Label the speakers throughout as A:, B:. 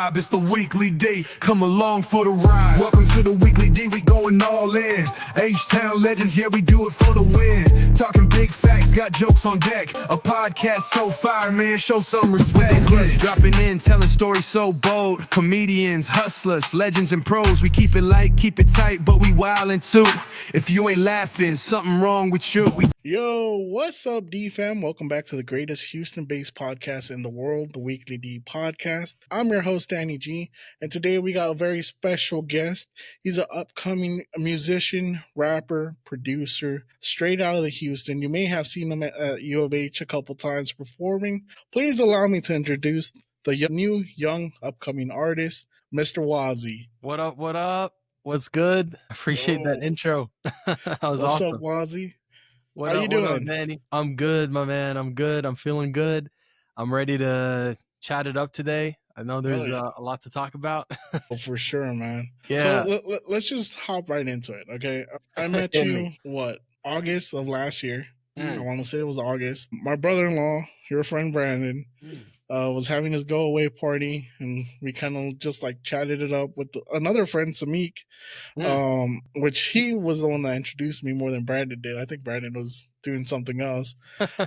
A: vibe, it's the weekly D. Come along for the ride. Welcome to the weekly D, we going all in. H-Town legends, yeah, we do it for the win. Talking big facts, got jokes on deck. A podcast so fire, man, show some respect. Plus, dropping in, telling stories so bold. Comedians, hustlers, legends and pros. We keep it light, keep it tight, but we wildin' too. If you ain't laughing, something wrong with you.
B: Yo, what's up, D-Fam? Welcome back to the greatest Houston-based podcast in the world, the Weekly D Podcast. I'm your host, Danny G, and today we got a very special guest. He's an upcoming musician, rapper, producer, straight out of the Houston. You may have seen him at U of H a couple times performing. Please allow me to introduce the new, young, upcoming artist, Mr. Wazii.
C: What up, what up? What's good? Appreciate that intro. That was
B: What's
C: awesome.
B: up, Wazii?
C: How you doing, Manny? I'm good, my man. I'm good. I'm feeling good. I'm ready to chat it up today. I know there's a lot to talk about.
B: Oh, for sure, man.
C: Yeah.
B: So let's just hop right into it, okay? I met you, August of last year. I want to say it was August. My brother-in-law, your friend Brandon, was having his go-away party, and we kind of just like chatted it up with another friend, Samik, which he was the one that introduced me more than Brandon did. I think Brandon was doing something else,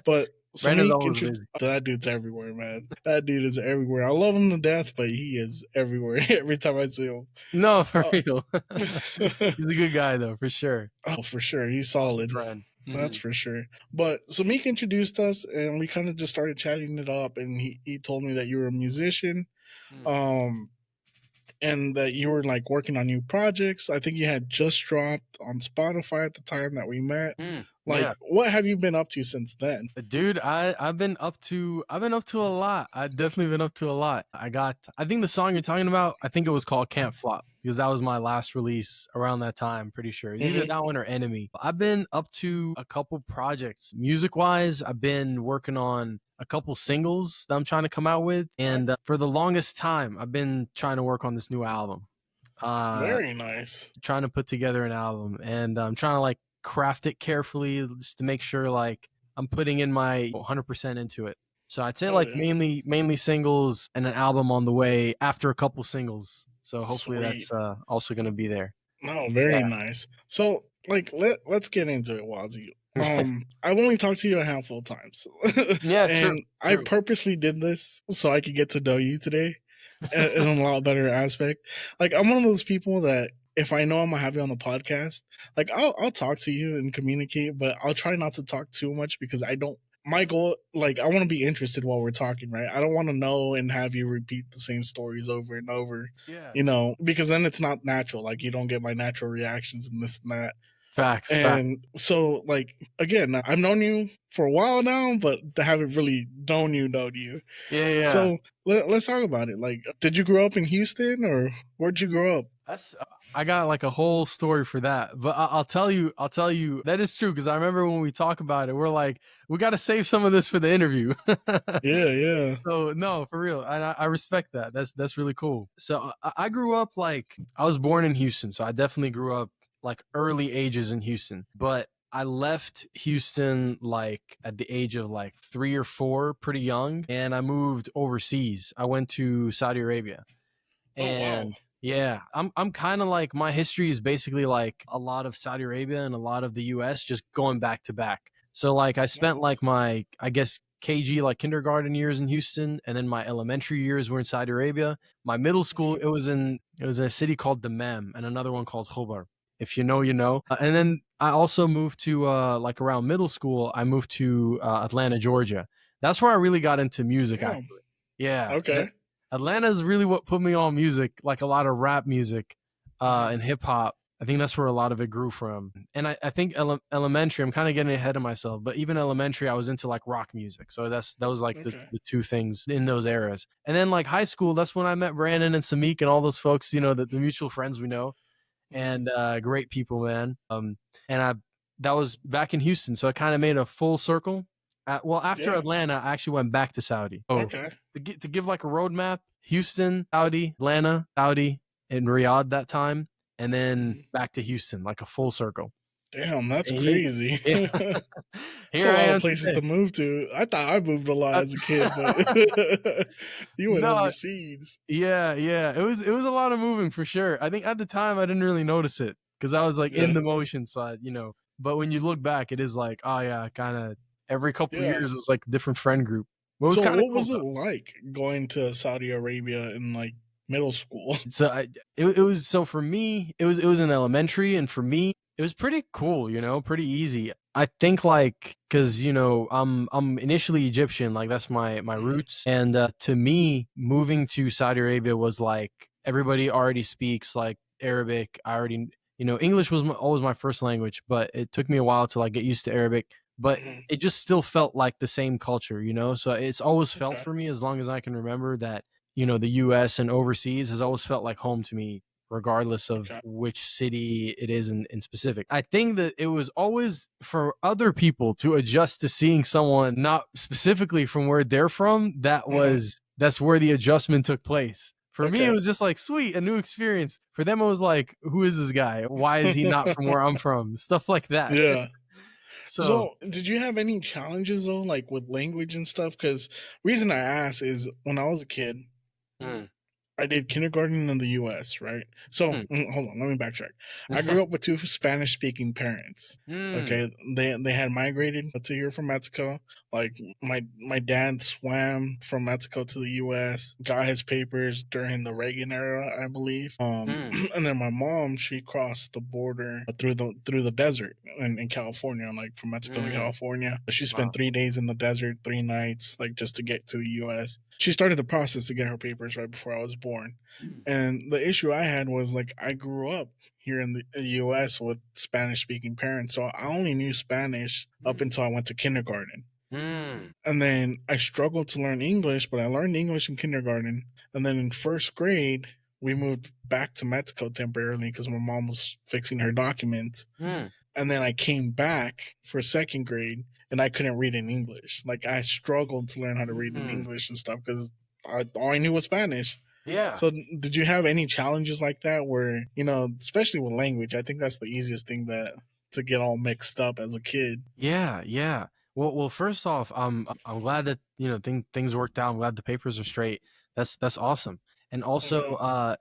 B: but Samik, that dude's everywhere, man. That dude is everywhere. I love him to death, but he is everywhere every time I see him.
C: No, for real. He's a good guy, though, for sure.
B: Oh, for sure. He's solid.
C: Friend.
B: That's for sure. But Samik introduced us, and we kind of just started chatting it up, and he told me that you were a musician, and that you were like working on new projects. I think you had just dropped on Spotify at the time that we met. What have you been up to since then?
C: Dude, I've been up to a lot. I've definitely been up to a lot. I think the song you're talking about, I think it was called Can't Flop, because that was my last release around that time, pretty sure. Either that one or Enemy. I've been up to a couple projects. Music-wise, I've been working on a couple singles that I'm trying to come out with. And for the longest time, I've been trying to work on this new album.
B: Very nice.
C: Trying to put together an album. And I'm trying to like craft it carefully just to make sure like I'm putting in my 100% into it. So I'd say mainly singles and an album on the way after a couple singles. So hopefully that's also going to be there.
B: No, very nice. So like let's get into it, Wazii. I've only talked to you a handful of times.
C: Yeah,
B: and
C: true.
B: I purposely did this so I could get to know you today in a lot better aspect. Like I'm one of those people that if I know I'm gonna have you on the podcast, like I'll talk to you and communicate, but I'll try not to talk too much because my goal, like, I want to be interested while we're talking, right? I don't want to know and have you repeat the same stories over and over, because then it's not natural. Like, you don't get my natural reactions and this and that.
C: Facts.
B: So, like, again, I've known you for a while now, but I haven't really known you.
C: Yeah.
B: So let's talk about it. Like, did you grow up in Houston or where'd you grow up?
C: I got like a whole story for that, but I'll tell you that is true. Cause I remember when we talk about it, we're like, we got to save some of this for the interview.
B: Yeah.
C: So no, for real. And I respect that. That's really cool. So I grew up like, I was born in Houston. So I definitely grew up like early ages in Houston, but I left Houston like at the age of like 3 or 4, pretty young. And I moved overseas. I went to Saudi Arabia. And yeah, I'm kind of like, my history is basically like a lot of Saudi Arabia and a lot of the US just going back to back. So like I spent like my, I guess, KG, like kindergarten years in Houston, and then my elementary years were in Saudi Arabia. My middle school, it was in a city called Dammam and another one called Khobar. If you know, you know. And then I also moved to like around middle school, I moved to Atlanta, Georgia. That's where I really got into music, actually. Yeah.
B: Okay.
C: Atlanta is really what put me on music, like a lot of rap music and hip hop. I think that's where a lot of it grew from. And I think elementary, I'm kind of getting ahead of myself, but even elementary, I was into like rock music. So that was like the two things in those eras. And then like high school, that's when I met Brandon and Samik and all those folks, you know, the mutual friends we know. And great people, man. That was back in Houston. So I kind of made a full circle. After Atlanta, I actually went back to Saudi. To give like a roadmap, Houston, Saudi, Atlanta, Saudi, and Riyadh that time, and then back to Houston, like a full circle.
B: Damn, that's
C: And he,
B: crazy.
C: yeah,
B: It's
C: here
B: a
C: I
B: lot of
C: am
B: places
C: today.
B: to move to. I thought I moved a lot
C: Uh,
B: as a kid, but you went
C: no,
B: overseas.
C: yeah, yeah. It was a lot of moving for sure. I think at the time I didn't really notice it because I was like in
B: Yeah,
C: the motion side, you know. But when you look back, it is like, oh yeah, kind of every couple of
B: yeah.
C: years it was like a different friend group. But it was
B: So,
C: kind of
B: what
C: cool
B: was it
C: though.
B: like going to Saudi Arabia in like middle school?
C: So it was so for me, it was in elementary, and for me, it was pretty cool, you know, pretty easy. I think like because you know I'm initially Egyptian, like that's my
B: Mhm.
C: roots, and to me, moving to Saudi Arabia was like everybody already speaks like Arabic. I already English was always my first language, but it took me a while to like get used to Arabic. But
B: Mhm.
C: it just still felt like the same culture, you know. So it's always felt
B: Okay.
C: for me as long as I can remember that the US and overseas has always felt like home to me, regardless of
B: Okay.
C: which city it is in specific. I think that it was always for other people to adjust to seeing someone not specifically from where they're from.
B: Uh-huh.
C: That's where the adjustment took place. For me, it
B: Okay.
C: was just like, sweet, a new experience. For them, it was like, who is this guy? Why is he not from where I'm from? Stuff like that.
B: Yeah.
C: So,
B: So, did you have any challenges though, like with language and stuff? Because reason I ask is when I was a kid,
C: mm,
B: I did kindergarten in the U.S., right? So,
C: mm,
B: hold on, let me backtrack. I grew up with two Spanish-speaking parents.
C: mm,
B: Okay, they had migrated to here from Mexico. Like my dad swam from Mexico to the U.S., got his papers during the Reagan era, I believe.
C: mm,
B: And then my mom, she crossed the border through the desert in California, like from Mexico to
C: mm.
B: California. She spent
C: Wow.
B: 3 days in the desert, 3 nights, like just to get to the U.S. She started the process to get her papers right before I was born.
C: Mm,
B: And the issue I had was like I grew up here in the US with Spanish speaking parents, so I only knew Spanish up
C: mm,
B: until I went to kindergarten.
C: mm,
B: And then I struggled to learn English, but I learned English in kindergarten. And then in first grade, we moved back to Mexico temporarily because my mom was fixing her documents.
C: mm,
B: And then I came back for second grade and I couldn't read in English. Like I struggled to learn how to read in
C: mm.
B: English and stuff because all I knew was Spanish.
C: Yeah.
B: So, did you have any challenges like that where, especially with language, I think that's the easiest thing that to get all mixed up as a kid.
C: Yeah, yeah. Well, first off, I'm glad that things worked out. I'm glad the papers are straight. That's awesome. And also,
B: Hmm.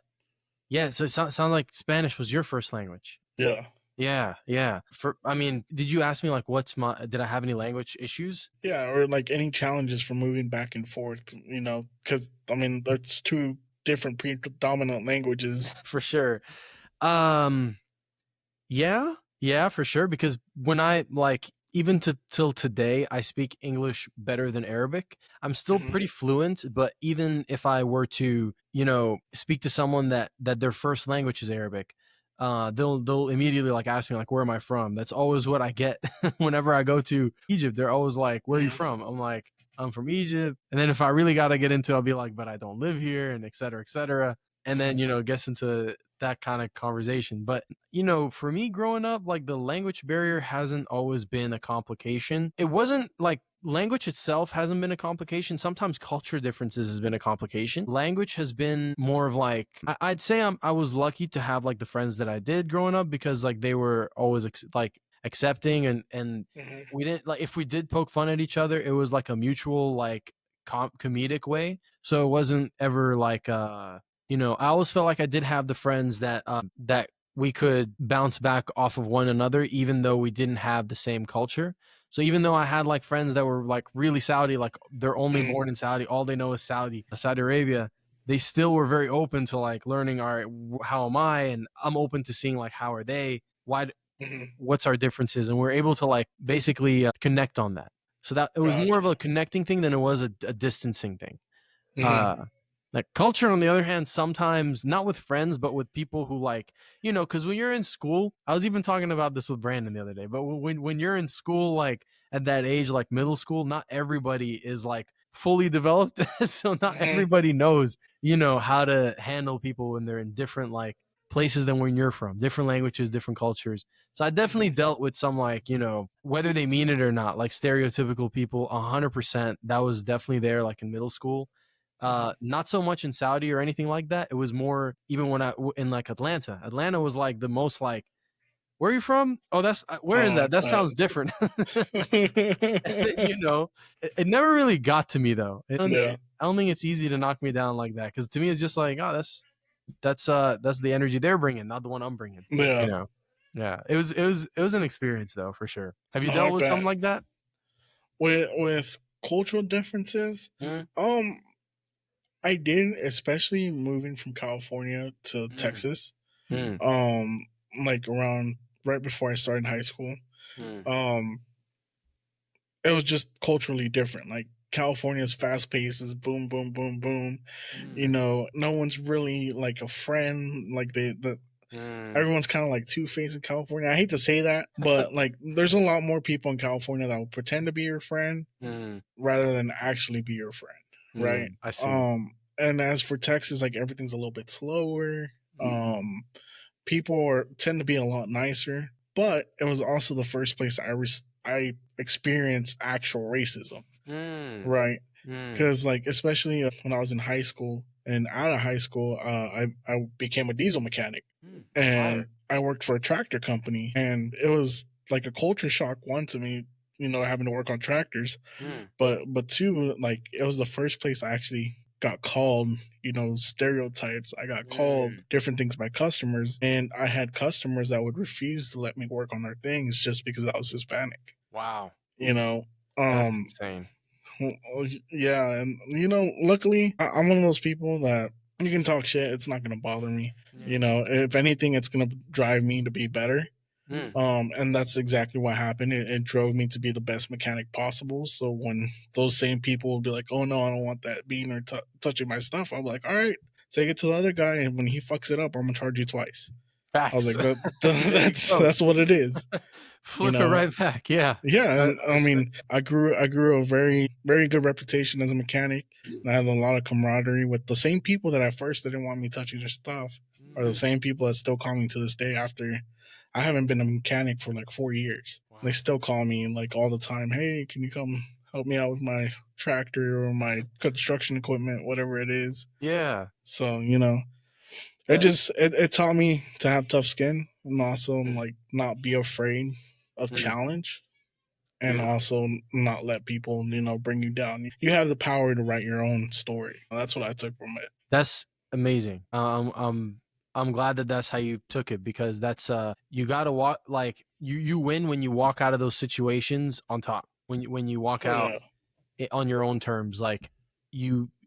C: yeah. So it sounds like Spanish was your first language.
B: Yeah.
C: Yeah, yeah. I mean, did you ask me like did I have any language issues?
B: Yeah. Or like any challenges for moving back and forth, because I mean, there's two different predominant languages.
C: For sure. Um, Yeah, yeah, for sure. Because when I like even to till today, I speak English better than Arabic. I'm still
B: Hmm.
C: pretty fluent, but even if I were to, speak to someone that their first language is Arabic, they'll immediately like ask me like, where am I from? That's always what I get whenever I go to Egypt. They're always like, where are you
B: Hmm.
C: from? I'm like, I'm from Egypt. And then if I really gotta get into it, I'll be like, but I don't live here, and et cetera, et cetera. And then, it gets into that kind of conversation. But for me growing up, like the language barrier hasn't always been a complication. It wasn't like language itself hasn't been a complication. Sometimes culture differences has been a complication. Language has been more of like I'd say I was lucky to have like the friends that I did growing up because like they were always like accepting and
B: Hmm.
C: we didn't like if we did poke fun at each other, it was like a mutual like comedic way. So it wasn't ever like I always felt like I did have the friends that we could bounce back off of one another, even though we didn't have the same culture. So even though I had like friends that were like really Saudi, like they're only
B: Hmm.
C: born in Saudi, all they know is Saudi Arabia, they still were very open to like learning. All right, how am I? And I'm open to seeing like how are they?
B: Hmm.
C: What's our differences? And we're able to like basically connect on that. So that it was more of
B: Gotcha.
C: a connecting thing than it was a distancing thing.
B: Hmm.
C: Uh, like culture, on the other hand, sometimes not with friends, but with people who like, because when you're in school, I was even talking about this with Brandon the other day. But when you're in school, like at that age, like middle school, not everybody is like fully developed, so not
B: Hmm.
C: everybody knows, how to handle people when they're in different like places than when you're from, different languages, different cultures. So I definitely
B: Hmm.
C: dealt with some like, whether they mean it or not, like stereotypical people, 100%. That was definitely there, like in middle school.
B: Hmm.
C: Not so much in Saudi or anything like that. It was more even when in like Atlanta. Atlanta was like the most like Where are you from? Oh, that's where is that? That sounds different. You know, it never really got to me though.
B: Yeah.
C: I don't think it's easy to knock me down like that because to me it's just like, oh, that's the energy they're bringing, not the one I'm bringing.
B: Yeah.
C: You know, yeah. It was an experience though for sure. Have you
B: I
C: dealt
B: like
C: with
B: that.
C: something like that?
B: With cultural differences, I did, especially moving from California to Texas. Like around right before I started high school. It was just culturally different. Like California's fast paced is boom, boom, boom, boom. You know, no one's really like a friend. Like everyone's kind of like two-faced in California. I hate to say that, but like there's a lot more people in California that will pretend to be your friend rather than actually be your friend, right?
C: I see.
B: And as for Texas, like everything's a little bit slower. People tend to be a lot nicer, but it was also the first place I experienced actual racism, right? Because like especially when I was in high school and out of high school, I became a diesel mechanic, and I worked for a tractor company, and it was like a culture shock, one, to me, you know, having to work on tractors, but two, like it was the first place I actually got called, you know, stereotypes. I got called different things by customers, and I had customers that would refuse to let me work on their things just because I was Hispanic.
C: Wow.
B: You know,
C: That's insane.
B: Yeah, and you know, luckily I'm one of those people that you can talk shit, it's not gonna bother me. You know, if anything, it's gonna drive me to be better. And that's exactly what happened. It drove me to be the best mechanic possible. So when those same people will be like, "Oh no, I don't want that being or touching my stuff," I'm like, "All right, take it to the other guy, and when he fucks it up, I'm gonna charge you twice."
C: Facts.
B: I was like, that's what it is.
C: Flip
B: you know?
C: it right back. Yeah.
B: Yeah, and I mean, I grew a very good reputation as a mechanic, and I had a lot of camaraderie with the same people that at first didn't want me touching their stuff, are the same people that still call me to this day after I haven't been a mechanic for like 4 years. Wow. They still call me like all the time. Hey, can you come help me out with my tractor or my construction equipment, whatever it is?
C: Yeah.
B: So you know, it taught me to have tough skin and also like not be afraid of challenge. And also not let people, you know, bring you down. You have the power to write your own story. That's what I took from it.
C: That's amazing. I'm glad that that's how you took it, because that's you gotta walk, like you win when you walk out of those situations on top. When you walk out on your own terms, like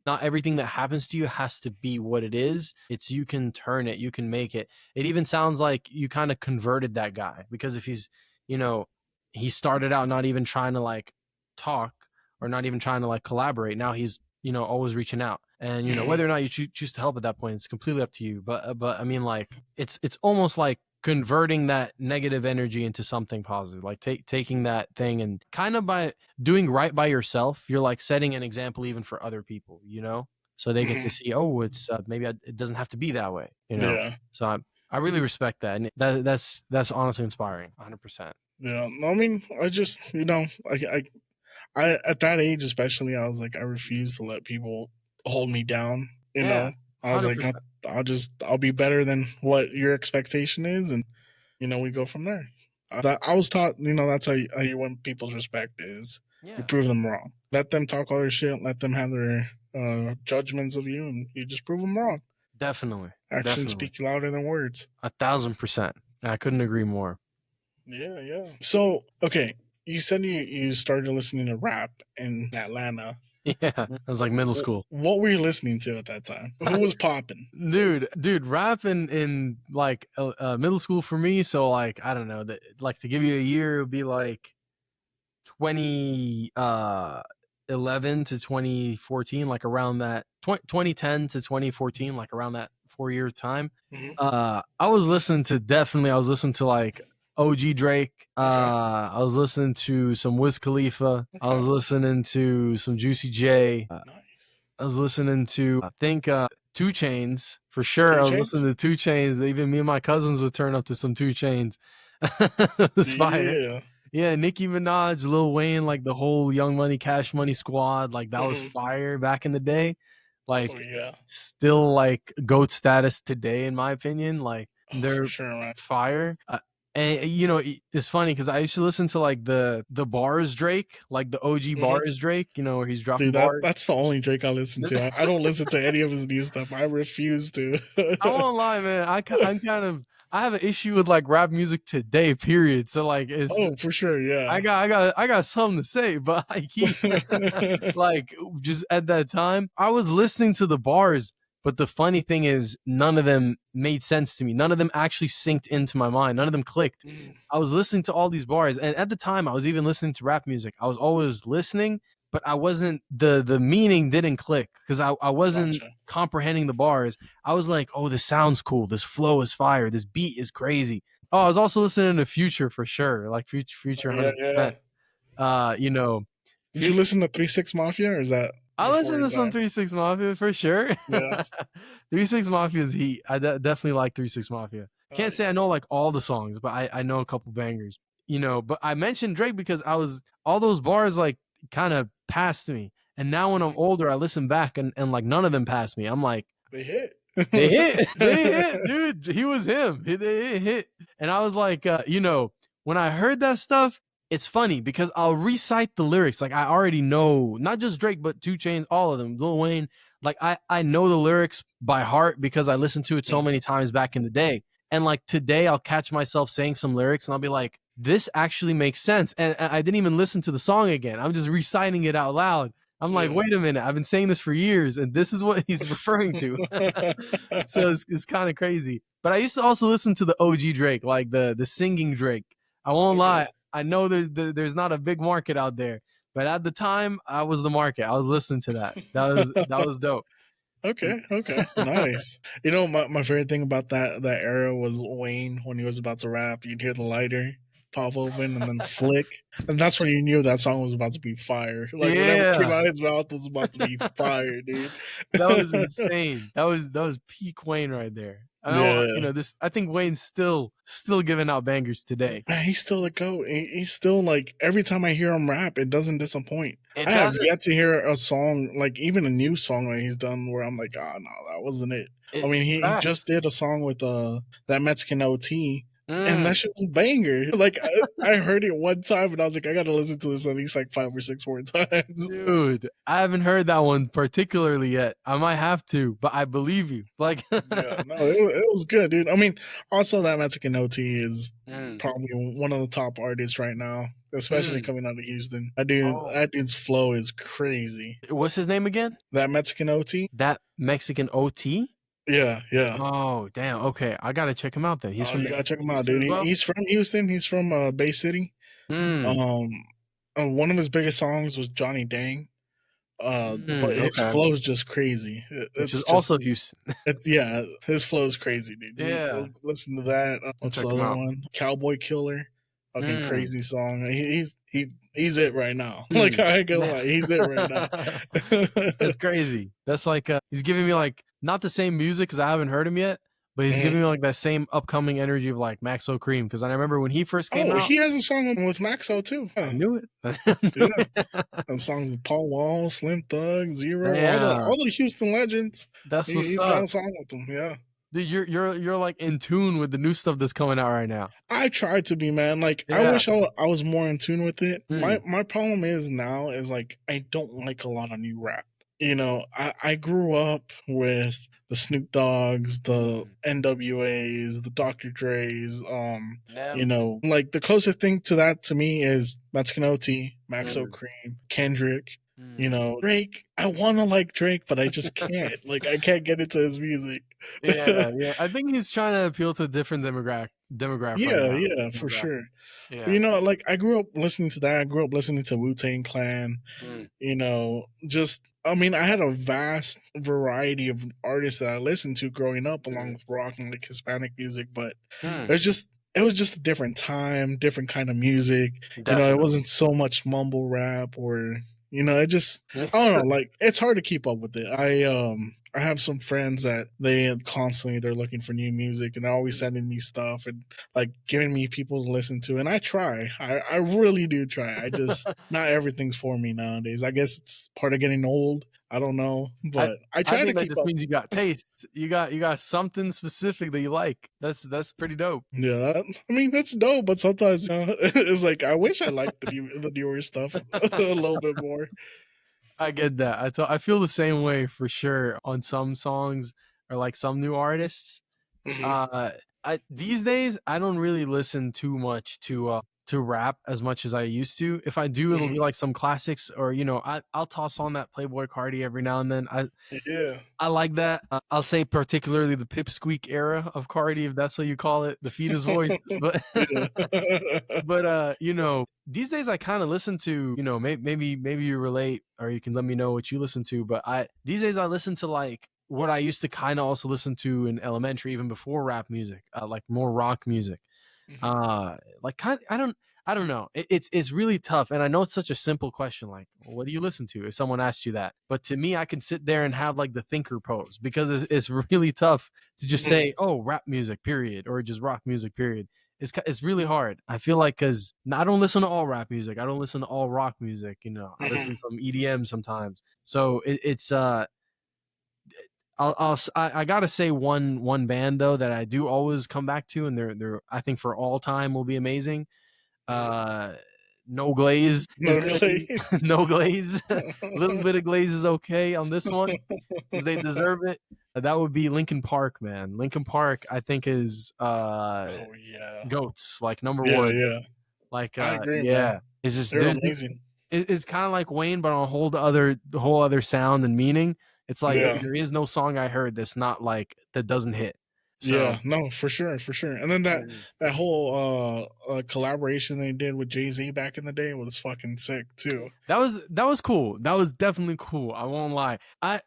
C: not everything that happens to you has to be what it is. It's you can turn it, you can make it. It even sounds like you kind of converted that guy, because if he's, you know, he started out not even trying to like talk or not even trying to like collaborate. Now he's, you know, always reaching out. And you know, whether or not you choose to help at that point, it's completely up to you. But I mean, like it's almost like converting that negative energy into something positive, like taking that thing and kind of by doing right by yourself, you're like setting an example even for other people, you know, so they get to see, oh, it's maybe it doesn't have to be that way, you know. So I really respect that, and that's honestly inspiring, 100%.
B: Yeah, I mean, I just, you know, I at that age especially, I was like, I refuse to let people hold me down. You know, I was
C: 100%.
B: like, I'll be better than what your expectation is, and you know, we go from there. I was taught, you know, that's how you win people's respect is you prove them wrong. Let them talk all their shit. Let them have their judgments of you, and you just prove them wrong.
C: Definitely.
B: Actions speak louder than words.
C: 1,000%. I couldn't agree more.
B: Yeah. So, okay, you said you started listening to rap in Atlanta.
C: Yeah, it was like middle school.
B: What were you listening to at that time? Who was popping?
C: Dude, rap in like middle school for me. So like, I don't know, that like to give you a year, it would be like 2011 to 2014, like around that 2010 to 2014, like around that 4-year time. I was listening to like OG Drake. I was listening to some Wiz Khalifa. I was listening to some Juicy J. I was listening to, I think, 2 Chainz for sure. I was listening to 2 Chainz. Even me and my cousins would turn up to some 2 Chainz. It was fire. Yeah, Nicki Minaj, Lil Wayne, like the whole Young Money, Cash Money squad, like that was fire back in the day. Like, still like GOAT status today, in my opinion. Like, they're fire. And it's funny because I used to listen to like the bars Drake, like the OG bars Drake, where he's dropping
B: Dude,
C: bars.
B: that's the only Drake I listen to. I don't listen to any of his new stuff. I refuse to.
C: I won't lie, man. I'm kind of I have an issue with like rap music today. Period. So like it's
B: Oh, for sure, yeah.
C: I got something to say, but like just at that time I was listening to the bars, but the funny thing is none of them made sense to me. None of them actually synced into my mind. None of them clicked. I was listening to all these bars, and at the time I was even listening to rap music. I was always listening, but I wasn't the meaning didn't click because I wasn't
B: Gotcha.
C: comprehending the bars. I was like, oh, this sounds cool. This flow is fire. This beat is crazy. Oh, I was also listening to Future for sure, like Future
B: Yeah,
C: 100%.
B: yeah. Did you listen to 3 6 Mafia, or is that
C: I
B: before
C: listened to
B: his
C: some
B: time?
C: 3 6 Mafia for sure.
B: Yeah.
C: 3 6 Mafia's heat. I definitely like 3 6 Mafia. Can't say I know like all the songs, but I know a couple bangers. But I mentioned Drake because all those bars like kind of passed me. And now when I'm older, I listen back and like none of them passed me. I'm like,
B: They hit.
C: they hit, dude. He was him. They hit. And I was like, when I heard that stuff, it's funny because I'll recite the lyrics. Like I already know, not just Drake, but 2 Chainz, all of them, Lil Wayne. Like I know the lyrics by heart because I listened to it so many times back in the day. And like today, I'll catch myself saying some lyrics and I'll be like, this actually makes sense. And I didn't even listen to the song again. I'm just reciting it out loud. I'm like, wait a minute, I've been saying this for years, and this is what he's referring to. So it's kind of crazy. But I used to also listen to the OG Drake, like the singing Drake. I won't lie. I know there's not a big market out there, but at the time, I was the market. I was listening to that. That was dope.
B: Okay, nice. My favorite thing about that era was Wayne when he was about to rap. You'd hear the lighter pop open and then flick, and that's when you knew that song was about to be fire. Like whatever came
C: Yeah,
B: out of his mouth was about to be fire, dude.
C: that was insane. That was peak Wayne right there. I know,
B: Yeah.
C: this. I think Wayne's still giving out bangers today.
B: Man, he's still a goat. He's still like every time I hear him rap, it doesn't disappoint.
C: It
B: I have
C: doesn't.
B: yet to hear a song, like even a new song that he's done, where I'm like, oh no, that wasn't it. I mean, he just did a song with that Mexican OT, and that shit was a banger. Like I heard it one time, and I was like, I gotta listen to this at least like 5 or 6 more times.
C: Dude, I haven't heard that one particularly yet. I might have to, but I believe you. Like,
B: Yeah, no, it was good, dude. I mean, also that Mexican OT is probably one of the top artists right now, especially coming out of Houston. That dude's flow is crazy.
C: What's his name again?
B: That Mexican OT?
C: That Mexican OT?
B: Yeah.
C: Oh, damn. Okay, I gotta check him out then. He's from
B: You gotta check him out,
C: Houston
B: dude.
C: as well?
B: He's from Houston. He's from Bay City.
C: Mm.
B: One of his biggest songs was Johnny Dang. But his flow is just crazy.
C: Which is also Houston.
B: His flow is crazy, dude.
C: Yeah.
B: Listen to that. What's the other one? Cowboy Killer. Fucking crazy song. He's it right now. Like I ain't gonna lie, he's it right now.
C: That's crazy. That's like he's giving me like not the same music because I haven't heard him yet, but he's giving me like that same upcoming energy of like Maxo Cream because I remember when he first came out.
B: He has a song with Maxo too.
C: I knew it.
B: And songs with Paul Wall, Slim Thug, Zero,
C: Damn.
B: all the Houston legends.
C: That's what's
B: He's
C: up.
B: got a song with them. Yeah.
C: Dude, you're like in tune with the new stuff that's coming out right now.
B: I try to be, man. Like I wish I was more in tune with it. My problem is now is like I don't like a lot of new rap. I grew up with the Snoop Dogg's, the NWA's, the Dr. Dre's. Like the closest thing to that to me is Mexican OT, Maxo Cream, Kendrick. Drake. I want to like Drake, but I just can't. Like I can't get into his music.
C: Yeah. I think he's trying to appeal to a different demographic.
B: Yeah, for sure.
C: Yeah.
B: Like I grew up listening to that. I grew up listening to Wu-Tang Clan. I mean, I had a vast variety of artists that I listened to growing up, along with rock and like Hispanic music. But it was just a different time, different kind of music.
C: Definitely.
B: It wasn't so much mumble rap or. I don't know, like it's hard to keep up with it. I have some friends that they're looking for new music and they're always sending me stuff and like giving me people to listen to. And I try. I really do try. I just not everything's for me nowadays. I guess it's part of getting old. I don't know, but I
C: I
B: try to
C: think that
B: keep
C: just
B: up.
C: means you got taste. You got something specific that you like. That's pretty dope.
B: Yeah, I mean it's dope, but sometimes it's like I wish I liked the newer stuff a little bit more.
C: I get that. I feel the same way for sure on some songs or like some new artists.
B: Hmm.
C: Uh, I these days I don't really listen too much to rap as much as I used to. If I do, it'll
B: Hmm.
C: be like some classics, or I'll toss on that Playboy Cardi every now and then.
B: Yeah.
C: I like that. I'll say particularly the Pipsqueak era of Cardi, if that's what you call it, the fetus voice. But
B: Yeah.
C: these days I kind of listen to, maybe you relate or you can let me know what you listen to. But I these days I listen to like what I used to kind of also listen to in elementary, even before rap music, like more rock music.
B: Mhm.
C: uh like kind I don't know, it's really tough, and I know it's such a simple question, like, well, what do you listen to, if someone asked you that. But to me, I can sit there and have like the thinker pose, because it's really tough to just
B: Mhm.
C: say, oh, rap music period, or just rock music period. It's really hard, I feel like, because I don't listen to all rap music, I don't listen to all rock music, I listen
B: Mhm.
C: to some EDM sometimes. So it's I gotta say one band though that I do always come back to, and they're I think for all time will be amazing.
B: Mhm.
C: uh No Glaze is
B: No
C: gonna be
B: glaze.
C: No Glaze. A little bit of Glaze is okay on this one, because they deserve it. That would be Linkin Park, man. Linkin Park, I think, is
B: Oh yeah.
C: goats, like number
B: Yeah,
C: one.
B: yeah.
C: Like
B: I agree, man.
C: yeah, it's just
B: They're
C: there's
B: amazing.
C: it's kind of like Wayne, but on a whole other sound and meaning. It's like
B: Yeah.
C: there is no song I heard that's not like that doesn't hit. So
B: Yeah, no, for sure, for sure. And then that whole collaboration they did with Jay-Z back in the day was fucking sick too.
C: that was cool. That was definitely cool. I won't lie. I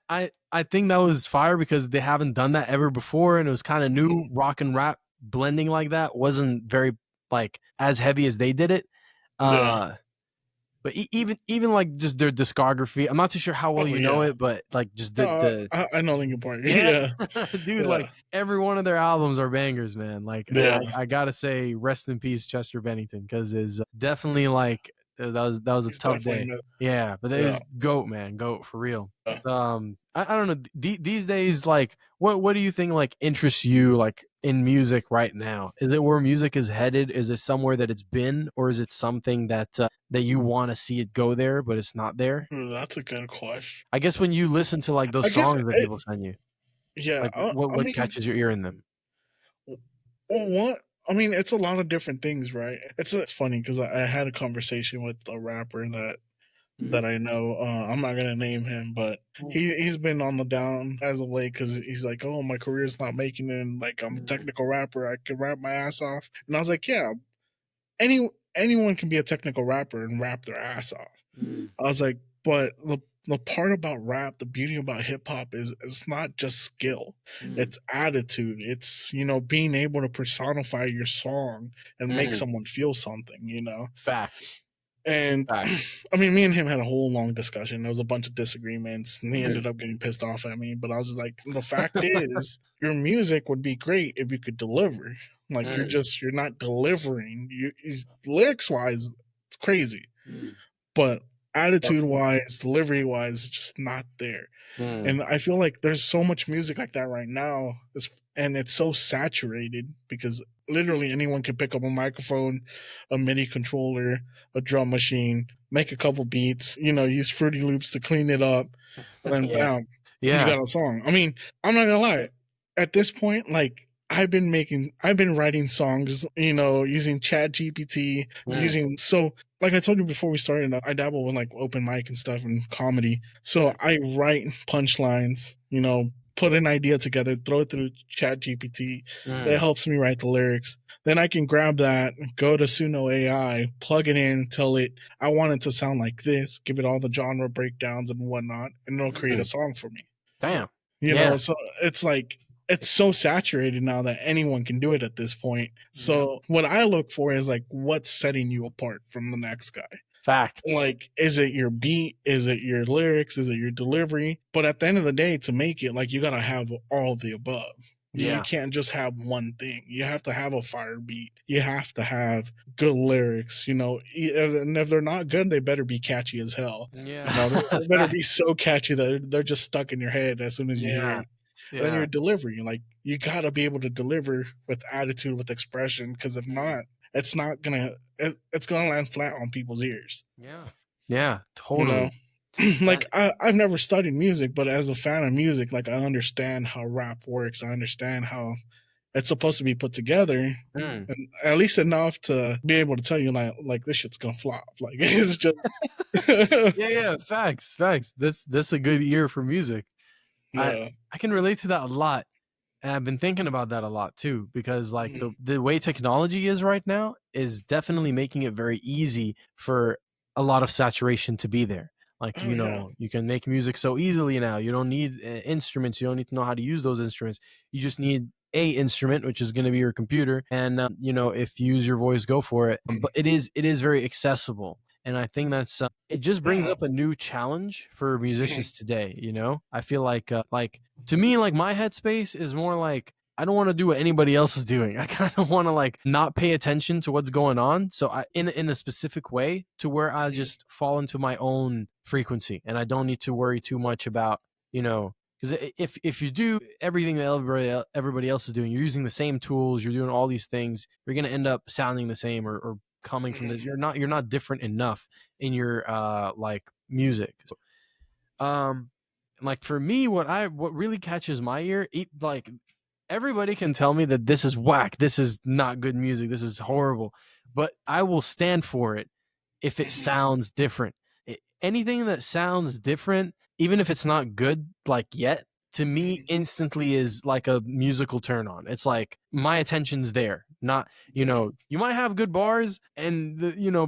C: think that was fire because they haven't done that ever before, and it was kind of new.
B: Mhm.
C: Rock and rap blending like that wasn't very like as heavy as they did it.
B: Yeah.
C: Uh, but even like just their discography, I'm not too sure how well
B: Oh
C: you know
B: yeah.
C: it, but like just
B: No,
C: the
B: I know Linkin Park.
C: yeah,
B: Yeah.
C: dude,
B: Yeah.
C: like every one of their albums are bangers, man. Like, and
B: Yeah.
C: I gotta say, rest in peace, Chester Bennington, because is definitely like that was a
B: He's
C: tough
B: definitely
C: day.
B: mid.
C: Yeah, but that
B: Yeah.
C: is goat, man, goat for real.
B: Yeah.
C: So, I don't know. These days, like, what do you think like interests you like in music right now? Is it where music is headed? Is it somewhere that it's been, or is it something that you want to see it go there, but it's not there?
B: Ooh, that's a good question.
C: I guess when you listen to like
B: I
C: those
B: guess
C: songs that
B: it,
C: people send you,
B: yeah,
C: like what
B: I
C: what
B: mean,
C: catches your ear in them?
B: well, what? I mean, it's a lot of different things, right? It's funny because I had a conversation with a rapper that
C: Mm,
B: I know. I'm not gonna name him, but he's been on the down as of late because he's like, oh, my career's not making it. And, like, I'm a technical rapper. I can rap my ass off. And I was like, yeah, any anyone can be a technical rapper and rap their ass off.
C: mm,
B: I was like, but the part about rap, the beauty about hip hop is it's not just skill,
C: mm,
B: it's attitude. It's being able to personify your song and make
C: mm.
B: someone feel something.
C: Facts,
B: And
C: facts.
B: I mean, me and him had a whole long discussion. There was a bunch of disagreements, and he
C: Mm,
B: ended up getting pissed off at me. But I was just like, the fact is, your music would be great if you could deliver. Like
C: mm,
B: you're not delivering. You lyrics wise, it's crazy,
C: mm.
B: but attitude
C: Definitely.
B: wise, delivery wise, just not there.
C: Mm,
B: And I feel like there's so much music like that right now, and it's so saturated because literally anyone can pick up a microphone, a MIDI controller, a drum machine, make a couple beats, use Fruity Loops to clean it up, and then
C: yeah,
B: bam, you
C: yeah.
B: got a song. I mean, I'm not gonna lie. At this point, like I've been writing songs, using Chat GPT,
C: Mm,
B: using like I told you before we started, I dabble in like open mic and stuff and comedy. So
C: mm,
B: I write punchlines, put an idea together, throw it through Chat GPT. That
C: mm,
B: helps me write the lyrics. Then I can grab that, go to Suno AI, plug it in, tell it I want it to sound like this, give it all the genre breakdowns and whatnot, and it'll create a
C: mm.
B: song for me.
C: Damn. Yeah.
B: So it's like it's so saturated now that anyone can do it at this point.
C: Yep.
B: So what I look for is like what's setting you apart from the next guy.
C: Facts.
B: Like, is it your beat? Is it your lyrics? Is it your delivery? But at the end of the day, to make it, like, you gotta have all of the above. You
C: Yeah.
B: can't just have one thing. You have to have a fire beat. You have to have good lyrics, and if they're not good, they better be catchy as hell.
C: Yeah.
B: They better be so catchy that they're just stuck in your head as soon as you hear
C: Yeah.
B: it. And then
C: Yeah.
B: your delivery, like you got to be able to deliver with attitude, with expression, because if not, it's not gonna it's gonna land flat on people's ears.
C: Yeah. Yeah.
B: You know,
C: Totally.
B: like I've never studied music, but as a fan of music, like I understand how rap works. I understand how it's supposed to be put together,
C: Mm.
B: and at least enough to be able to tell you like this shit's gonna flop. Like it's just
C: Yeah. Facts. That's a good ear for music. I
B: yeah.
C: I can relate to that a lot. And I've been thinking about that a lot too, because like the way technology is right now is definitely making it very easy for a lot of saturation to be there. Like,
B: Oh yeah.
C: you can make music so easily now. You don't need instruments. You don't need to know how to use those instruments. You just need a instrument, which is going to be your computer. And, if you use your voice, go for it. But it is very accessible. And I think that's it just brings
B: Yeah.
C: up a new challenge for musicians today. I feel like to me, like my headspace is more like I don't want to do what anybody else is doing. I kind of want to like not pay attention to what's going on. So I in a specific way to where I just fall into my own frequency and I don't need to worry too much about, because if you do everything that everybody else is doing, you're using the same tools, you're doing all these things, you're gonna end up sounding the same or coming from this. You're not different enough in your like music. Like for me, what really catches my ear, like everybody can tell me that this is whack, this is not good music, this is horrible, but I will stand for it if it sounds different. Anything that sounds different, even if it's not good, like yet, to me, instantly is like a musical turn on. It's like my attention's there. Not, you might have good bars, and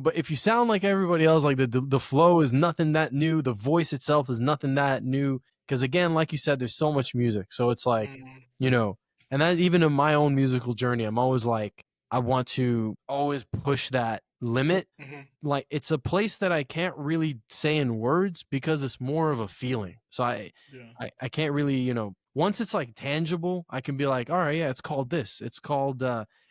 C: but if you sound like everybody else, like the flow is nothing that new, the voice itself is nothing that new. Because again, like you said, there's so much music, so it's like, and that even in my own musical journey, I'm always like, I want to always push that limit. Like it's a place that I can't really say in words because it's more of a feeling. So I can't really, once it's like tangible, I can be like, all right, yeah, it's called this. It's called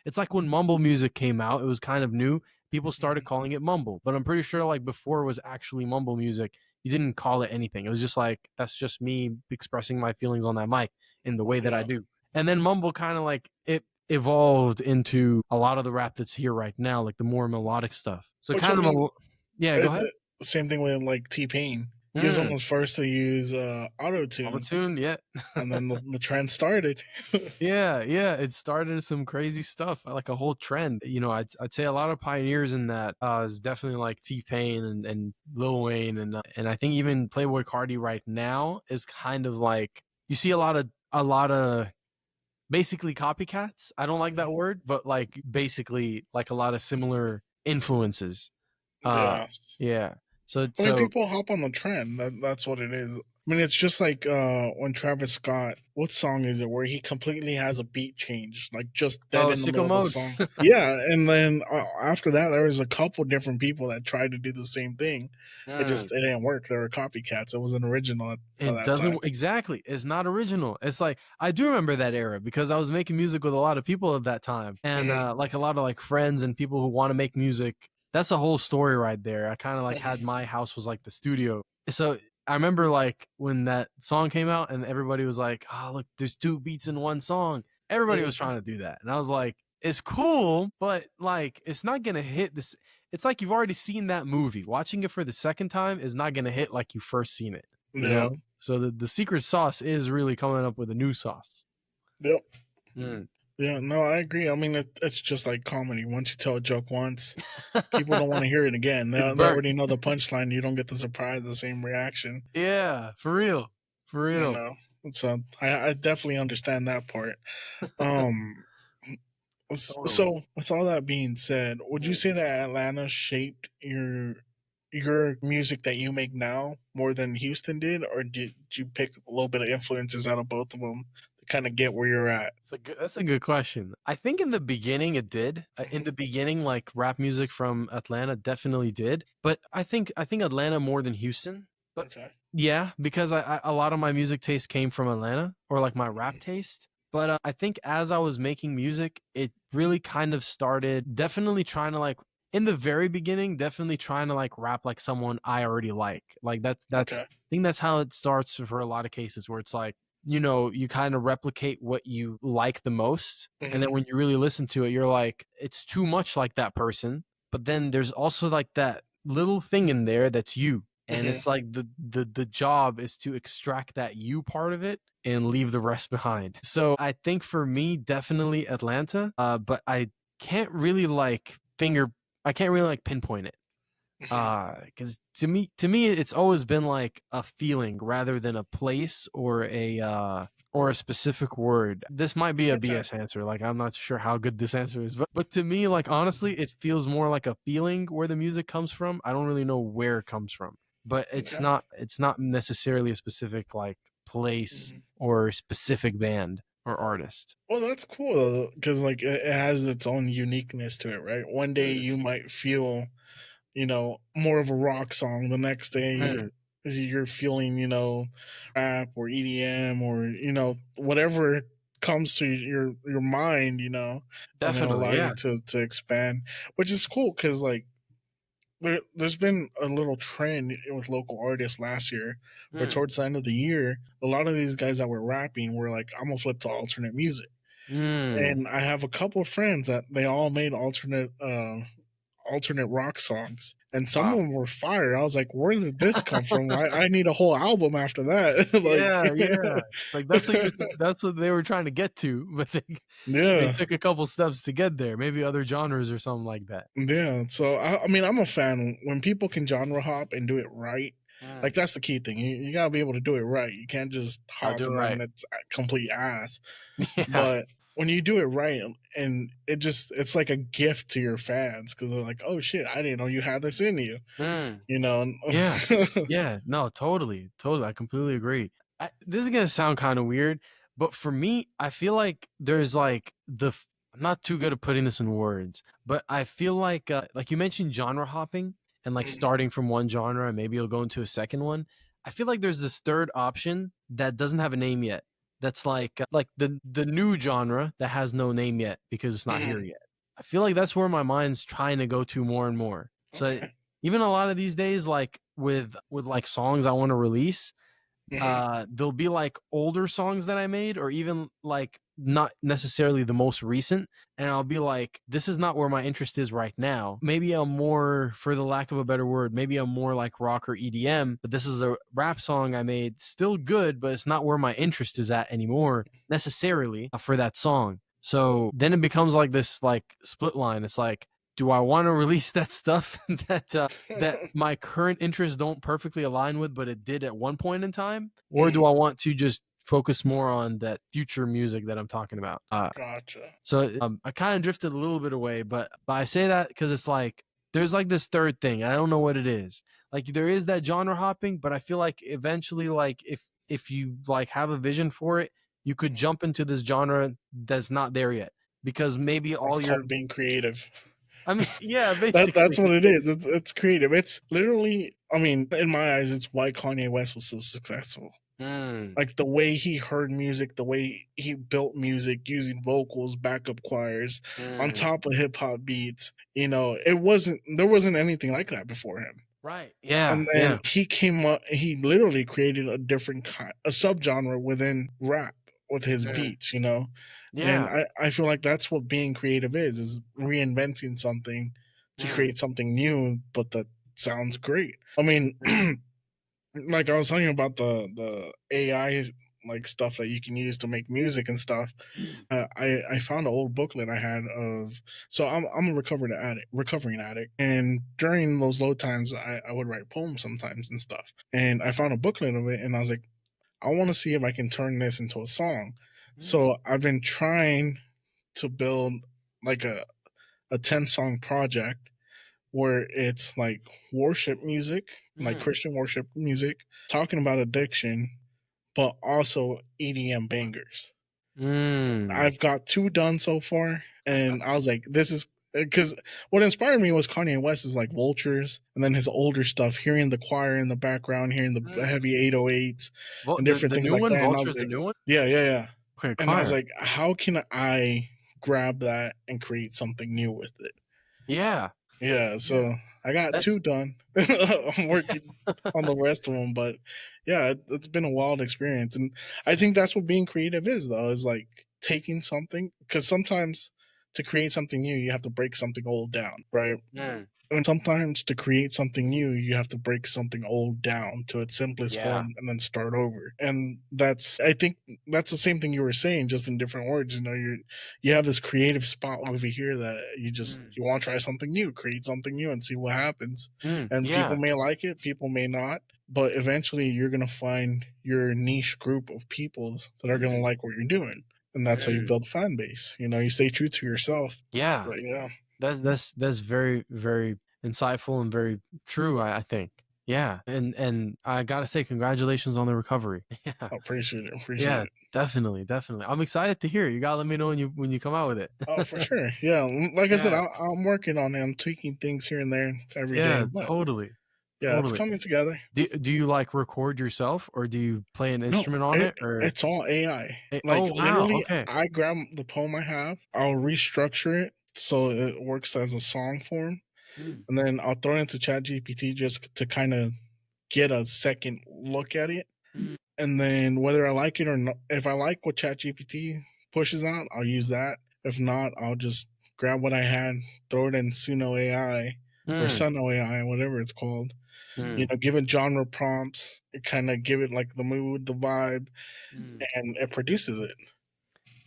C: it's like when mumble music came out, it was kind of new. People started calling it mumble, but I'm pretty sure like before it was actually mumble music, you didn't call it anything. It was just like that's just me expressing my feelings on that mic in the way that I do. And then mumble kind of like it evolved into a lot of the rap that's here right now, like the more melodic stuff. So
B: Which I
C: kind of
B: mean,
C: yeah, go ahead.
B: same thing with like T-Pain. He was one of the first to use auto-tune.
C: Auto-tune, yeah.
B: And then the trend started.
C: Yeah, it started some crazy stuff, like a whole trend. I'd say a lot of pioneers in that is definitely like T-Pain and Lil Wayne, and I think even Playboi Carti right now is kind of like you see a lot of basically copycats. I don't like that word, but like basically like a lot of similar influences.
B: Yeah.
C: Yeah. So
B: I mean, people hop on the trend. That's what it is. I mean, it's just like when Travis Scott, what song is it where he completely has a beat change, like just dead in the middle of the song? Yeah, and then after that, there was a couple different people that tried to do the same thing. It didn't work. They were copycats. It wasn't original.
C: It doesn't exactly. It's not original. It's like I do remember that era because I was making music with a lot of people at that time, and like a lot of like friends and people who want to make music. That's a whole story right there. I kind of like had my house was like the studio. So I remember like when that song came out and everybody was like, "Oh, look, there's 2 beats in one song." Everybody was trying to do that, and I was like, "It's cool, but like it's not gonna hit this." It's like you've already seen that movie. Watching it for the second time is not gonna hit like you first seen it. You know? So the secret sauce is really coming up with a new sauce.
B: Yep. Yeah, no, I agree. I mean, it's just like comedy. Once you tell a joke once, people don't want to hear it again. They already know the punchline. You don't get the surprise, the same reaction.
C: Yeah, for real. For real.
B: You know? So I definitely understand that part. So with all that being said, would you say that Atlanta shaped your music that you make now more than Houston did, or did you pick a little bit of influences out of both of them to kind of get where you're at?
C: That's a good question. I think in the beginning it did. In the beginning, like rap music from Atlanta definitely did, but I think Atlanta more than Houston. But yeah, because a lot of my music taste came from Atlanta, or like my rap taste. But I think as I was making music, it really kind of started definitely trying to like in the very beginning, definitely trying to like rap like someone I already like. Like that's
B: Okay.
C: I think that's how it starts for a lot of cases where it's like, you know, you kind of replicate what you like the most. And then
B: Mhm.
C: when you really listen to it, you're like, it's too much like that person. But then there's also like that little thing in there that's you. And
B: Mhm.
C: it's like the job is to extract that you part of it and leave the rest behind. So I think for me, definitely Atlanta. But can't really like finger I can't really like pinpoint it.
B: Mhm.
C: Because to me, it's always been like a feeling rather than a place or a specific word. This might be a
B: Okay.
C: BS answer. Like I'm not sure how good this answer is, but to me, like honestly, it feels more like a feeling where the music comes from. I don't really know where it comes from, but
B: Okay.
C: it's not necessarily a specific like place
B: Mhm.
C: or specific band or artist.
B: Well, that's cool because like it has its own uniqueness to it, right? One day
C: Mm,
B: you might feel, more of a rock song. The next day
C: mm,
B: you're feeling, rap or EDM or whatever comes to your mind, and it'll
C: definitely,
B: allow
C: yeah.
B: you to expand, which is cool because like there's been a little trend with local artists last year where
C: Mm,
B: towards the end of the year a lot of these guys that were rapping were like, I'm gonna flip to alternate music.
C: mm.
B: And I have a couple of friends that they all made alternate rock songs, and some of
C: Wow.
B: them were fire. I was like, where did this come from? I need a whole album after that.
C: Yeah, yeah.
B: Like,
C: Like that's what they were trying to get to, but they
B: yeah,
C: took a couple steps to get there. Maybe other genres or something like that.
B: yeah. So I mean, I'm a fan when people can genre hop and do it right. Like
C: Mm.
B: that's the key thing. You gotta be able to do it right. You can't just
C: Gotta
B: hop
C: do it
B: and then
C: right.
B: it's complete ass.
C: Yeah.
B: But when you do it right, and it's like a gift to your fans because they're like, oh shit, I didn't know you had this in you.
C: Mm.
B: You know.
C: Yeah. Yeah. No, totally. Totally. I completely agree. This is gonna sound kind of weird, but for me, I feel like there's like I'm not too good at putting this in words, but I feel like you mentioned genre hopping and like starting from one genre and maybe you'll go into a second one. I feel like there's this third option that doesn't have a name yet. That's like the new genre that has no name yet because it's not here
B: Mhm.
C: yet. I feel like that's where my mind's trying to go to more and more. So
B: Okay.
C: even a lot of these days, like with like songs I want to release,
B: Mhm.
C: there'll be like older songs that I made, or even like not necessarily the most recent, and I'll be like, this is not where my interest is right now. Maybe I'm more, for the lack of a better word, maybe I'm more like rock or EDM, but this is a rap song I made, still good, but it's not where my interest is at anymore necessarily for that song. So then it becomes like this like split line. It's like, do I want to release that stuff that my current interests don't perfectly align with, but it did at one point in time? Or do
B: Mhm.
C: I want to just focus more on that future music that I'm talking about?
B: Gotcha.
C: I kind of drifted a little bit away, but I say that because it's like there's like this third thing. I don't know what it is. Like there is that genre hopping, but I feel like eventually, like if you like have a vision for it, you could
B: Mhm.
C: jump into this genre that's not there yet because maybe
B: That's
C: all your
B: called being creative.
C: I mean, yeah,
B: That's
C: basically.
B: what it is. It's creative. It's literally. I mean, in my eyes, it's why Kanye West was so successful.
C: Mm,
B: Like the way he heard music, the way he built music using vocals, backup choirs, on
C: mm.
B: top of hip hop beats. There wasn't anything like that before him.
C: Right. Yeah.
B: And then
C: Yeah.
B: he came up, he literally created a different kind, a subgenre within rap with his
C: Mm,
B: beats. And
C: yeah.
B: I feel like that's what being creative is reinventing something to
C: Mm,
B: create something new, but that sounds great. I mean,
C: mm,
B: like I was telling you about the AI like stuff that you can use to make music and stuff.
C: mm,
B: I found an old booklet I had of, so I'm a recovering addict, and during those low times I would write poems sometimes and stuff, and I found a booklet of it, and I was like, I want to see if I can turn this into a song.
C: mm,
B: So I've been trying to build like a 10 song project where it's like worship music, like
C: mm,
B: Christian worship music, talking about addiction, but also EDM bangers.
C: mm.
B: I've got two done so far, and I was like, this is because what inspired me was Kanye West's like Vultures, and then his older stuff, hearing the choir in the background, hearing the
C: Mm.
B: heavy 808s and different
C: The
B: things
C: new
B: like
C: one,
B: that. And I was
C: Vulture's the
B: like,
C: new one?
B: yeah, yeah, yeah.
C: Okay,
B: And I was
C: fire.
B: like, how can I grab that and create something new with it?
C: Yeah.
B: Yeah,
C: Yeah.
B: so I got
C: That's
B: 2 done. I'm working on the rest of them, but yeah, it's been a wild experience, and I think that's what being creative is, though, is like taking something, because sometimes to create something new, you have to break something old down, right?
C: Mm,
B: And sometimes to create something new, you have to break something old down to its simplest
C: yeah.
B: form and then start over. And I think that's the same thing you were saying, just in different words. You know, you have this creative spot over here that
C: Mm,
B: you want to try something new, create something new and see what happens. And people
C: yeah.
B: may like it, people may not. But eventually you're gonna find your niche group of people that are gonna
C: Mm,
B: like what you're doing. And that's how you
C: mm,
B: build a fan base. You know, you stay true to yourself.
C: yeah.
B: But yeah.
C: That's very, very insightful and very true, I think. Yeah. And I gotta say, congratulations on the recovery. Yeah.
B: I appreciate it. Appreciate
C: Yeah,
B: it.
C: definitely, definitely. I'm excited to hear it. You gotta let me know when you come out with it.
B: Oh, for sure. Yeah, like I said,
C: Yeah.
B: I'm working on it. I'm tweaking things here and there every day,
C: Yeah,
B: but
C: totally.
B: yeah, it's
C: Totally.
B: coming together.
C: Do you like record yourself or do you play an
B: No,
C: instrument on it or
B: it's all AI.
C: oh
B: Like
C: wow,
B: literally,
C: okay.
B: I grab the poem I have, I'll restructure it so it works as a song form,
C: Mm,
B: and then I'll throw it into ChatGPT just to kind of get a second look at it,
C: mm,
B: and then whether I like it or not, if I like what ChatGPT pushes out, I'll use that. If not, I'll just grab what I had, throw it in Suno AI or
C: mm,
B: Suno AI, whatever it's called. You
C: mm,
B: know, give it genre prompts, kind of give it like the mood, the vibe,
C: mm.
B: and it produces it.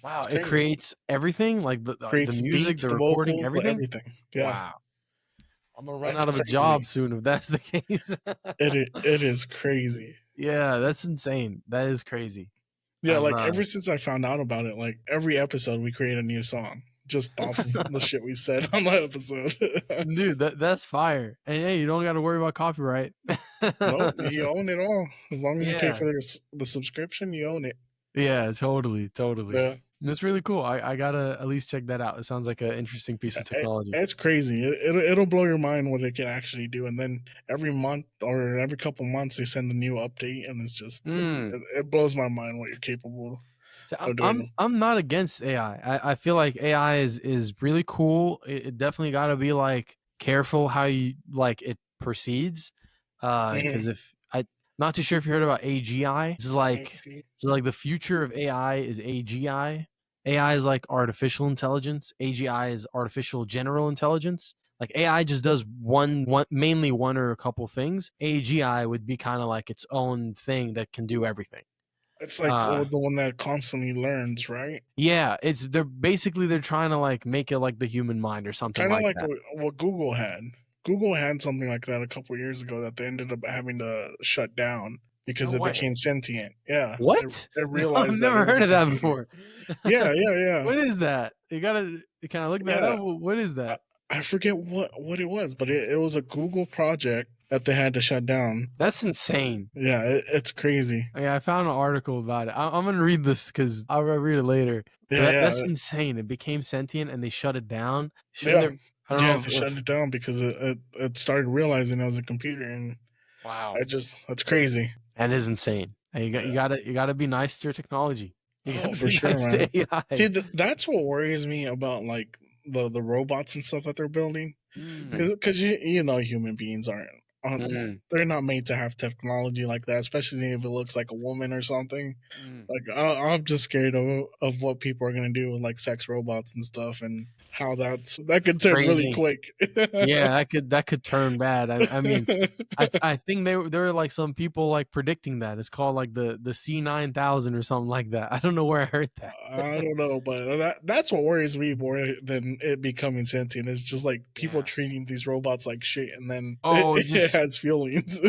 C: Wow,
B: It's
C: it
B: crazy.
C: creates everything, like the
B: Creates the
C: music,
B: beats,
C: the
B: the
C: recording,
B: vocals, the
C: everything?
B: everything. Yeah,
C: Wow. I'm gonna run
B: that's
C: out of a
B: crazy.
C: job soon if that's the case.
B: It is crazy.
C: Yeah, that's insane. That is crazy.
B: Yeah,
C: I've
B: like ever since I found out about it, like every episode we create a new song just off of the shit we said on that episode.
C: dude, that's fire. And hey, you don't got to worry about copyright.
B: No, you own it all. As long as you pay
C: Yeah.
B: for the subscription, you own it.
C: Yeah, totally, totally.
B: Yeah.
C: That's really cool. I gotta at least check that out. It sounds like an interesting piece of technology.
B: It's crazy. It'll blow your mind what it can actually do. And then every month or every couple months, they send a new update, and it's just
C: Mm.
B: it blows my mind what you're capable
C: So
B: of doing.
C: I'm not against AI. I feel like AI is really cool. It definitely got to be like careful how you like it proceeds.
B: Mhm.
C: Because if I not too sure if you heard about AGI. This is like so like the future of AI is AGI. AI is like artificial intelligence. AGI is artificial general intelligence. Like AI just does one mainly one or a couple things. AGI would be kind of like its own thing that can do everything.
B: It's like
C: Uh
B: the one that constantly learns, right?
C: yeah, they're trying to like make it like the human mind or something
B: Kind of
C: like
B: like
C: that.
B: what Google had. Google had something like that a couple years ago that they ended up having to shut down because
C: No
B: it
C: way.
B: became sentient. Yeah,
C: What?
B: it
C: No, I've
B: realized that it
C: never
B: was
C: heard
B: a
C: of that
B: computer.
C: before.
B: Yeah, yeah, yeah,
C: What is that? Can I look that
B: yeah.
C: up? What is
B: I,
C: that?
B: I forget what it was, but it was a Google project that they had to shut down.
C: That's insane.
B: Yeah, it's crazy.
C: Yeah, I found an article about it. I'm gonna read this because I'll read it later. But
B: Yeah,
C: that's
B: yeah,
C: insane. It became sentient and they shut it down. Shouldn't
B: yeah,
C: there? I don't
B: yeah.
C: know
B: They shut it down because it started realizing it was a computer, and
C: wow,
B: that's crazy.
C: that is insane. And
B: Yeah.
C: You gotta be nice to your technology. You
B: Oh,
C: gotta
B: for
C: be
B: sure,
C: nice to
B: man.
C: AI.
B: See, that's what worries me about like the robots and stuff that they're building,
C: Mm,
B: because you know human beings aren't
C: mm,
B: they're not made to have technology like that, especially if it looks like a woman or something.
C: mm.
B: Like I'm just scared of what people are gonna do with like sex robots and stuff, and how that could turn really
C: Crazy.
B: quick.
C: Yeah, that could turn bad. I mean, I think there were like some people like predicting that. It's called like the C9000 or something like that. I don't know where I heard that.
B: I don't know, but that's what worries me more than it becoming sentient. It's just like people
C: Yeah.
B: treating these robots like shit, and then
C: Oh,
B: it
C: just
B: has feelings.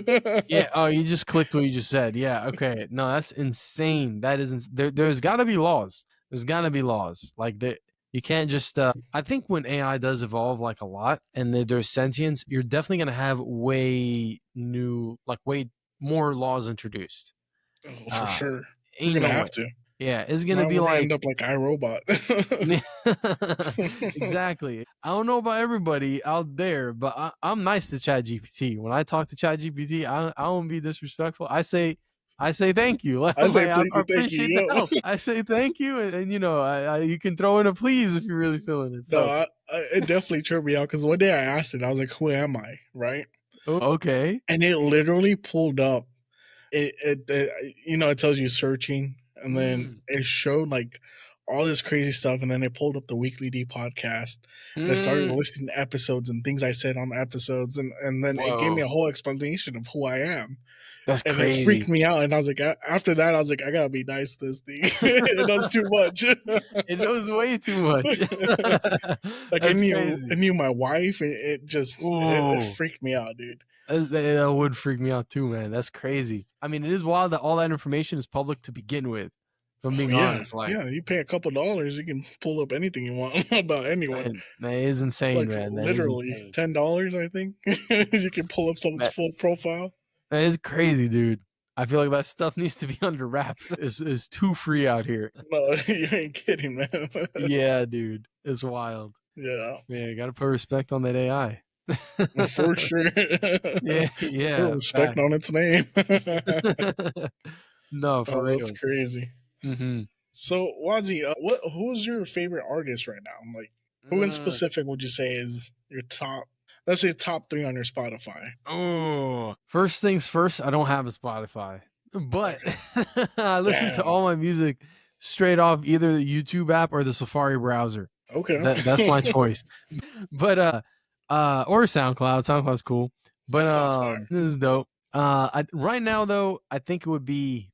C: yeah. Oh, you just clicked what you just said. Yeah. Okay. No, that's insane. That isn't there. There's got to be laws. There's got to be laws. Like that. You can't just. I think when AI does evolve like a lot, and there's sentience, you're definitely gonna have way more laws introduced.
B: Oh, for
C: Uh,
B: sure, we're
C: ain't
B: gonna
C: no way.
B: have to.
C: Yeah, it's gonna
B: Now
C: be
B: we're gonna
C: like
B: end up like iRobot.
C: exactly. I don't know about everybody out there, but I'm nice to ChatGPT. When I talk to ChatGPT, I don't be disrespectful. I say, I say thank you. Like,
B: I say
C: I
B: please and thank
C: appreciate
B: you.
C: the
B: Yo.
C: help. I say thank you, and you know, you can throw in a please if you're really feeling it.
B: No,
C: So,
B: it definitely tripped me out because one day I asked it, I was like, "Who am I?" Right,
C: okay.
B: and it literally pulled up. It tells you searching, and then
C: Mm.
B: it showed like all this crazy stuff, and then it pulled up the Weekly D podcast, and it started
C: Mm.
B: listing episodes and things I said on episodes, and then it gave me
C: Whoa,
B: a whole explanation of who I am,
C: that's
B: and it freaked
C: crazy.
B: me out. And I was like, after that, I was like, I gotta be nice to this thing. It knows too much.
C: It knows way too much.
B: Like
C: That's crazy.
B: it knew my wife. It
C: Ooh.
B: freaked me out, dude.
C: That would freak me out too, man. That's crazy. I mean, it is wild that all that information is public to begin with. If I'm
B: Oh
C: being
B: yeah,
C: honest, like,
B: yeah. You pay a couple dollars, you can pull up anything you want about anyone.
C: man, that is insane,
B: Like
C: man. That is
B: literally
C: insane.
B: $10, I think. You can pull up someone's
C: That,
B: full profile.
C: that is crazy, dude. I feel like that stuff needs to be under wraps. Is too free out here.
B: No, you ain't kidding, man.
C: Yeah, dude. It's wild.
B: Yeah,
C: Yeah, gotta put respect on that AI.
B: for sure.
C: Yeah,
B: Put
C: yeah.
B: respect on its name.
C: No, for
B: Oh, that's
C: real.
B: crazy.
C: Mm-hmm.
B: So, Wazzy, who's your favorite artist right now? Like, who in specific would you say is your top? Let's say top 3 on your Spotify.
C: Oh, first things first, I don't have a Spotify, but
B: Okay.
C: I listen to
B: Damn.
C: all my music straight off either the YouTube app or the Safari browser.
B: Okay.
C: That's my choice. But or SoundCloud. SoundCloud's cool. But
B: SoundCloud's fire.
C: this is dope. Right now though, I think it would be,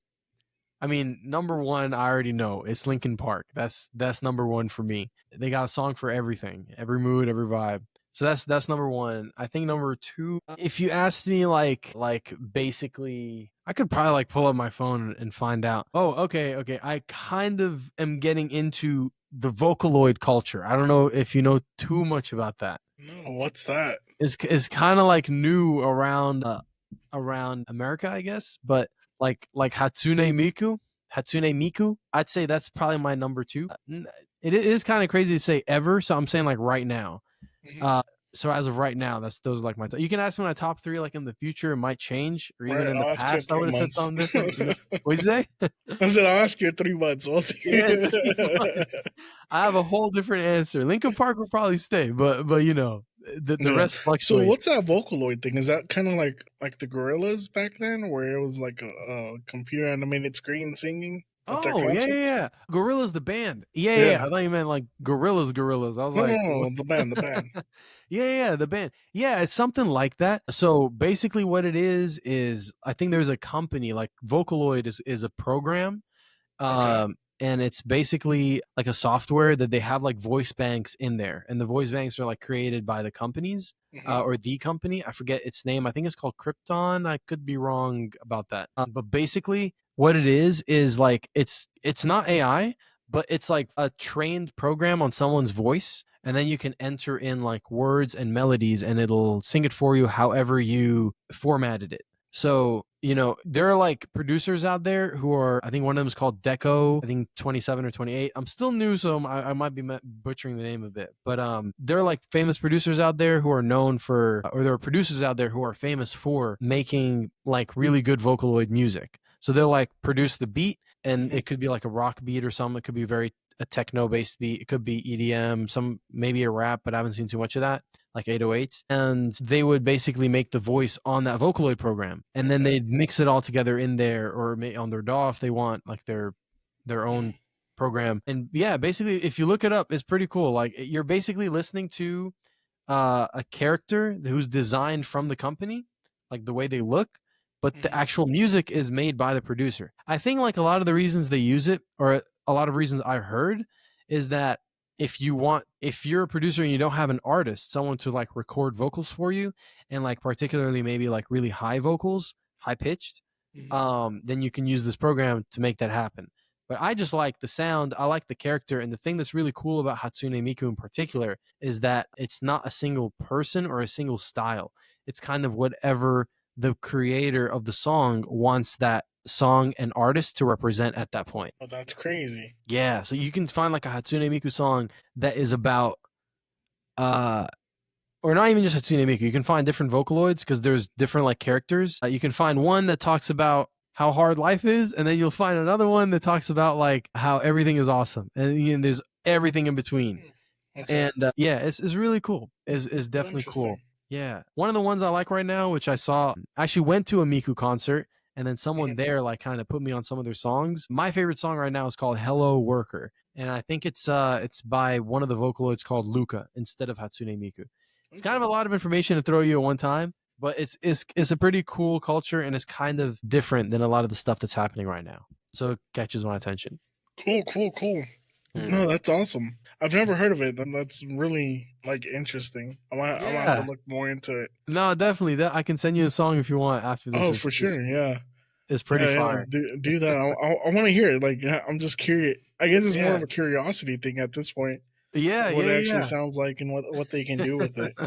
C: I mean, number one, I already know it's Linkin Park. That's number one for me. They got a song for everything, every mood, every vibe. So that's number one. I think number two, if you asked me like basically, I could probably like pull up my phone and find out. Oh, okay. I kind of am getting into the Vocaloid culture. I don't know if you know too much about that.
B: No, what's that?
C: It's kind of like new around America, I guess, but like Hatsune Miku, I'd say that's probably my number two. It is kind of crazy to say ever, so I'm saying like right now.
B: Mhm.
C: So as of right now, those are like my. You can ask me my top three. Like in the future, it might change, or even
B: Right,
C: in the
B: I'll ask you in
C: past, I
B: 3
C: would have said
B: months.
C: something different. You know? What'd you say?
B: I said I'll ask you in 3 months. We'll see.
C: Yeah, 3 months. I have a whole different answer. Lincoln Park will probably stay, but you know, the
B: Yeah.
C: rest
B: So
C: fluctuates.
B: what's that Vocaloid thing? Is that kind of like the Gorillas back then, where it was like a computer animated screen singing at their
C: Oh, yeah.
B: concerts?
C: Gorillas the band. Yeah.
B: Yeah.
C: I thought you meant like Gorillas. I was
B: No, no,
C: like,
B: no, the band, the band.
C: yeah, the band. Yeah, it's something like that. So basically what it is I think there's a company like Vocaloid is a program.
B: Okay.
C: And it's basically like a software that they have like voice banks in there. And the voice banks are like created by the companies.
B: Hmm.
C: Or the company, I forget its name. I think it's called Krypton. I could be wrong about that. But basically, what it is like it's not AI, but it's like a trained program on someone's voice, and then you can enter in like words and melodies, and it'll sing it for you however you formatted it. So, you know, there are like producers out there who are, I think one of them is called Deco, I think 27 or 28. I'm still new, so I might be butchering the name of it. But there are like famous producers out there who are known for, or there are producers out there who are famous for making like really good Vocaloid music. So they'll like produce the beat, and it could be like a rock beat or something. It could be a techno based beat. It could be EDM, some maybe a rap, but I haven't seen too much of that, like 808s. And they would basically make the voice on that Vocaloid program, and then they'd mix it all together in there, or on their DAW if they want like their own program. And yeah, basically if you look it up, it's pretty cool. Like you're basically listening to a character who's designed from the company, like the way they look, but the actual music is made by the producer. I think like a lot of the reasons they use it, or a lot of reasons I heard, is that if you're a producer and you don't have an artist, someone to like record vocals for you, and like particularly maybe like really high vocals, high pitched, then you can use this program to make that happen. But I just like the sound, I like the character, and the thing that's really cool about Hatsune Miku in particular is that it's not a single person or a single style. It's kind of whatever the creator of the song wants that song and artist to represent at that point.
B: Oh, that's crazy.
C: Yeah, so you can find like a Hatsune Miku song that is about or not even just Hatsune Miku. You can find different Vocaloids because there's different like characters. You can find one that talks about how hard life is, and then you'll find another one that talks about like how everything is awesome, and there's everything in between.
B: Okay.
C: And yeah, it's really cool. It's definitely cool. Yeah, one of the ones I like right now, which I actually went to a Miku concert, and then someone there like kind of put me on some of their songs. My favorite song right now is called "Hello Worker," and I think it's by one of the Vocaloids called Luca instead of Hatsune Miku. It's kind of a lot of information to throw you at one time, but it's a pretty cool culture, and it's kind of different than a lot of the stuff that's happening right now. So it catches my attention.
B: Cool. No, that's awesome. I've never heard of it. Then that's really like interesting. I'm gonna have to look more into it.
C: No, definitely. I can send you a song if you want after this.
B: Oh, for sure. Yeah.
C: It's pretty fire.
B: Do that. I want to hear it. Like, I'm just curious. I guess it's more of a curiosity thing at this point.
C: Yeah,
B: what it actually sounds like and what they can do with it.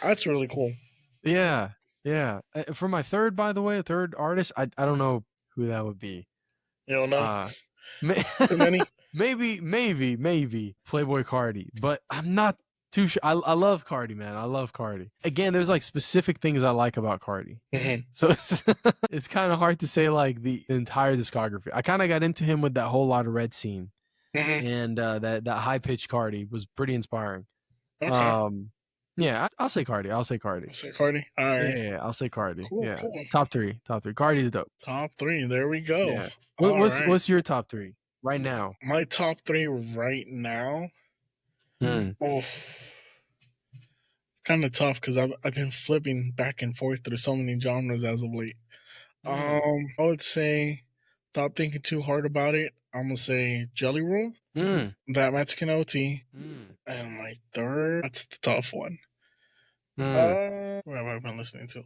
B: That's really cool.
C: Yeah. For my third, by the way, a third artist, I don't know who that would be.
B: You don't know?
C: Too many? maybe Playboy Cardi, but I'm not too sure. I love Cardi, man. I love Cardi. Again, there's like specific things I like about Cardi. So it's kind of hard to say like the entire discography. I kind of got into him with that whole lot of red scene. And that high pitched Cardi was pretty inspiring. Okay. Yeah, I'll say Cardi. All right. Yeah, I'll say Cardi. Cool. Top three. Cardi's dope.
B: Top 3. There we go.
C: Yeah. What's your top 3 right now?
B: My top 3 right now. Oh, it's kind of tough because I've been flipping back and forth through so many genres as of late. I would say, without thinking too hard about it, I'm gonna say Jelly Roll, that Mexican OT, and my third, that's the tough one. What have I been listening to?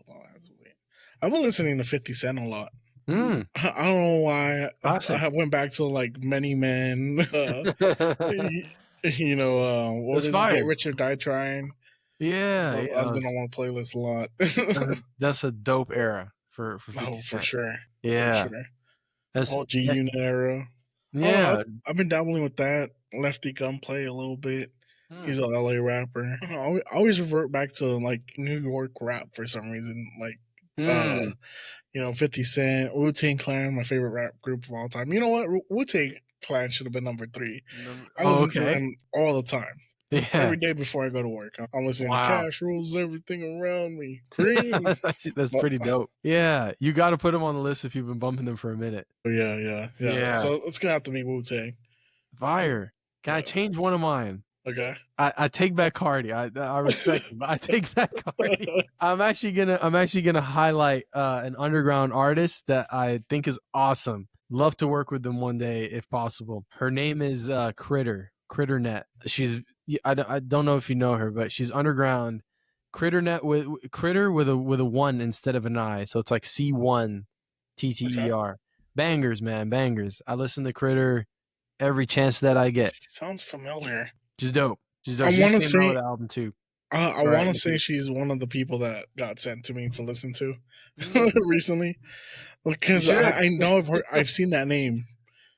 B: I've been listening to 50 Cent a lot. I don't know why. I went back to like Many Men. What was it? Get Rich or Die Trying.
C: Yeah,
B: I've been on one playlist a lot.
C: That's a dope era for 50 Cent.
B: For sure.
C: Yeah,
B: for sure. That's whole G Unit era.
C: Yeah,
B: I've been dabbling with that. Lefty Gunplay a little bit. He's an LA rapper. I always revert back to like New York rap for some reason. Like, 50 Cent, Wu-Tang Clan, my favorite rap group of all time. You know what? Wu-Tang Clan should have been number 3. I listen to them all the time. Yeah. Every day before I go to work. I'm listening to Cash Rules Everything Around Me. Cream.
C: That's pretty dope. Yeah, you got to put them on the list if you've been bumping them for a minute.
B: Yeah. So it's going to have to be Wu-Tang.
C: Fire. Can I change one of mine?
B: Okay.
C: I take back Cardi. I respect him, but I take back Cardi. I'm actually gonna highlight an underground artist that I think is awesome. Love to work with them one day if possible. Her name is Critternet. She's I don't know if you know her, but she's underground. Critternet with Critter with a 1 instead of an I, so it's like C1 TTER. Bangers, man, bangers. I listen to Critter every chance that I get.
B: Sounds familiar.
C: Just dope.
B: I want to say
C: the album too.
B: I want to say she's one of the people that got sent to me to listen to recently, because I know I've seen that name.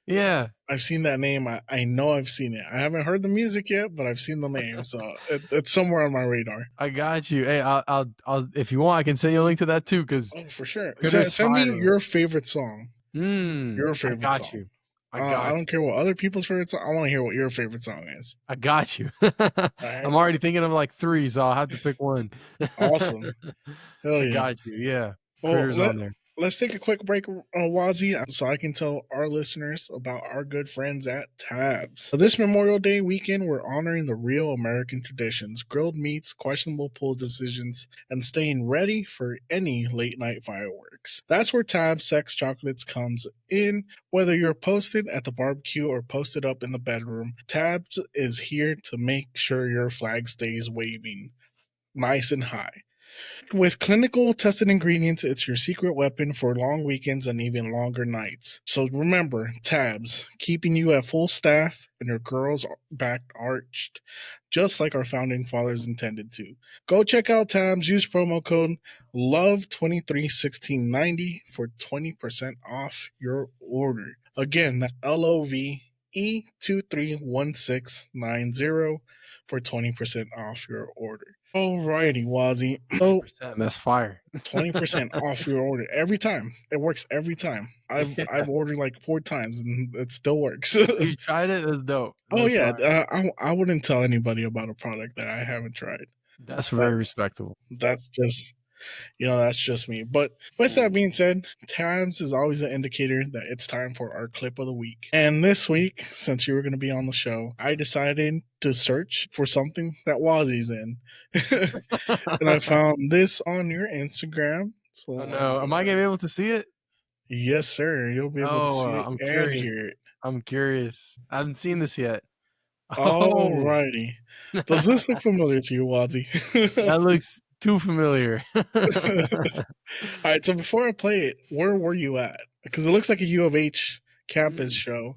C: Yeah,
B: I've seen that name. I know I've seen it. I haven't heard the music yet, but I've seen the name, so it's somewhere on my radar. I got you. Hey, I'll if you want, I can send you a link to that too. Because for sure, send me your favorite song. Your favorite song. I got you. I don't care what other people's favorite song. I want to hear what your favorite song is. I got you. I'm already thinking of like 3, so I'll have to pick one. Awesome. Hell yeah. I got you. Yeah. Well, on there. Let's take a quick break, Wazii, so I can tell our listeners about our good friends at Tabs. So this Memorial Day weekend, we're honoring the real American traditions, grilled meats, questionable pool decisions, and staying ready for any late night fireworks. That's where Tabs Sex Chocolates comes in. Whether you're posted at the barbecue or posted up in the bedroom, Tabs is here to make sure your flag stays waving nice and high. With clinical tested ingredients, it's your secret weapon for long weekends and even longer nights. So remember, Tabs, keeping you at full staff and your girls back arched, just like our founding fathers intended to. Go check out Tabs, use promo code LOVE231690 for 20% off your order. Again, that's LOVE231690 for 20% off your order. Alrighty, Wazzy. So
C: 100%, that's fire.
B: 20% off your order every time. It works every time. I've ordered like 4 times and it still works.
C: You tried it? That's dope.
B: Oh
C: That's
B: yeah,
C: fire.
B: I wouldn't tell anybody about a product that I haven't tried.
C: That's
B: That
C: very respectable.
B: that's just that's just me. But with that being said, times is always an indicator that it's time for our clip of the week. And this week, since you were going to be on the show, I decided to search for something that Wazzy's in, and I found this on your Instagram. So
C: Oh, no. Am I going to be able to see it?
B: yes, sir. You'll be able to see it
C: I'm
B: and
C: curious.
B: hear it.
C: I'm curious. I haven't seen this yet. Oh,
B: Alrighty. Does this look familiar to you, Wazzy?
C: that looks too familiar.
B: All right. So before I play it, where were you at? Because it looks like a U of H campus show. Am I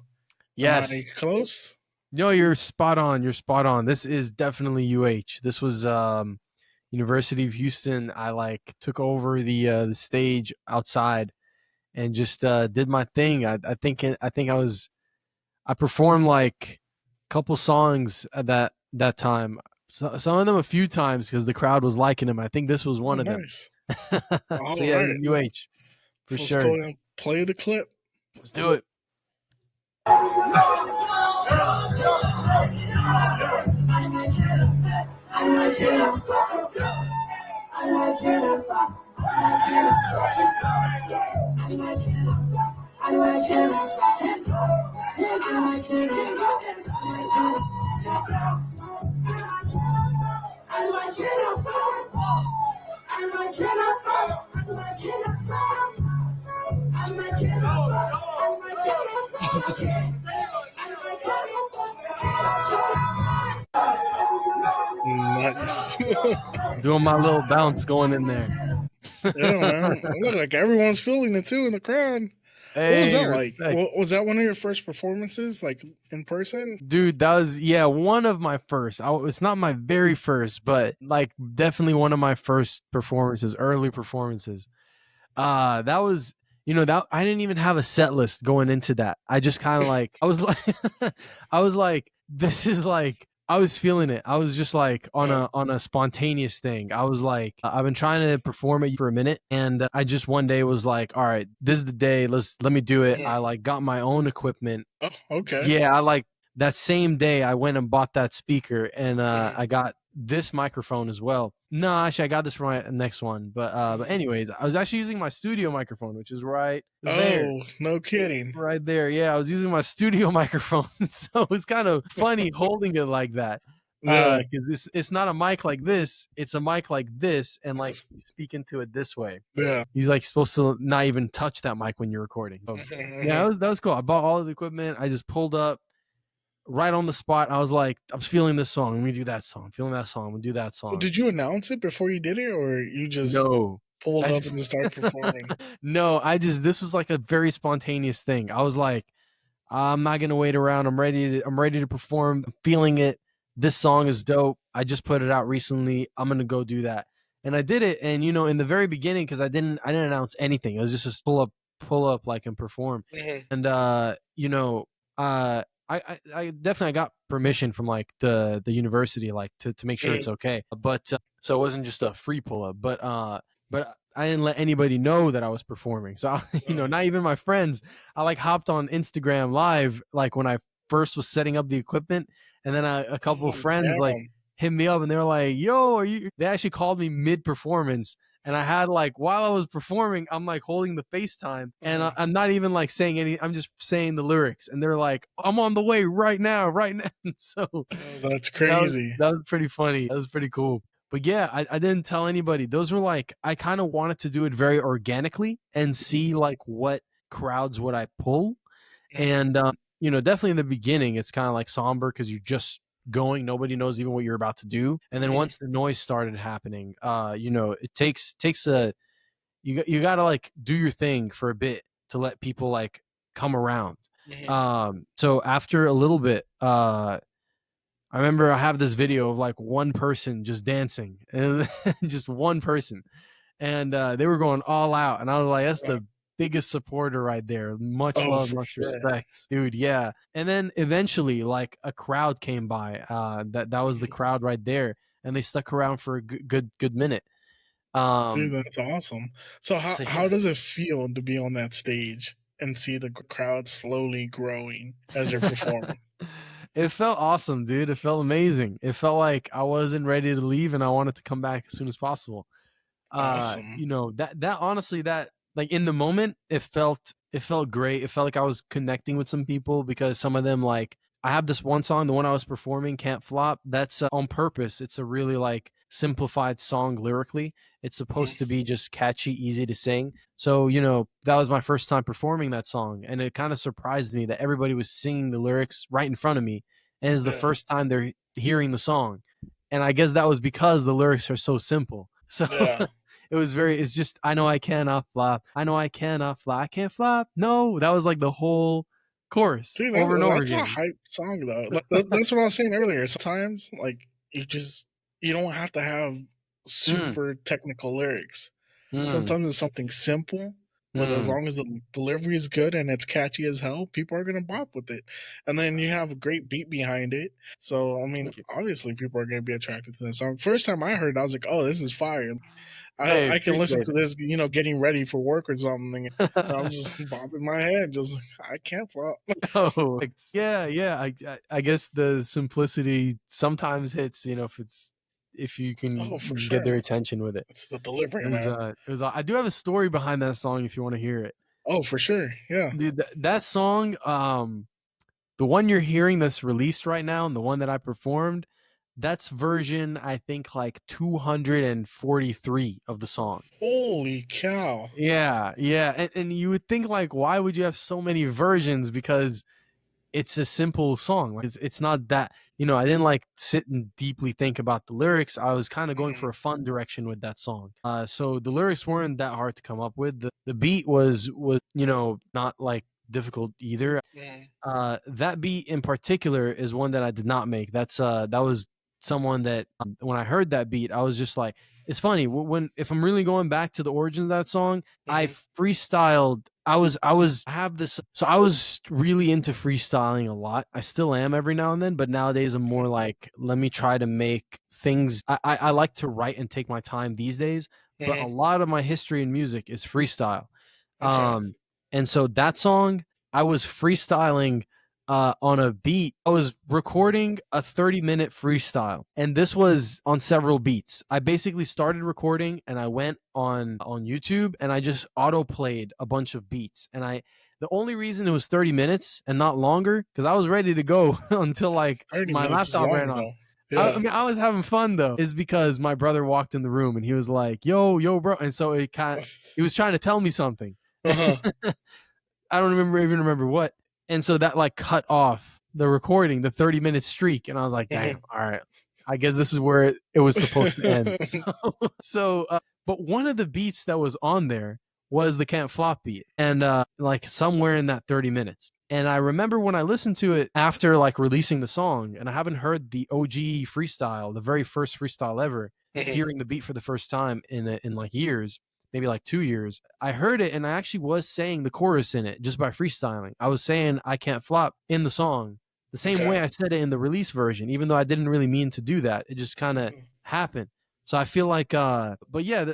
C: Yes.
B: close?
C: No, you're spot on. You're spot on. This is definitely UH. This was University of Houston. I like took over the stage outside and just did my thing. I think I performed like a couple songs at that time. So, some of them a few times because the crowd was liking them. I think this was one
B: Oh,
C: of them.
B: nice.
C: So
B: All
C: yeah,
B: right.
C: this is UH for
B: So let's
C: sure.
B: go and play the clip.
C: Let's do it.
B: Nice.
C: Doing my little bounce going in there.
B: Yeah, man. Look like everyone's feeling it too in the crowd. What was
C: Hey,
B: that like?
C: respect.
B: Was that one of your first performances, like in person?
C: Dude, that was one of my first. It's not my very first, but like definitely one of my first performances, early performances. That was that I didn't even have a set list going into that. I just kind of like I was like I was like this is like I was feeling it. I was just like on a spontaneous thing. I was like I've been trying to perform it for a minute and I just one day was like, all right, this is the day. Let me do it. I like got my own equipment.
B: Oh, okay.
C: Yeah, I like that same day I went and bought that speaker and I got this microphone as well. No, actually I got this for my next one. But anyways, I was actually using my studio microphone, which is right there.
B: Oh, no kidding.
C: Right there. Yeah, I was using my studio microphone. So it was kind of funny holding it like that.
B: Yeah.
C: Because it's not a mic like this, it's a mic like this, and like you speak into it this way.
B: Yeah.
C: He's like supposed to not even touch that mic when you're recording. So, yeah, that was cool. I bought all of the equipment. I just pulled up right on the spot. I was like, I'm feeling this song. Let me do that song. I'm feeling that song. I'm gonna do that
B: So
C: song.
B: did you announce it before you did it, or you just
C: No.
B: pulled up and just started performing?
C: No, this was like a very spontaneous thing. I was like, I'm not gonna wait around. I'm ready to perform. I'm feeling it. This song is dope. I just put it out recently. I'm gonna go do that. And I did it. And in the very beginning, because I didn't announce anything. It was just pull up like and perform. And I definitely got permission from like the university like to make sure it's okay. But so it wasn't just a free pull up. But I didn't let anybody know that I was performing. So not even my friends. I like hopped on Instagram live like when I first was setting up the equipment, and then a couple of friends like hit me up and they were like, "Yo, are you?" They actually called me mid performance. And I had like while I was performing, I'm like holding the FaceTime and I'm not even like saying anything. I'm just saying the lyrics, and they're like, "I'm on the way right now, right now." So
B: that's crazy.
C: That was pretty funny. That was pretty cool. But yeah, I didn't tell anybody. Those were like I kind of wanted to do it very organically and see like what crowds would I pull, and definitely in the beginning it's kind of like somber because you're just going, nobody knows even what you're about to do, and then once the noise started happening, it takes a you got to like do your thing for a bit to let people like come around. So after a little bit, I remember I have this video of like one person just dancing, and just one person, and they were going all out, and I was like, that's the biggest supporter right there. Much love, much respect, dude. Yeah. And then eventually like a crowd came by. That was the crowd right there. and they stuck around for a good minute.
B: Dude, that's awesome. So
C: So
B: how
C: yeah.
B: does it feel to be on that stage and see the crowd slowly growing as you're performing?
C: It felt awesome, dude. It felt amazing. It felt like I wasn't ready to leave and I wanted to come back as soon as possible.
B: Awesome.
C: That honestly, that like in the moment, it felt great. It felt like I was connecting with some people because some of them, like, I have this one song, the one I was performing, Can't Flop, that's on purpose. It's a really like simplified song lyrically. It's supposed to be just catchy, easy to sing. So, that was my first time performing that song, and it kind of surprised me that everybody was singing the lyrics right in front of me, and it's the
B: Yeah.
C: first time they're hearing the song. And I guess that was because the lyrics are so simple. So
B: Yeah.
C: it's just, I know I cannot flop. I know I cannot fly. I can't flop. No, that was like the whole chorus
B: Dude,
C: over and over
B: that's a
C: again.
B: hype song though. Like, that's what I was saying earlier. Sometimes, like, you don't have to have
C: Mm,
B: super technical lyrics.
C: mm,
B: Sometimes it's something simple, but as
C: mm.
B: long as the delivery is good and it's catchy as hell, people are gonna bop with it. And then you have a great beat behind it. So I mean,
C: Thank you.
B: obviously people are gonna be attracted to the song. First time I heard it, I was like, oh, this is fire.
C: Hey,
B: I can listen
C: appreciate
B: to this, getting ready for work or something. And I'm just bopping my head, just I can't flop.
C: it. Oh, yeah, yeah. I guess the simplicity sometimes hits. If you
B: Oh,
C: can
B: for
C: get their
B: sure.
C: attention with it.
B: It's the delivery,
C: It was
B: man.
C: it was. I do have a story behind that song if you want to hear it.
B: Oh, for sure. Yeah.
C: Dude, that song, the one you're hearing that's released right now and the one that I performed, that's version, I think, like 243 of the song.
B: Holy cow.
C: Yeah, yeah. And you would think, like, why would you have so many versions? Because it's a simple song. Like, it's not that, I didn't like sit and deeply think about the lyrics. I was kind of going
B: Mhm.
C: for a fun direction with that song. So the lyrics weren't that hard to come up with. The beat was not like difficult either.
B: Mhm.
C: That beat in particular is one that I did not make. That was someone that, when I heard that beat, I was just like, it's funny when if I'm really going back to the origin of that song, I
B: Mhm.
C: freestyled. I have this. So I was really into freestyling a lot. I still am every now and then, but nowadays I'm more like, let me try to make things. I like to write and take my time these days, but a
B: Mhm.
C: lot of my history in music is freestyle.
B: Okay.
C: And so that song, I was freestyling on a beat. I was recording a 30-minute freestyle, and this was on several beats. I basically started recording, and I went on YouTube, and I just auto played a bunch of beats. And the only reason it was 30 minutes and not longer, because I was ready to go until like
B: 30
C: my
B: minutes is
C: laptop ran
B: long
C: on.
B: though.
C: I
B: Yeah.
C: mean, I was having fun though, is because my brother walked in the room and he was like, "Yo, bro," and so he was trying to tell me something.
B: Uh-huh.
C: I don't even remember what. And so that like cut off the recording, the 30-minute streak. And I was like, damn,
B: Mhm.
C: all right. I guess this is where it was supposed to end. But one of the beats that was on there was the Can't Flop beat. And like somewhere in that 30 minutes. And I remember when I listened to it after like releasing the song, and I haven't heard the OG freestyle, the very first freestyle ever,
B: Mhm.
C: hearing the beat for the first time in like years, maybe like 2 years. I heard it and I actually was saying the chorus in it just by freestyling. I was saying I can't flop in the song the same
B: Okay.
C: way I said it in the release version, even though I didn't really mean to do that. It just kind of
B: Mhm.
C: happened. So I feel like, but yeah,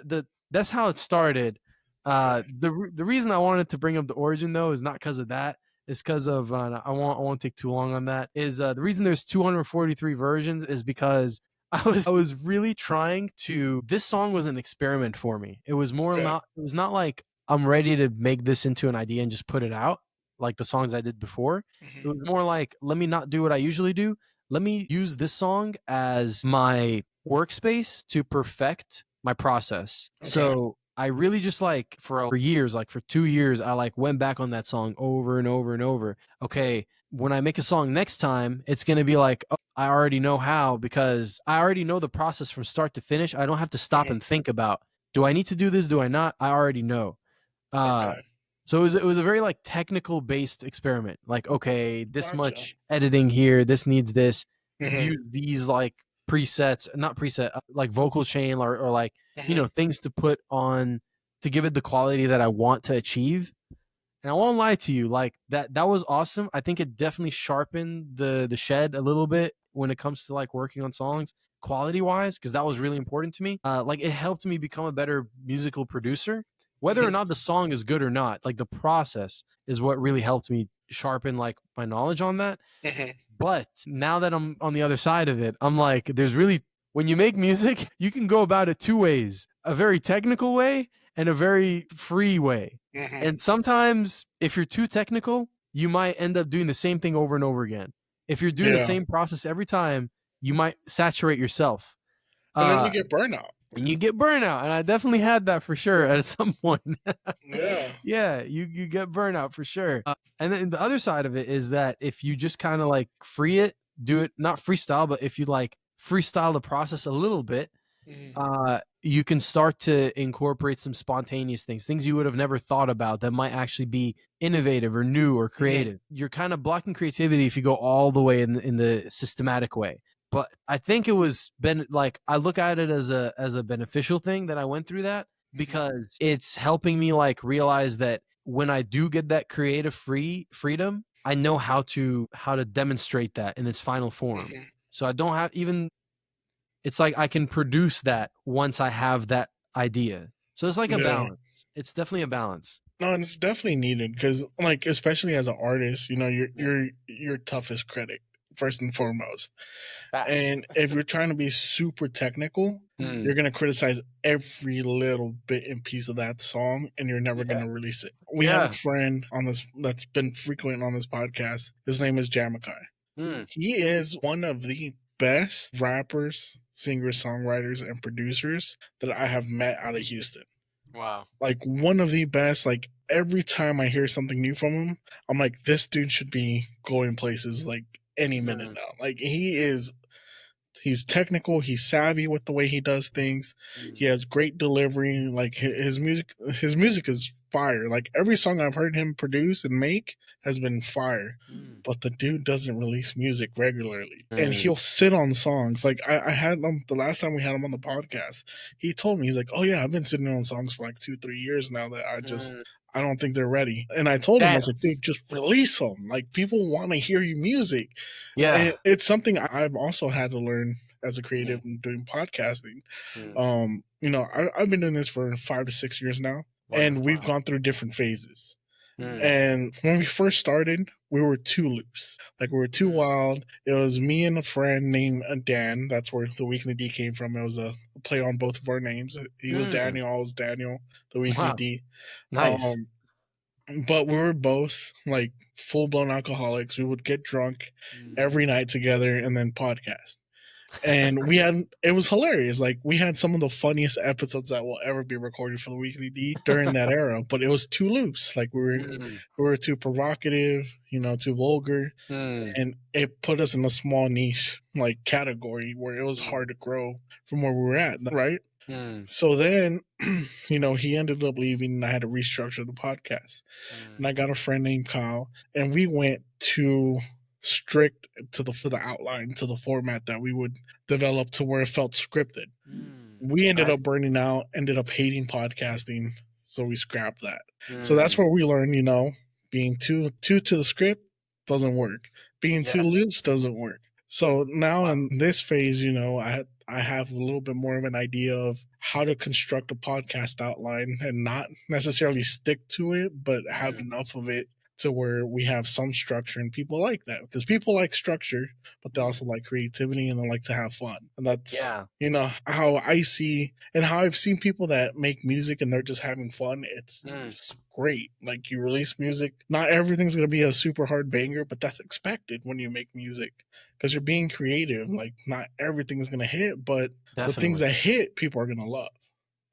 C: that's how it started.
B: Okay.
C: The reason I wanted to bring up the origin though is not because of that. It's because of I won't take too long on that. Is the reason there's 243 versions is because I was really trying to. This song was an experiment for me. It was more
B: Okay.
C: not. It was not like I'm ready to make this into an idea and just put it out like the songs I did before. It
B: Mhm.
C: was more like, let me not do what I usually do. Let me use this song as my workspace to perfect my process.
B: Okay.
C: So I really just like for years, like for 2 years, I like went back on that song over and over and over. Okay, when I make a song next time, it's gonna be like, oh, I already know how because I already know the process from start to finish. I don't have to stop
B: Mhm.
C: and think about, do I need to do this? Do I not? I already know. Uh,
B: Okay.
C: so it was a very like technical based experiment. Like, okay, this
B: Gotcha.
C: much editing here, this needs this.
B: Mhm.
C: Use these like presets, not preset, like vocal chain or like
B: Mhm.
C: things to put on to give it the quality that I want to achieve. And I won't lie to you, like that was awesome. I think it definitely sharpened the shed a little bit when it comes to like working on songs quality wise, because that was really important to me. Like it helped me become a better musical producer. Whether or not the song is good or not, like the process is what really helped me sharpen like my knowledge on that. But now that I'm on the other side of it, I'm like, there's really, when you make music, you can go about it two ways: a very technical way and a very free way. And sometimes if you're too technical, you might end up doing the same thing over and over again. If you're doing the
B: Yeah.
C: same process every time, you might saturate yourself.
B: And then you get burnout.
C: And you get burnout. And I definitely had that for sure at some point.
B: Yeah.
C: Yeah, you get burnout for sure. And then the other side of it is that if you just kind of like free it, do it, not freestyle, but if you like freestyle the process a little bit, you can start to incorporate some spontaneous things you would have never thought about that might actually be innovative or new or creative. You're kind of blocking creativity if you go all the way in the systematic way. But I think it was I look at it as a beneficial thing that I went through that, because it's helping me like realize that when I do get that creative freedom, I know how to demonstrate that in its final form. So I don't have even, it's like I can produce that once I have that idea. So it's like a balance. It's definitely a balance.
B: No, and it's definitely needed because, like, especially as an artist, you know, you're your toughest critic first and foremost. And if you're trying to be super technical, you're gonna criticize every little bit and piece of that song, and you're never gonna release it. We have a friend on this that's been frequent on this podcast. His name is Jamakai. He is one of the best rappers, singers, songwriters, and producers that I have met out of Houston.
C: Wow.
B: Like one of the best. Like every time I hear something new from him, I'm like, this dude should be going places like any minute now. Like he's technical, he's savvy with the way he does things. He has great delivery. Like his music is fire. Like every song I've heard him produce and make has been fire. But the dude doesn't release music regularly. And he'll sit on songs. Like I had him the last time we had him on the podcast. He told me, he's like, oh yeah, I've been sitting on songs for like 2-3 years now that I don't think they're ready. And I told him, I was like, dude, just release them. Like people want to hear your music.
C: Yeah.
B: And it's something I've also had to learn as a creative and doing podcasting. You know, I've been doing this for 5 to 6 years now. And we've gone through different phases. And when we first started, we were too loose. Like we were too wild. It was me and a friend named Dan. That's where the Weekly D came from. It was a play on both of our names. He was Daniel, I was Daniel, the Weekly D.
C: Nice.
B: But we were both like full-blown alcoholics. We would get drunk every night together and then podcast. And it was hilarious. Like we had some of the funniest episodes that will ever be recorded for the Weekly D during that era, but it was too loose. Like we were too provocative, you know, too vulgar. And it put us in a small niche like category where it was hard to grow from where we were at, right? So then, you know, he ended up leaving and I had to restructure the podcast. And I got a friend named Kyle and we went to strict to the outline, to the format that we would develop to where it felt scripted. We ended up burning out, ended up hating podcasting, so we scrapped that. So that's where we learned, you know, being too to the script doesn't work. Being too loose doesn't work. So now in this phase, you know, I have a little bit more of an idea of how to construct a podcast outline and not necessarily stick to it, but have enough of it to where we have some structure, and people like that because people like structure, but they also like creativity and they like to have fun. And that's, you know, how I see and how I've seen people that make music and they're just having fun. It's great. Like you release music, not everything's going to be a super hard banger, but that's expected when you make music because you're being creative. Like not everything's going to hit, but the things that hit, people are going to love.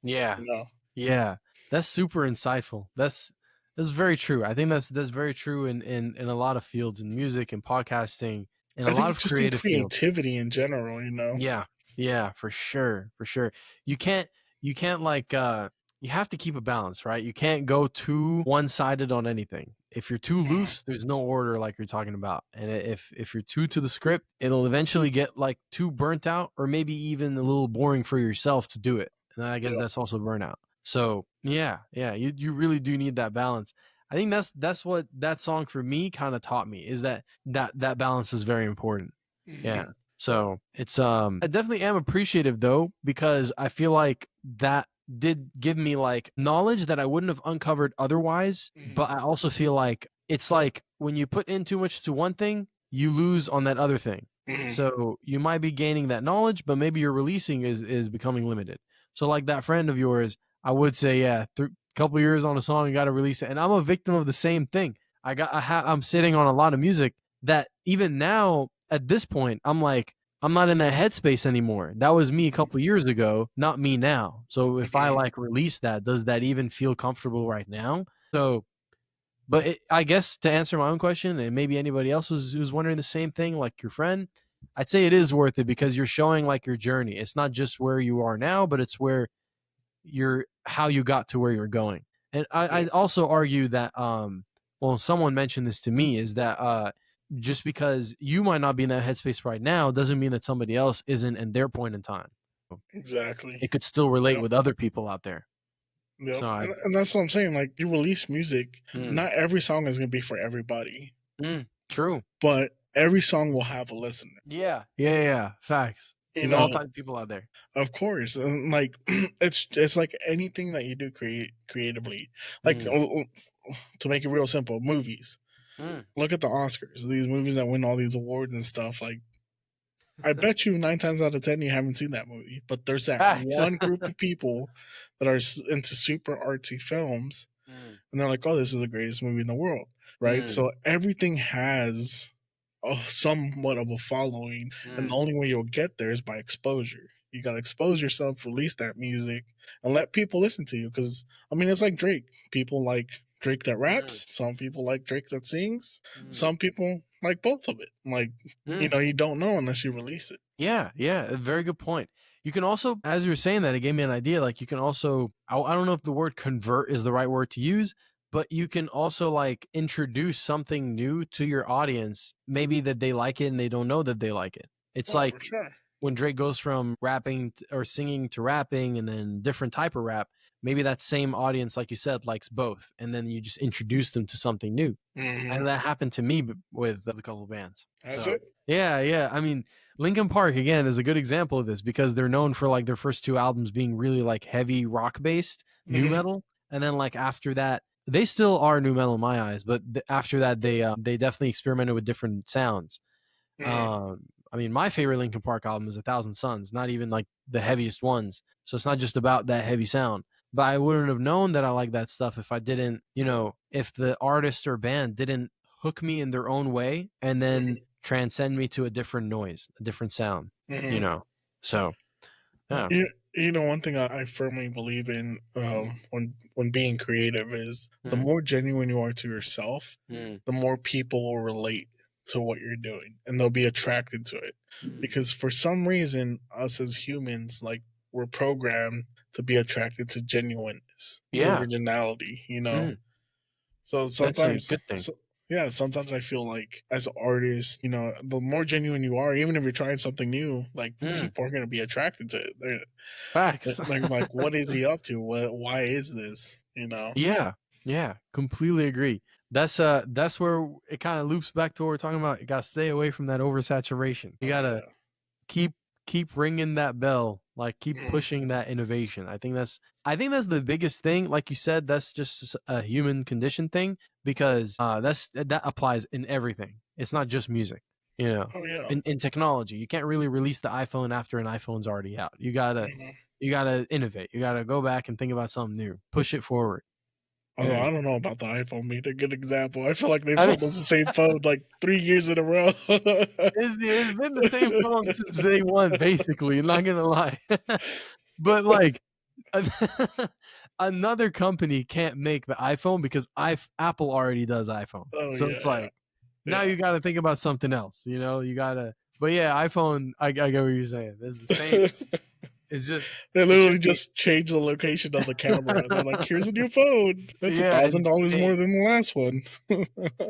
C: Yeah.
B: You know?
C: Yeah. That's super insightful. That's very true. I think that's very true in a lot of fields, in music and podcasting, and a lot of creative
B: creativity in general, you know.
C: Yeah, for sure. You can't like you have to keep a balance, right? You can't go too one-sided on anything. If you're too loose, there's no order, like you're talking about. And if you're too to the script, it'll eventually get like too burnt out, or maybe even a little boring for yourself to do it. And I guess that's also burnout. So yeah, you really do need that balance. I think that's what that song for me kind of taught me, is that balance is very important. Yeah. So it's I definitely am appreciative though, because I feel like that did give me like knowledge that I wouldn't have uncovered otherwise. But I also feel like it's like when you put in too much to one thing, you lose on that other thing. So you might be gaining that knowledge, but maybe your releasing is becoming limited. So like that friend of yours, I would say, yeah, couple years on a song, you got to release it. And I'm a victim of the same thing. I'm sitting on a lot of music that even now at this point, I'm like, I'm not in that headspace anymore. That was me a couple years ago, not me now. So if I like release that, does that even feel comfortable right now? So, but I guess to answer my own question, and maybe anybody else who's wondering the same thing, like your friend, I'd say it is worth it because you're showing like your journey. It's not just where you are now, but it's where how you got to where you're going. And I also argue that well, someone mentioned this to me, is that just because you might not be in that headspace right now doesn't mean that somebody else isn't in their point in time.
B: Exactly.
C: It could still relate with other people out there.
B: Yeah,
C: So
B: and that's what I'm saying. Like, you release music, not every song is going to be for everybody.
C: True.
B: But every song will have a listener.
C: Yeah. Facts. There's all types of people out there.
B: Of course. And like, it's like anything that you do creatively. Like, to make it real simple, movies. Look at the Oscars. These movies that win all these awards and stuff. Like, I bet you 9 times out of 10 you haven't seen that movie. But there's that one group of people that are into super artsy films, and they're like, "Oh, this is the greatest movie in the world." Right? So everything has somewhat of a following, and the only way you'll get there is by exposure. You got to expose yourself, release that music, and let people listen to you. Because I mean, it's like Drake. People like Drake that raps. Some people like Drake that sings. Some people like both of it. Like, you don't know unless you release it.
C: Yeah, a very good point. You can also, as you were saying that, it gave me an idea. Like, you can also, I don't know if the word convert is the right word to use, but you can also like introduce something new to your audience, maybe that they like it and they don't know that they like it. It's like when Drake goes from rapping or singing to rapping and then different type of rap, maybe that same audience, like you said, likes both. And then you just introduce them to something new. And that happened to me with a couple of bands.
B: That's it?
C: Yeah. I mean, Linkin Park, again, is a good example of this because they're known for like their first 2 albums being really like heavy rock based, new metal. And then like after that, they still are new metal in my eyes, but after that, they definitely experimented with different sounds. I mean, my favorite Linkin Park album is 1,000 Suns, not even like the heaviest ones. So it's not just about that heavy sound. But I wouldn't have known that I like that stuff if I didn't, if the artist or band didn't hook me in their own way and then transcend me to a different noise, a different sound, So, yeah.
B: One thing I firmly believe in when being creative is the more genuine you are to yourself, the more people will relate to what you're doing and they'll be attracted to it. Because for some reason, us as humans, like, we're programmed to be attracted to genuineness, to originality, So sometimes,
C: that's a good thing.
B: sometimes I feel like as artists, the more genuine you are, even if you're trying something new, like, people are going to be attracted to it.
C: Facts.
B: They're like, what is he up to? Why is this?
C: Yeah, completely agree. That's where it kind of loops back to what we're talking about. You gotta stay away from that oversaturation. You gotta keep ringing that bell, like keep pushing that innovation. I think that's the biggest thing. Like you said, that's just a human condition thing because that applies in everything. It's not just music, in technology. You can't really release the iPhone after an iPhone's already out. You gotta innovate. You gotta go back and think about something new. Push it forward.
B: Although I don't know about the iPhone being a good example. I feel like they've sold us the same phone like 3 years in a row.
C: It's been the same phone since day one, basically. I'm not gonna lie. But like, another company can't make the iPhone because Apple already does iPhone. It's like now you got to think about something else. You gotta. But yeah, iPhone. I get what you're saying. It's the same. It's just
B: they literally just changed the location of the camera. They're like, "Here's a new phone. That's $1,000 more than the last one."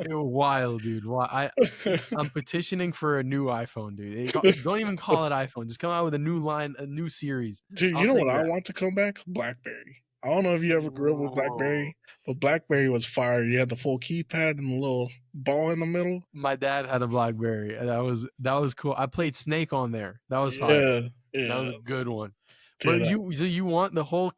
C: Wild, dude. I'm petitioning for a new iPhone, dude. Don't even call it iPhone. Just come out with a new line, a new series.
B: Dude, you know what I want to come back? BlackBerry. I don't know if you ever grew up with
C: Whoa.
B: BlackBerry, but BlackBerry was fire. You had the full keypad and the little ball in the middle.
C: My dad had a BlackBerry, and that was cool. I played Snake on there. That was fire.
B: Yeah,
C: That was
B: yeah.
C: a good one.
B: Dude,
C: But so you want the whole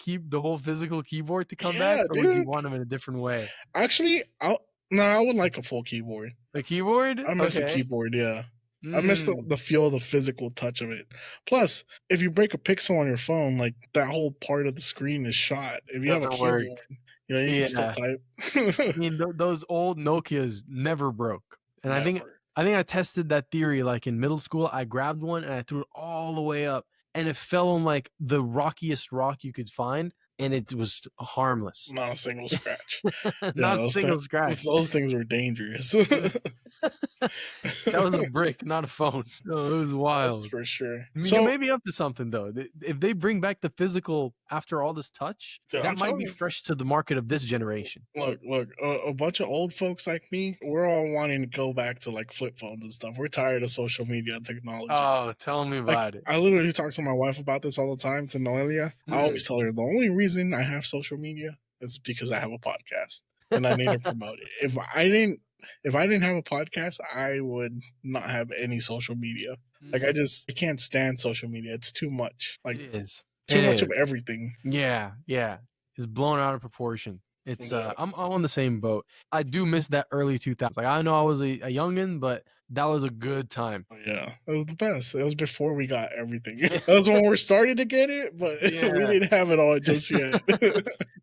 C: physical keyboard to come back,
B: yeah,
C: or would you
B: dude.
C: want them in a different way?
B: Actually, I would like a full keyboard.
C: The keyboard?
B: I miss a
C: Okay.
B: keyboard, yeah. I miss the feel, the physical touch of it. Plus, if you break a pixel on your phone, like that whole part of the screen is shot. If you have a
C: Doesn't work.
B: keyboard, you know, you can still
C: Yeah.
B: type.
C: I mean, those old Nokias never broke. And I think
B: Never.
C: I tested that theory like in middle school. I grabbed one and I threw it all the way up, and it fell on like the rockiest rock you could find, and it was harmless.
B: Not a single scratch.
C: Not a single scratch.
B: Those things were dangerous.
C: That was a brick, not a phone. Oh, it was wild.
B: That's for sure.
C: I mean,
B: So
C: you may be up to something though. If they bring back the physical after all this touch,
B: Dude,
C: that
B: I'm
C: might
B: telling
C: be
B: you.
C: fresh to the market of this generation.
B: Look, a bunch of old folks like me, we're all wanting to go back to like flip phones and stuff. We're tired of social media and technology.
C: Oh, tell me
B: Like,
C: about it.
B: I literally talk to my wife about this all the time, to Noelia. I always tell her the only reason I have social media is because I have a podcast and I need to promote it. If I didn't have a podcast, I would not have any social media. Like I can't stand social media. It's too much. Like
C: It is.
B: too much of everything.
C: Yeah, yeah. It's blown out of proportion. It's
B: Yeah.
C: I'm on the same boat. I do miss that early 2000s. Like I know I was a youngin, but that was a good time.
B: Yeah, it was the best. It was before we got everything. That was when we started to get it, but we didn't have it all just yet.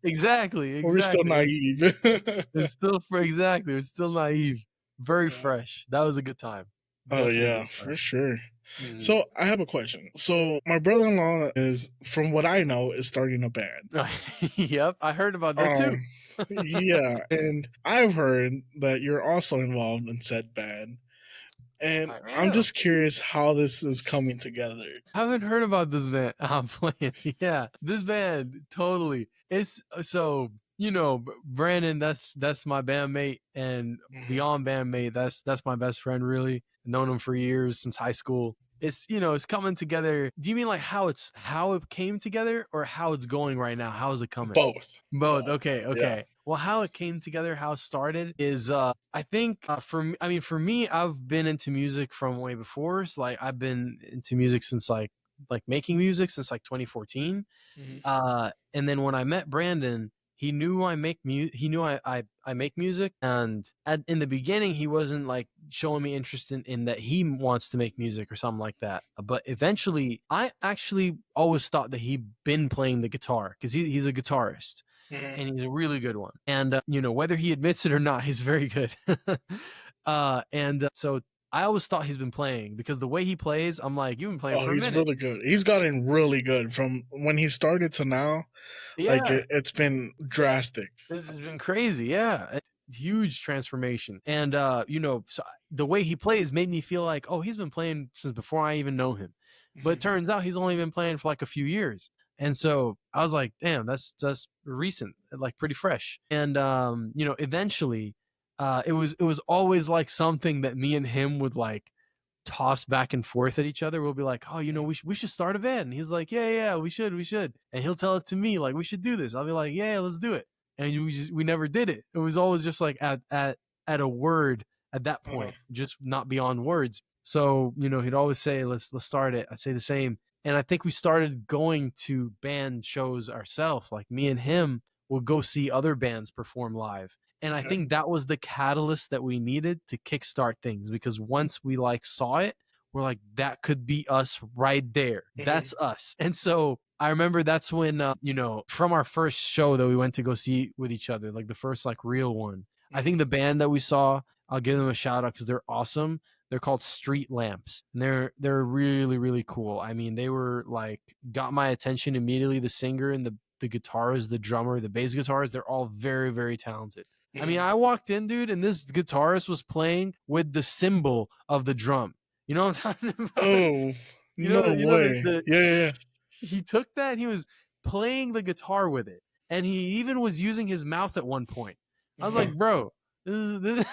C: Exactly.
B: We're still naive.
C: It's still exactly. It's still naive. Very fresh. That was a good time.
B: Oh
C: Definitely a
B: yeah,
C: good
B: for
C: time.
B: sure. So I have a question. So my brother-in-law is, from what I know, is starting a band.
C: Yep, I heard about that too.
B: Yeah, and I've heard that you're also involved in said band. And I'm just curious how this is coming together.
C: I haven't heard about this band. I'm playing. Yeah, this band totally. It's so Brandon. That's my bandmate, and beyond bandmate, that's my best friend. Really, known him for years since high school. It's it's coming together. Do you mean like how it came together, or how it's going right now? How is it coming?
B: Both.
C: Okay.
B: Yeah.
C: Well, how it came together, how it started is I think for me, I've been into music from way before. So like I've been into music since like making music since like 2014. And then when I met Brandon, he knew I make I make music, and in the beginning he wasn't like showing me interest in that he wants to make music or something like that. But eventually, I actually always thought that he'd been playing the guitar because he's a guitarist. And he's a really good one. And, whether he admits it or not, he's very good. So I always thought he's been playing because the way he plays, I'm like, you've been playing for a minute.
B: He's really good. He's gotten really good from when he started to now.
C: Yeah.
B: Like it's been drastic.
C: This has been crazy. Yeah. Huge transformation. And, so the way he plays made me feel like, oh, he's been playing since before I even know him. But it turns out he's only been playing for like a few years. And so I was like, damn, that's just recent, like pretty fresh. And, eventually it was always like something that me and him would like toss back and forth at each other. We'll be like, oh, we should start a band. And he's like, yeah, we should. And he'll tell it to me like, we should do this. I'll be like, yeah, let's do it. And we never did it. It was always just like at a word at that point, just not beyond words. So, he'd always say, let's start it. I'd say the same. And I think we started going to band shows ourselves. Like me and him will go see other bands perform live. And I think that was the catalyst that we needed to kickstart things, because once we like saw it, we're like, that could be us right there. That's us. And so I remember that's when, from our first show that we went to go see with each other, like the first like real one, I think the band that we saw, I'll give them a shout out because they're awesome. They're called Street Lamps. And they're really, really cool. I mean, they were like, got my attention immediately. The singer and the guitarist, the drummer, the bass guitarist, they're all very, very talented. I mean, I walked in, dude, and this guitarist was playing with the cymbal of the drum. You know what I'm talking about?
B: Oh, no way. Yeah.
C: He took that and he was playing the guitar with it. And he even was using his mouth at one point. I was like, bro, this is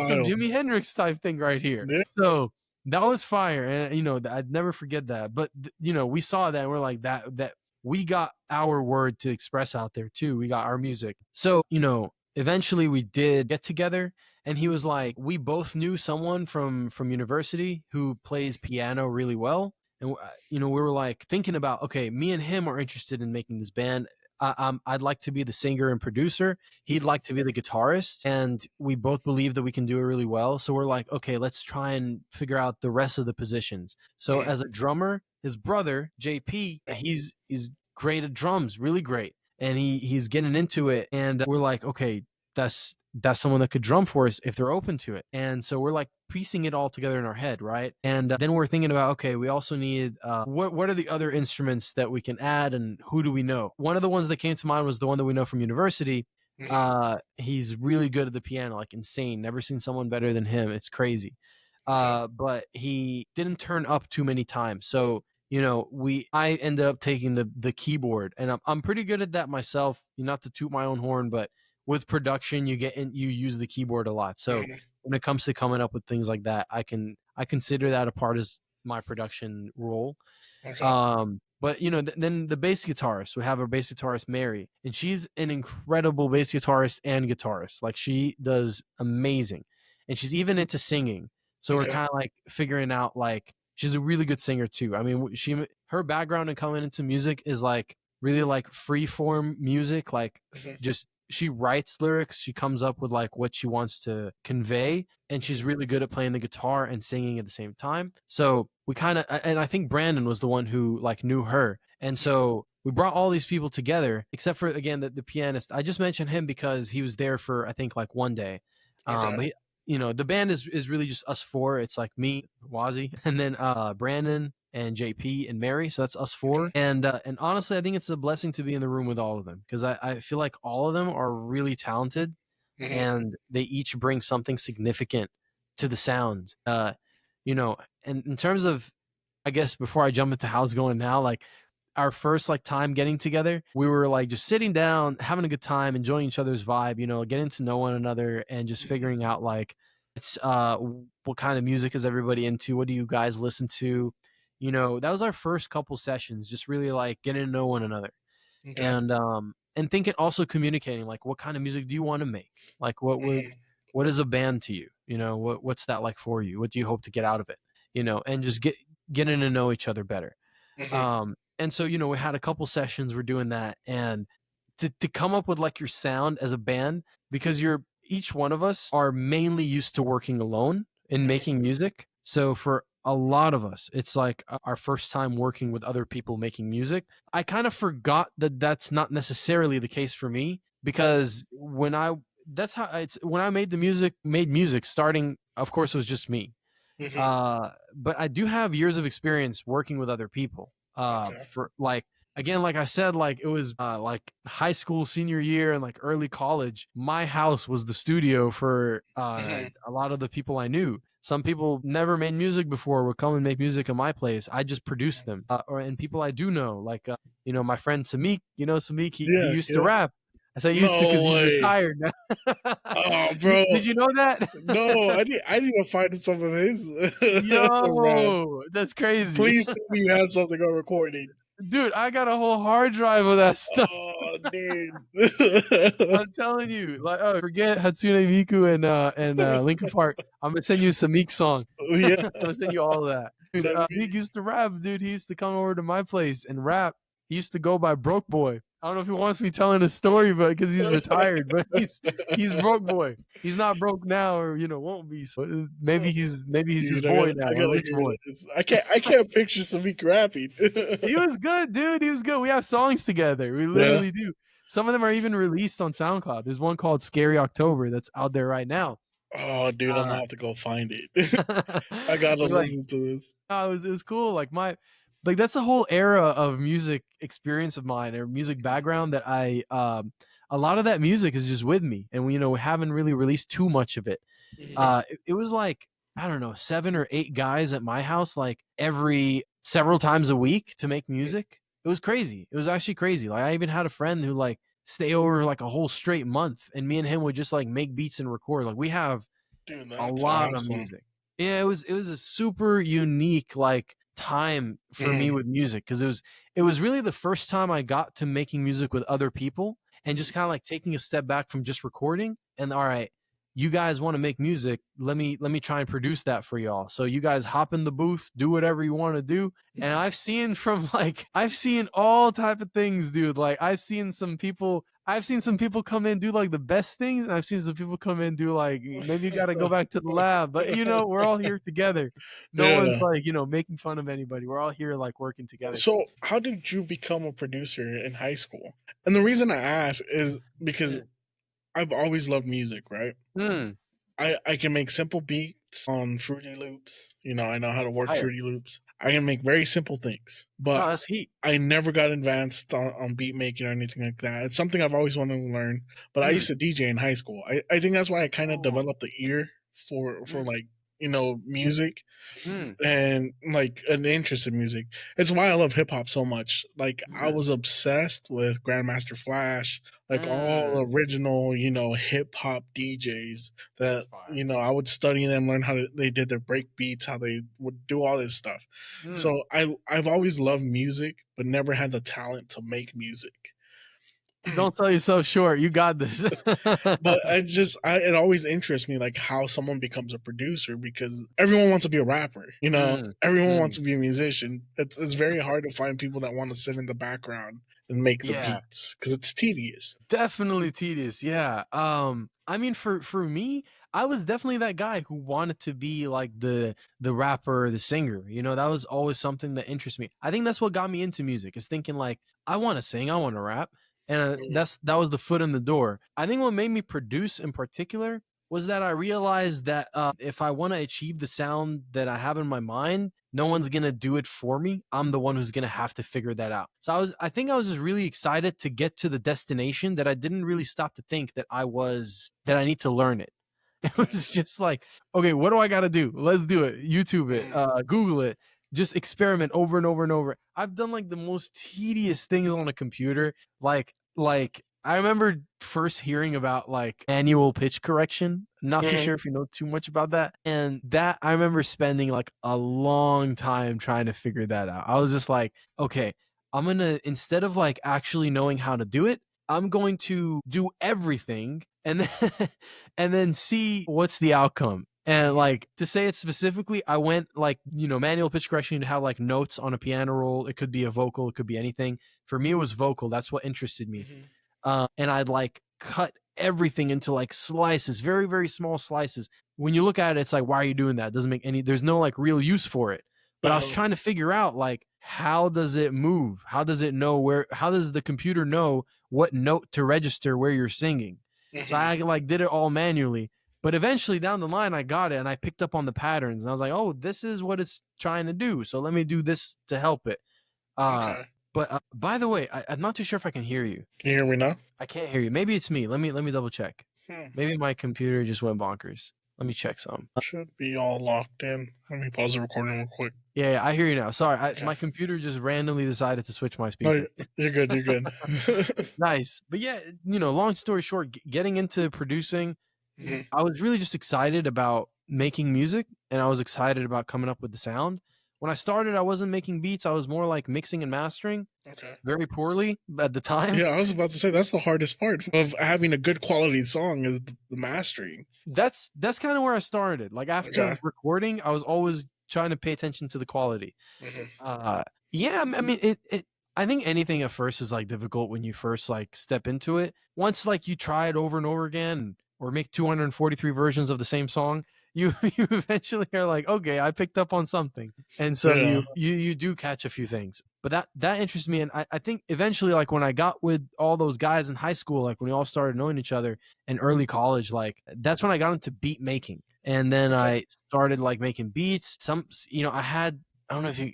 C: some Jimi Hendrix type thing right here. Yeah. So that was fire. And, I'd never forget that. But, we saw that and we're like, that we got our word to express out there too. We got our music. So, you know, eventually we did get together, and he was like, we both knew someone from university who plays piano really well. And you know, we were like thinking about, okay, me and him are interested in making this band. I'd like to be the singer and producer. He'd like to be the guitarist, and we both believe that we can do it really well. So we're like, okay, let's try and figure out the rest of the positions. So as a drummer, his brother JP, he's great at drums, really great, and he's getting into it. And we're like, okay, that's someone that could drum for us if they're open to it. And so we're like piecing it all together in our head, right? And then we're thinking about, okay, we also need what are the other instruments that we can add, and who do we know? One of the ones that came to mind was the one that we know from university. He's really good at the piano, like insane. Never seen someone better than him. It's crazy. But he didn't turn up too many times. So, you know, I ended up taking the keyboard, and I'm pretty good at that myself. Not to toot my own horn, but with production, you use the keyboard a lot. So when it comes to coming up with things like that, I consider that a part of my production role. But you know, then the bass guitarist, we have our bass guitarist Mary, and she's an incredible bass guitarist and guitarist. Like, she does amazing, and she's even into singing. So we're kind of like figuring out, like, she's a really good singer too. I mean, her background in coming into music is like really like free form music, like just she writes lyrics, she comes up with like what she wants to convey, and she's really good at playing the guitar and singing at the same time. So we kind of, and I think Brandon was the one who like knew her, and so we brought all these people together, except for, again, the pianist. I just mentioned him because he was there for, I think, like one day. You know, the band is really just us four. It's like me, Wazii, and then Brandon and JP and Mary. So that's us four. And honestly, I think it's a blessing to be in the room with all of them, because I feel like all of them are really talented, and they each bring something significant to the sound. You know, and in terms of, I guess, before I jump into how it's going now, like our first like time getting together, we were like just sitting down, having a good time, enjoying each other's vibe, you know, getting to know one another, and just figuring out like, it's what kind of music is everybody into? What do you guys listen to? You know, that was our first couple sessions, just really like getting to know one another. And thinking, also communicating, like, what kind of music do you want to make? Like, what is a band to you? You know, what's that like for you? What do you hope to get out of it? You know, and just getting to know each other better. And so, you know, we had a couple sessions, we're doing that, and to come up with like your sound as a band, because each one of us are mainly used to working alone and making music. So for a lot of us, it's like our first time working with other people making music. I kind of forgot that that's not necessarily the case for me, because when I made music starting, of course, it was just me. But I do have years of experience working with other people. For like, again, like I said, like it was like high school senior year and like early college. My house was the studio for a lot of the people I knew. Some people never made music before would come and make music in my place. I just produced them. And people I do know, like you know, my friend Samik. You know Samik? He used to rap. I say used to because he's retired now.
B: Oh, bro!
C: Did you know that?
B: No, I need to find some of his.
C: Yo, that's crazy.
B: Please tell me you have something on recording.
C: Dude, I got a whole hard drive of that stuff.
B: Oh, dude.
C: I'm telling you, like, forget Hatsune Miku and Linkin Park. I'm gonna send you a Samik song.
B: Yeah.
C: I'm gonna send you all of that. Dude, he used to rap, dude. He used to come over to my place and rap. He used to go by Broke Boy. I don't know if he wants me telling a story, but because he's retired, but he's Broke Boy. He's not broke now, or you know, won't be. So maybe he's just boy now, a rich boy.
B: I can't picture Samik rapping.
C: He was good, dude. He was good. We have songs together. We literally do. Some of them are even released on SoundCloud. There's one called Scary October that's out there right now.
B: Oh, dude, I'm gonna have to go find it. I gotta listen to this.
C: Oh, it was cool. Like that's a whole era of music experience of mine, or music background, that a lot of that music is just with me, and we haven't really released too much of it. It was like, I don't know, 7 or 8 guys at my house, like several times a week to make music. It was crazy. It was actually crazy. Like, I even had a friend who like stay over like a whole straight month, and me and him would just like make beats and record. Like, we have a lot of music. Yeah, it was a super unique like time for me with music, because it was really the first time I got to making music with other people and just kind of like taking a step back from just recording and, all right, you guys want to make music, let me try and produce that for y'all. So you guys hop in the booth, do whatever you want to do. And I've seen all type of things, dude. Like I've seen some people come in, do like the best things, and I've seen some people come in, do like, maybe you got to go back to the lab, but we're all here together. No one's like, making fun of anybody. We're all here like working together.
B: So how did you become a producer in high school? And the reason I ask is because I've always loved music, right? I can make simple beats on Fruity Loops. I know how to work Fruity Loops. I can make very simple things, but
C: that's heat.
B: I never got advanced on beat making or anything like that. It's something I've always wanted to learn, but I used to DJ in high school. I think that's why I kind of developed the ear for like, music and like an interest in music. It's why I love hip hop so much. Like I was obsessed with Grandmaster Flash, like all original, hip hop DJs that, I would study them, learn how they did their break beats, how they would do all this stuff. So I've always loved music, but never had the talent to make music.
C: Don't sell yourself short. You got this.
B: But it always interests me, like how someone becomes a producer, because everyone wants to be a rapper, everyone wants to be a musician. It's very hard to find people that want to sit in the background and make the beats, because it's tedious.
C: Definitely tedious. Yeah. I mean, for me, I was definitely that guy who wanted to be like the rapper, the singer. That was always something that interests me. I think that's what got me into music, is thinking like, I want to sing, I want to rap. And that was the foot in the door. I think what made me produce in particular was that I realized that if I want to achieve the sound that I have in my mind, no one's going to do it for me. I'm the one who's going to have to figure that out. So I think I was just really excited to get to the destination, that I didn't really stop to think that I need to learn it. It was just like, okay, what do I got to do? Let's do it. YouTube it, Google it. Just experiment over and over and over. I've done like the most tedious things on a computer. Like I remember first hearing about like manual pitch correction. Not too sure if you know too much about that. And that I remember spending like a long time trying to figure that out. I was just like, okay, I'm going to, instead of like actually knowing how to do it, I'm going to do everything and then see what's the outcome. And like, to say it specifically, I went like, manual pitch correction to have like notes on a piano roll. It could be a vocal, it could be anything. For me, it was vocal. That's what interested me. And I'd like cut everything into like slices, very, very small slices. When you look at it, it's like, why are you doing that? It doesn't make there's no like real use for it. But I was trying to figure out like, how does it move? How does it know how does the computer know what note to register where you're singing? So I like did it all manually. But eventually down the line, I got it and I picked up on the patterns and I was like, oh, this is what it's trying to do. So let me do this to help it. But by the way, I'm not too sure if I can hear you.
B: Can you hear me now?
C: I can't hear you. Maybe it's me. Let me double check. Maybe my computer just went bonkers. Let me check some.
B: Should be all locked in. Let me pause the recording real quick.
C: Yeah, I hear you now. Sorry, my computer just randomly decided to switch my speaker.
B: No, you're good. You're good.
C: Nice. But yeah, long story short, getting into producing, I was really just excited about making music, and I was excited about coming up with the sound. When I started, I wasn't making beats. I was more like mixing and mastering. Okay. Very poorly at the time.
B: Yeah, I was about to say that's the hardest part of having a good quality song is the mastering.
C: That's kind of where I started. Like after recording, I was always trying to pay attention to the quality. Yeah, I mean, I think anything at first is like difficult when you first like step into it. Once like you try it over and over again, or make 243 versions of the same song, you eventually are like, okay, I picked up on something. And so you do catch a few things. But that interests me. And I think eventually, like when I got with all those guys in high school, like when we all started knowing each other in early college, like that's when I got into beat making. And then I started like making beats. I don't know if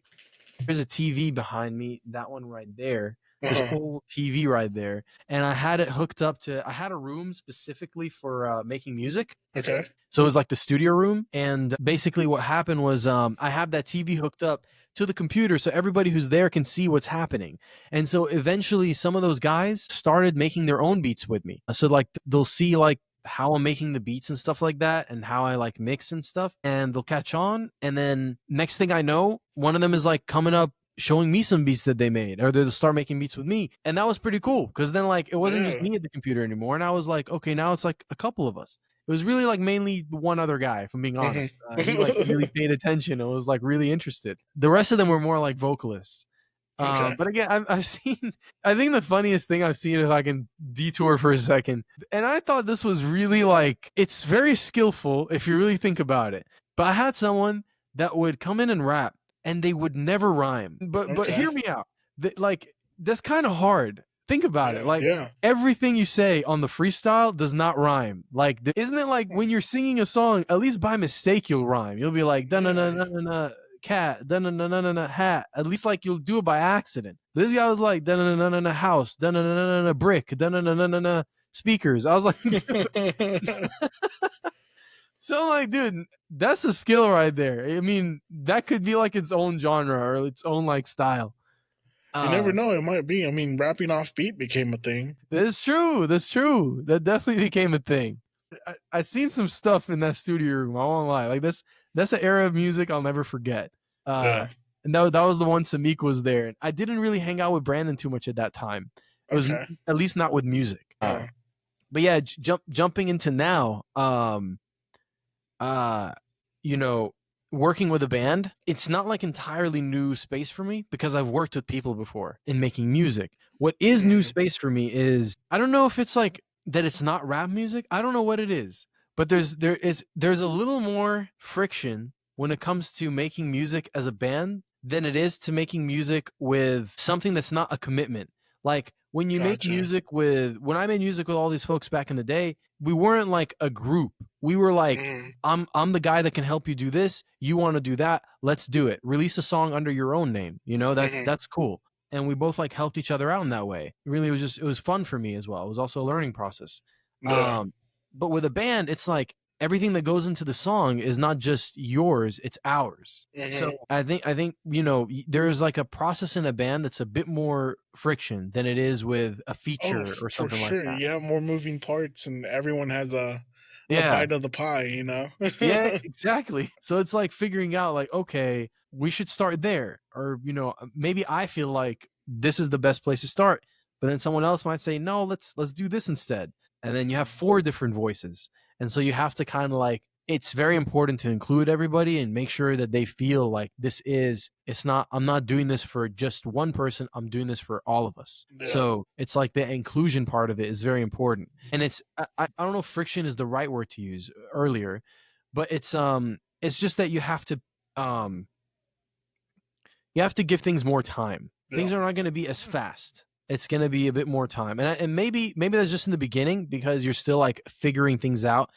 C: there's a TV behind me, that one right there. This whole TV right there, and I had it hooked up to. I had a room specifically for making music. Okay. So it was like the studio room, and basically what happened was I have that TV hooked up to the computer, so everybody who's there can see what's happening. And so eventually, some of those guys started making their own beats with me. So like they'll see like how I'm making the beats and stuff like that, and how I like mix and stuff, and they'll catch on. And then next thing I know, one of them is like coming up showing me some beats that they made, or they'll start making beats with me. And that was pretty cool, because then like it wasn't just me at the computer anymore, and I was like, okay, now it's like a couple of us. It was really like mainly one other guy, if I'm being honest. He like really paid attention and was like really interested. The rest of them were more like vocalists. But again, I've seen, I think the funniest thing I've seen, if I can detour for a second, and I thought this was really like, it's very skillful if you really think about it. But I had someone that would come in and rap, and they would never rhyme. But hear me out. Like, that's kind of hard. Think about it. Like, everything you say on the freestyle does not rhyme. Like, isn't it like when you're singing a song, at least by mistake you'll rhyme? You'll be like, da-na-na-na-na-na, cat, da-na-na-na-na-na, hat. At least like you'll do it by accident. This guy was like, da-na-na-na-na, house, da-na-na-na-na, brick, da-na-na-na-na, speakers. I was like, so I'm like, dude, that's a skill right there. I mean, that could be like its own genre or its own like style.
B: You never know. It might be. I mean, rapping off beat became a thing.
C: That's true. That's true. That definitely became a thing. I seen some stuff in that studio room. I won't lie. Like that's an era of music I'll never forget. And that was the one Samik was there. I didn't really hang out with Brandon too much at that time. It was at least not with music. But yeah, jumping into now, you know, working with a band, it's not like entirely new space for me, because I've worked with people before in making music. What is new space for me is, I don't know if it's like that it's not rap music. I don't know what it is, but there's a little more friction when it comes to making music as a band than it is to making music with something that's not a commitment. Like when you make music when I made music with all these folks back in the day, we weren't like a group. We were like, I'm the guy that can help you do this. You want to do that? Let's do it. Release a song under your own name. You know, that's cool. And we both like helped each other out in that way. Really, it was fun for me as well. It was also a learning process. But with a band, it's like everything that goes into the song is not just yours, it's ours. So I think, you know, there's like a process in a band that's a bit more friction than it is with a feature or something like that.
B: You have more moving parts, and everyone has a bite of the pie, you know?
C: Yeah, exactly. So it's like figuring out like, okay, we should start there. Or, you know, maybe I feel like this is the best place to start, but then someone else might say, no, let's do this instead. And then you have 4 different voices. And so you have to kind of like, it's very important to include everybody and make sure that they feel like I'm not doing this for just one person. I'm doing this for all of us. Yeah. So it's like the inclusion part of it is very important. And I don't know if friction is the right word to use earlier, but it's just that you have to give things more time. Yeah. Things are not going to be as fast. It's going to be a bit more time. And maybe that's just in the beginning, because you're still like figuring things out.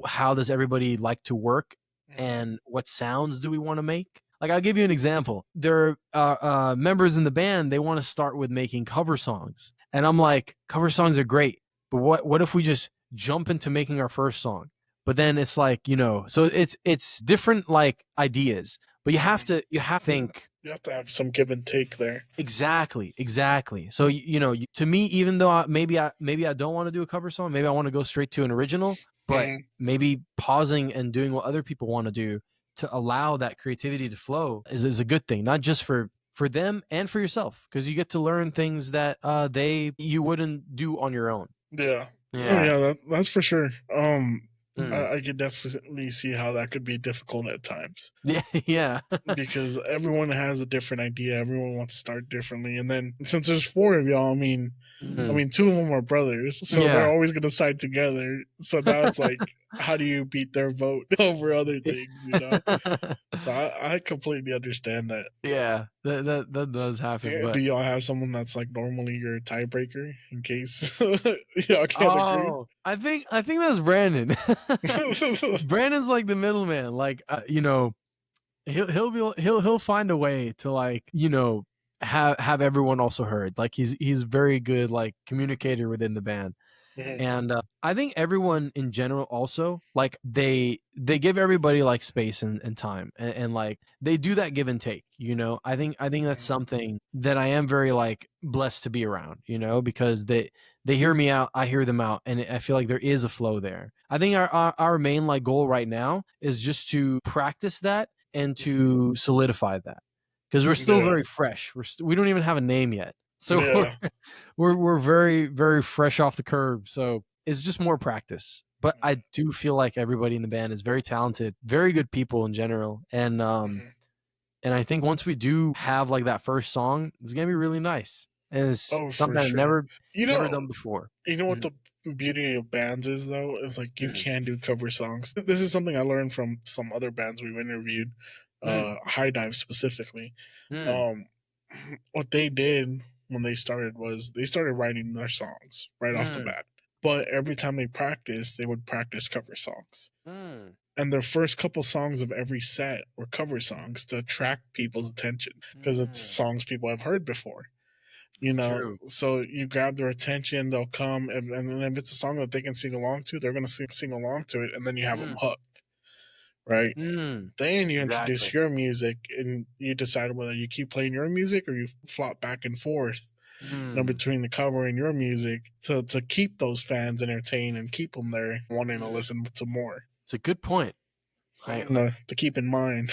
C: How does everybody like to work, and what sounds do we want to make? Like, I'll give you an example. There are members in the band, they want to start with making cover songs. And I'm like, cover songs are great, but what if we just jump into making our first song? But then it's like, you know, so it's different like ideas. But you have to think.
B: You have to have some give and take there.
C: Exactly. So, you know, to me, even though maybe I don't want to do a cover song, maybe I want to go straight to an original, but maybe pausing and doing what other people want to do to allow that creativity to flow is a good thing, not just for them and for yourself, because you get to learn things that you wouldn't do on your own.
B: Yeah. That's for sure. I could definitely see how that could be difficult at times.
C: Yeah.
B: Because everyone has a different idea. Everyone wants to start differently. And then since there's 4 of y'all, I mean, 2 of them are brothers, so they're always going to side together. So now it's like, how do you beat their vote over other things, you know? So I completely understand that.
C: Yeah, that does happen.
B: Do y'all have someone that's like normally your tiebreaker in case y'all can't agree?
C: I think that's Brandon. Brandon's like the middleman. Like, you know, he'll find a way to, like, you know, have everyone also heard. Like, he's very good like communicator within the band. And I think everyone in general also, like, they give everybody like space and time, and like they do that give and take, you know. I think that's something that I am very like blessed to be around, you know, because they hear me out, I hear them out, and I feel like there is a flow there. I think our main like goal right now is just to practice that and to solidify that, because we're still very fresh. We don't even have a name yet, so we're very very fresh off the curb. So it's just more practice. But I do feel like everybody in the band is very talented, very good people in general, and I think once we do have like that first song, it's gonna be really nice, and it's something I've never done before.
B: You know what the beauty of bands is, though, is like you can do cover songs. This is something I learned from some other bands we've interviewed, High Dive specifically. What they did when they started was they started writing their songs right off the bat. But every time they practiced, they would practice cover songs. And their first couple songs of every set were cover songs to attract people's attention because it's songs people have heard before. You know, so you grab their attention, they'll come, and then if it's a song that they can sing along to, they're going to sing along to it, and then you have them hooked, right? Then you introduce your music, and you decide whether you keep playing your music or you flop back and forth between the cover and your music to keep those fans entertained and keep them there wanting to listen to more.
C: It's a good point.
B: Something to keep in mind.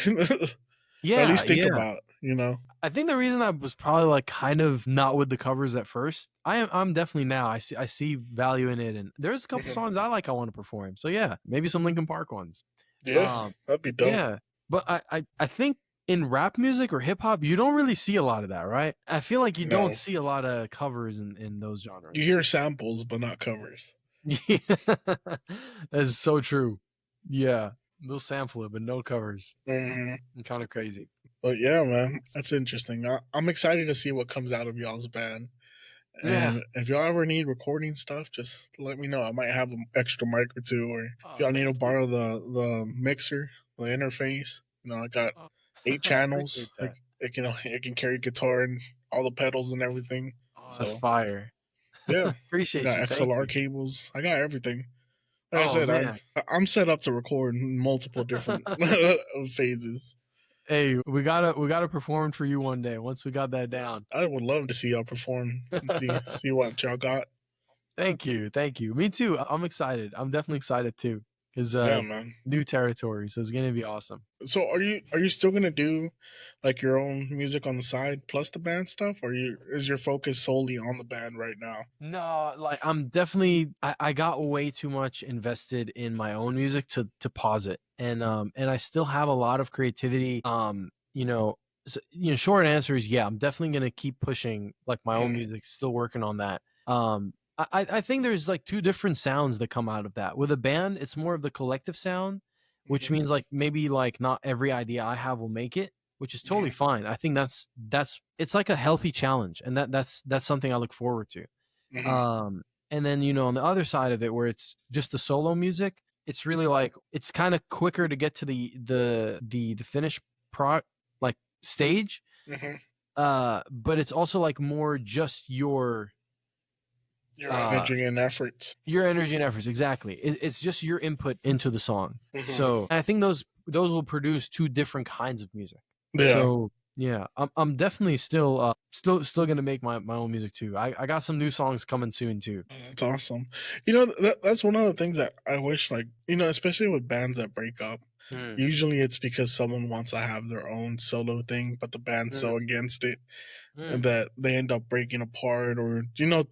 C: Yeah,
B: or at least think about, you know.
C: I think the reason I was probably like kind of not with the covers at first, I'm definitely now. I see value in it, and there's a couple songs I want to perform. So yeah, maybe some Linkin Park ones.
B: Yeah, that'd be dope.
C: Yeah, but I think in rap music or hip hop, you don't really see a lot of that, right? I feel like you don't see a lot of covers in those genres.
B: You hear samples, but not covers.
C: Yeah, that's so true. Yeah, they'll sample it, but no covers. Kind of crazy.
B: But yeah, man, that's interesting. I'm excited to see what comes out of y'all's band. And if y'all ever need recording stuff, just let me know. I might have an extra mic or two, or if y'all need to borrow the mixer, the interface. You know, I got 8 channels. It can carry guitar and all the pedals and everything.
C: That's fire.
B: Yeah,
C: appreciate
B: I got XLR cables. I got everything. Like I said, I'm set up to record multiple different phases.
C: Hey, we gotta perform for you one day once we got that down.
B: I would love to see y'all perform and see what y'all got.
C: Thank you. Me too. I'm excited. I'm definitely excited too. Because
B: man,
C: new territory, so it's gonna be awesome.
B: So are you still gonna do like your own music on the side plus the band stuff, or is your focus solely on the band right now?
C: No, like I'm definitely I got way too much invested in my own music to pause it, and I still have a lot of creativity. Short answer is yeah, I'm definitely gonna keep pushing like my own music, still working on that. I think there's like 2 different sounds that come out of that. With a band, it's more of the collective sound, which means like maybe like not every idea I have will make it, which is totally fine. I think that's it's like a healthy challenge, and that's something I look forward to. And then on the other side of it, where it's just the solo music, it's really like it's kind of quicker to get to the finished stage. But it's also like more just your
B: energy and efforts.
C: Your energy and efforts, exactly. It's just your input into the song. So I think those will produce 2 different kinds of music.
B: Yeah.
C: So yeah, I'm definitely still gonna make my own music too. I got some new songs coming soon too.
B: That's awesome. That's one of the things that I wish, like, especially with bands that break up. Usually it's because someone wants to have their own solo thing, but the band's so against it that they end up breaking apart, or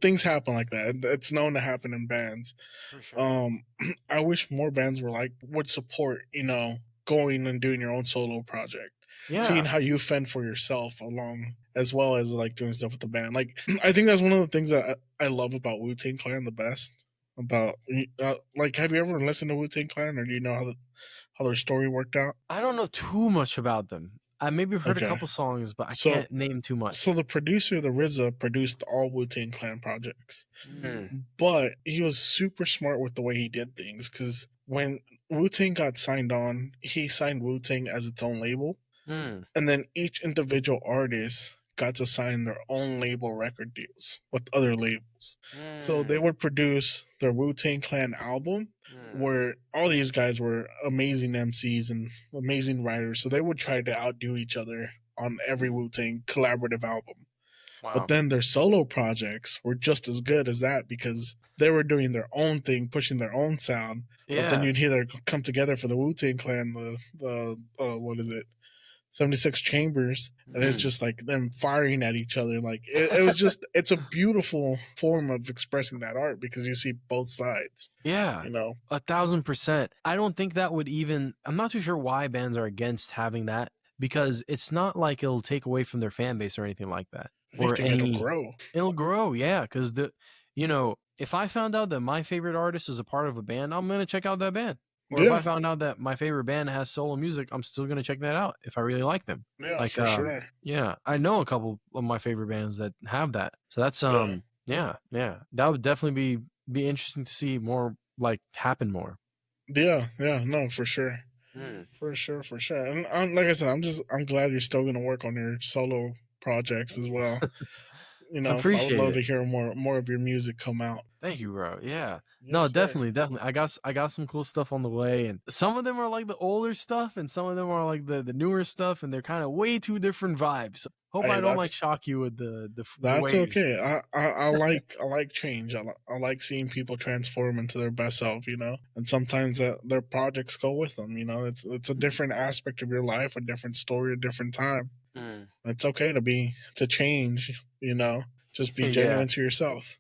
B: things happen like that. It's known to happen in bands.
C: For sure.
B: I wish more bands would support going and doing your own solo project.
C: Yeah.
B: Seeing how you fend for yourself along, as well as like doing stuff with the band. Like I think that's one of the things that I love about Wu-Tang Clan the best. About like, have you ever listened to Wu-Tang Clan, or do you know how their story worked out?
C: I don't know too much about them. I maybe have heard a couple songs, but I can't name too much.
B: So the producer, the RZA, produced all Wu-Tang Clan projects. But he was super smart with the way he did things, because when Wu-Tang got signed on, he signed Wu-Tang as its own label. And then each individual artist got to sign their own label record deals with other labels. So they would produce their Wu-Tang Clan album, where all these guys were amazing MCs and amazing writers. So they would try to outdo each other on every Wu-Tang collaborative album. But then their solo projects were just as good as that because they were doing their own thing, pushing their own sound.
C: Yeah.
B: But then you'd hear them come together for the Wu-Tang Clan, what is it? 76 Chambers, and it's just like them firing at each other. Like it was just, it's a beautiful form of expressing that art because you see both sides.
C: Yeah,
B: you know,
C: 1,000%. I don't think that would even. I'm not too sure why bands are against having that because it's not like it'll take away from their fan base or anything like that.
B: It'll grow.
C: It'll grow, yeah. Because if I found out that my favorite artist is a part of a band, I'm gonna check out that band. Or if I found out that my favorite band has solo music, I'm still gonna check that out if I really like them.
B: Yeah, for sure.
C: Yeah, I know a couple of my favorite bands that have that. So that's yeah. That would definitely be interesting to see more like happen more.
B: Yeah, no, for sure. For sure. And like I said, I'm glad you're still gonna work on your solo projects as well. I would love to hear more of your music come out.
C: Thank you, bro. Yeah.
B: Yes,
C: No,
B: sir.
C: definitely. I got some cool stuff on the way, and some of them are like the older stuff, and some of them are like the newer stuff, and they're kind of way two different vibes. Hope I don't like shock you with the
B: That's
C: waves.
B: okay. I like change. I like seeing people transform into their best self, and sometimes their projects go with them. It's a different aspect of your life, a different story, a different time. It's okay to change. Just be genuine to yourself.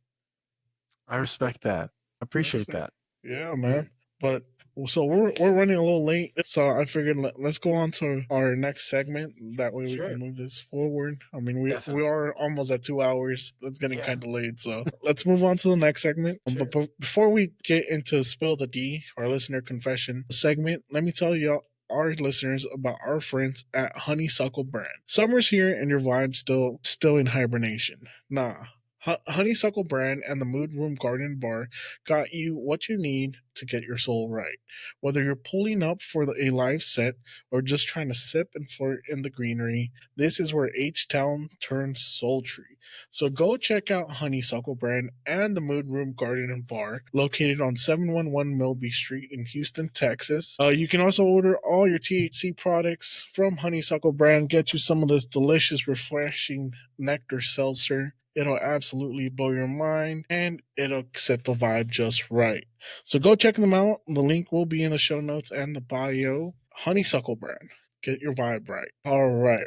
C: I respect that. I appreciate that.
B: Yeah, man. But so we're running a little late, so I figured let's go on to our next segment. That way we can move this forward. I mean, we are almost at 2 hours. That's getting kind of late, so let's move on to the next segment. But before we get into Spill the D, our listener confession segment, let me tell you our listeners about our friends at Honeysuckle Brand. Summer's here and your vibe's still in hibernation. Nah. Honeysuckle Brand and the Mood Room Garden Bar got you what you need to get your soul right. Whether you're pulling up for a live set or just trying to sip and flirt in the greenery, this is where H-Town turns sultry. So go check out Honeysuckle Brand and the Mood Room Garden and Bar, located on 711 Milby Street in Houston, Texas. You can also order all your THC products from Honeysuckle Brand. Get you some of this delicious, refreshing nectar seltzer. It'll absolutely blow your mind, and it'll set the vibe just right. So go check them out. The link will be in the show notes and the bio. Honeysuckle Brand. Get your vibe right. All right.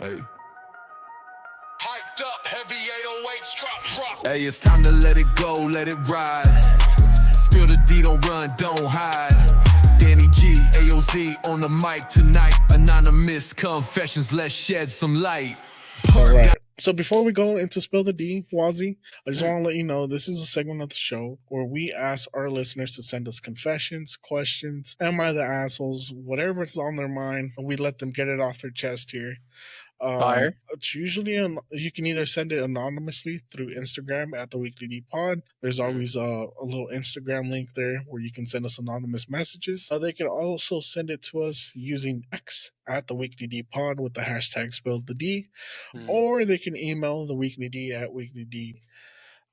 A: Hey.
D: Hyped up, heavy 808s, drop.
A: Hey, it's time to let it go, let it ride. Spill the D, don't run, don't hide. Danny G, AOZ on the mic tonight. Anonymous confessions, let's shed some light.
B: All right. So before we go into Spill the D, Wazii, I just want to let you know this is a segment of the show where we ask our listeners to send us confessions, questions, am I the assholes, whatever is on their mind, and we let them get it off their chest here.
C: Fire.
B: It's usually you can either send it anonymously through Instagram at the Weekly D Pod. There's always a little Instagram link there where you can send us anonymous messages. They can also send it to us using X at the Weekly D Pod with the hashtag Spill the D, or they can email the Weekly D at Weekly D.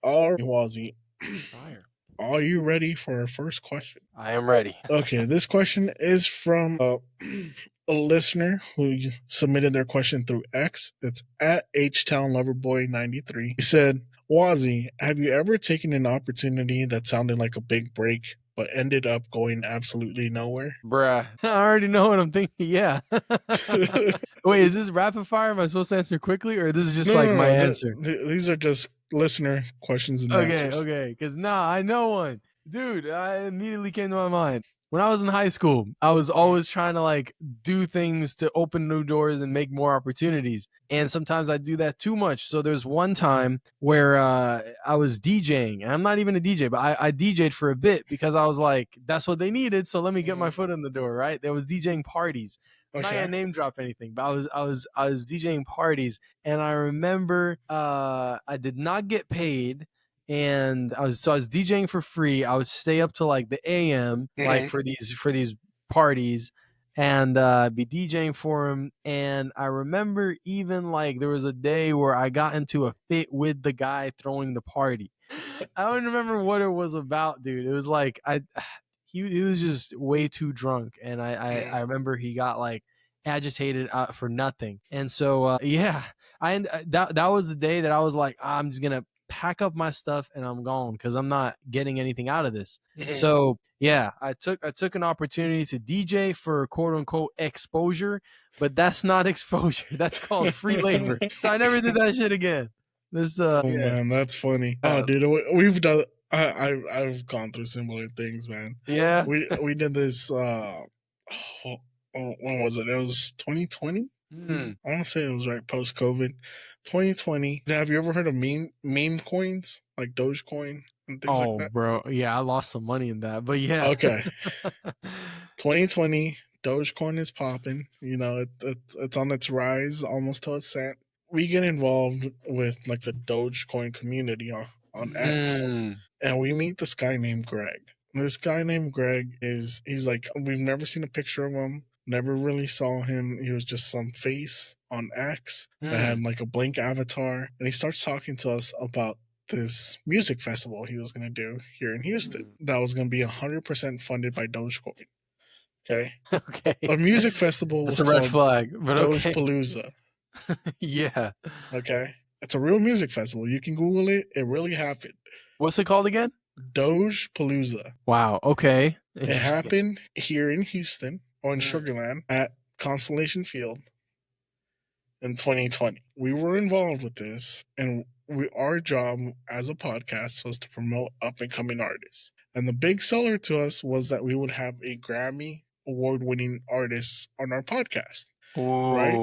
B: All right, Wazii.
C: Fire.
B: Are you ready for our first question?
C: I am ready.
B: Okay, this question is from a listener who submitted their question through X. It's at HTownLoverboy93. He said, Wazii, have you ever taken an opportunity that sounded like a big break but ended up going absolutely nowhere?
C: Bruh, I already know what I'm thinking. Yeah. Wait, is this rapid fire? Am I supposed to answer quickly, or this is just my answer?
B: These are just listener questions and answers.
C: Okay. Because I know one. Dude, I immediately came to my mind. When I was in high school, I was always trying to do things to open new doors and make more opportunities. And sometimes I do that too much. So there's one time where I was DJing, and I'm not even a DJ, but I DJ'd for a bit because I was like, that's what they needed. So let me get my foot in the door, right? There was DJing parties. I'm not gonna name drop anything, but I was DJing parties, and I remember I did not get paid. And I was DJing for free. I would stay up till the AM, for these parties, and be DJing for them. And I remember even there was a day where I got into a fit with the guy throwing the party. I don't remember what it was about, dude. It was he was just way too drunk, and I remember he got agitated for nothing. And so that was the day that I was like, I'm just gonna pack up my stuff and I'm gone because I'm not getting anything out of this. So yeah, I took an opportunity to DJ for quote unquote exposure, but that's not exposure. That's called free labor. So I never did that shit again. This
B: Oh
C: yeah.
B: man, that's funny. Oh dude, we've done. I've gone through similar things, man.
C: Yeah.
B: We did this. When was it? It was 2020. I want to say it was right post COVID, 2020. Have you ever heard of meme coins like Dogecoin and things like
C: Oh,
B: that?
C: bro. Yeah, I lost some money in that, but yeah.
B: Okay, 2020, Dogecoin is popping. You know, it's on its rise, almost to a cent. We get involved with like the Dogecoin community on X, and we meet this guy named Greg. This guy named Greg he's like, we've never seen a picture of him, never really saw him. He was just some face on X that had like a blank avatar, and he starts talking to us about this music festival he was going to do here in Houston that was going to be 100% funded by Dogecoin. Okay.
C: Okay.
B: A music festival
C: That's
B: was
C: a red
B: called
C: flag, but okay.
B: Dogepalooza.
C: Yeah.
B: Okay. It's a real music festival. You can Google it. It really happened.
C: What's it called again?
B: Dogepalooza.
C: Wow. Okay.
B: It happened here in Houston or in Sugarland at Constellation Field in 2020. We were involved with this, and our job as a podcast was to promote up and coming artists. And the big seller to us was that we would have a Grammy award-winning artist on our podcast. Right?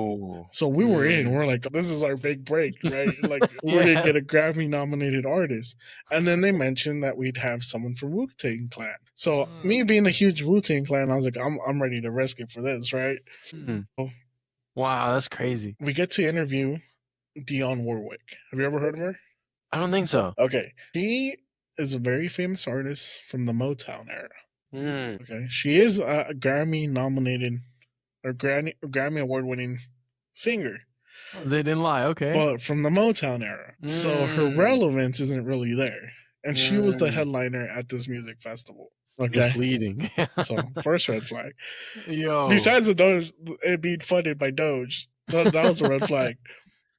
B: So we were in. We're like, this is our big break, right? Like, we're going to get a Grammy nominated artist. And then they mentioned that we'd have someone from Wu-Tang Clan. So me being a huge Wu-Tang Clan, I was like, I'm ready to risk it for this, right?
C: Wow, that's crazy.
B: We get to interview Dionne Warwick. Have you ever heard of her?
C: I don't think so.
B: Okay. She is a very famous artist from the Motown era. Okay. She is a Grammy nominated or Grammy award winning singer.
C: They didn't lie. Okay.
B: But from the Motown era. So her relevance isn't really there. And she was the headliner at this music festival. Okay.
C: Misleading.
B: So first red flag.
C: Yo.
B: Besides the Doge, it being funded by Doge, that was a red flag.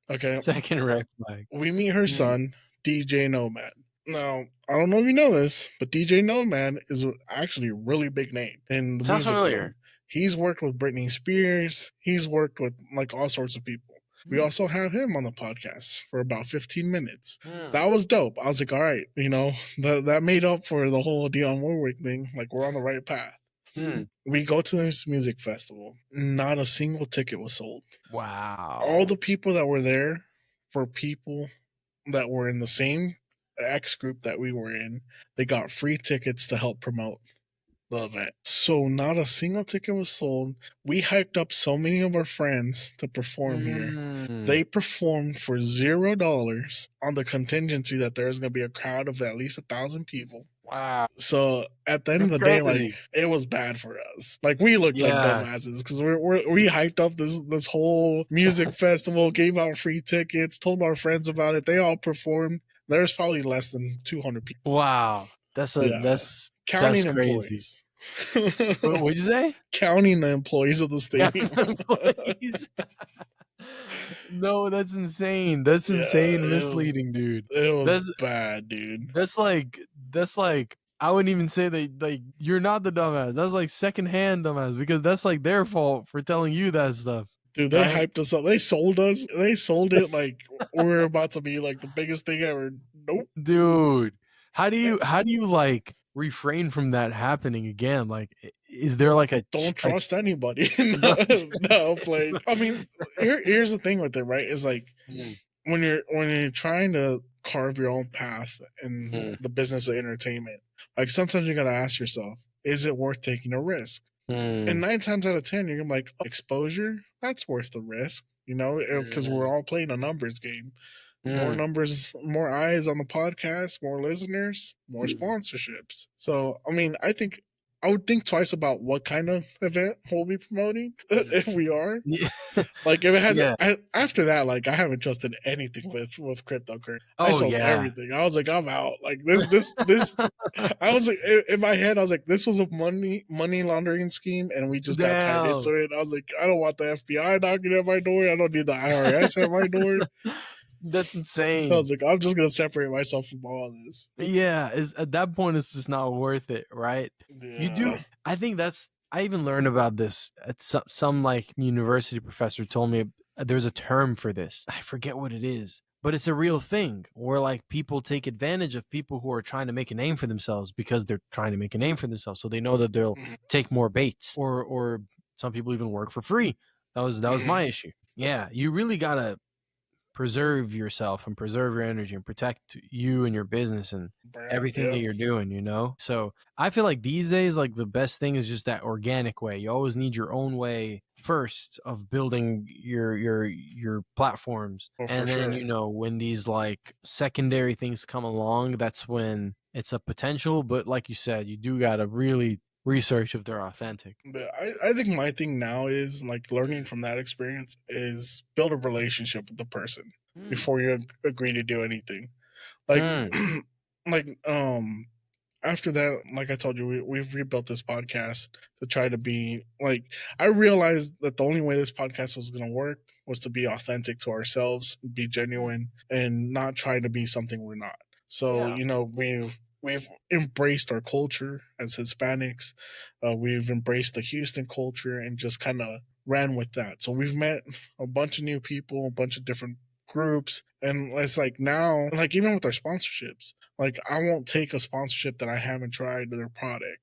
B: Okay.
C: Second red flag.
B: We meet her son, DJ Nomad. Now, I don't know if you know this, but DJ Nomad is actually a really big name in the
C: Sounds
B: music
C: familiar.
B: world. He's worked with Britney Spears. He's worked with like all sorts of people. We also have him on the podcast for about 15 minutes. That was dope. I was like, all right, you know, that made up for the whole Dionne Warwick thing. Like, we're on the right path. We go to this music festival. Not a single ticket was sold.
C: Wow.
B: All the people that were there were people that were in the same X group that we were in. They got free tickets to help promote the event. So not a single ticket was sold. We hyped up so many of our friends to perform here. They performed for $0 on the contingency that there's going to be a crowd of at least 1,000 people.
C: Wow.
B: So at the end of the day, like, it was bad for us. Like, we looked like dumbasses because we hyped up this whole music festival, gave out free tickets, told our friends about it. They all performed. There's probably less than 200 people.
C: Wow. That's
B: counting
C: that's
B: employees.
C: What'd you say?
B: Counting the employees of the stadium.
C: No, that's insane. That's insane. Misleading, dude.
B: It was bad, dude.
C: That's like I wouldn't even say like you're not the dumbass. That's like secondhand dumbass because that's like their fault for telling you that stuff.
B: Dude, they hyped us up. They sold us. They sold it like we're about to be like the biggest thing ever. Nope.
C: Dude, how do you like refrain from that happening again? Like, is there like a
B: don't trust anybody? No, play. I mean, here's the thing with it, right? Is like when you're trying to carve your own path in the business of entertainment, like sometimes you gotta ask yourself, is it worth taking a risk? And 9 times out of 10, you're like, exposure, that's worth the risk, you know, because we're all playing a numbers game. More numbers, more eyes on the podcast, more listeners, more sponsorships. So, I mean, I think I would think twice about what kind of event we'll be promoting if we are.
C: Yeah.
B: Like if it has
C: Yeah.
B: after that, like I haven't trusted anything with cryptocurrency. I
C: Oh
B: sold
C: yeah.
B: everything. I was like, I'm out. Like this. I was like, in my head, I was like, this was a money laundering scheme, and we just got tied
C: Damn.
B: into it. I was like, I don't want the FBI knocking at my door. I don't need the IRS at my door.
C: That's
B: I
C: insane.
B: was like, I'm just gonna separate myself from all this.
C: Yeah, is at that point it's just not worth it, right? You do.
B: Yeah.
C: I think that's. I even learned about this at some like university professor told me there's a term for this. I forget what it is, but it's a real thing where like people take advantage of people who are trying to make a name for themselves because they're trying to make a name for themselves, so they know that they'll take more baits, or some people even work for free. That was my issue. Yeah, you really gotta preserve yourself and preserve your energy and protect you and your business and everything that you're doing, you know? So I feel like these days, like the best thing is just that organic way. You always need your own way first of building your platforms.
B: Oh, for
C: And then,
B: sure.
C: you know, when these like secondary things come along, that's when it's a potential. But like you said, you do gotta really research if they're authentic.
B: But I think my thing now is like learning from that experience is build a relationship with the person before you agree to do anything. Like, like after that, like I told you, we've rebuilt this podcast to try to be like. I realized that the only way this podcast was going to work was to be authentic to ourselves, be genuine, and not try to be something we're not. So
C: Yeah.
B: you know, we've embraced our culture as Hispanics. We've embraced the Houston culture and just kind of ran with that. So we've met a bunch of new people, a bunch of different groups, and it's like now, like even with our sponsorships, like I won't take a sponsorship that I haven't tried their product.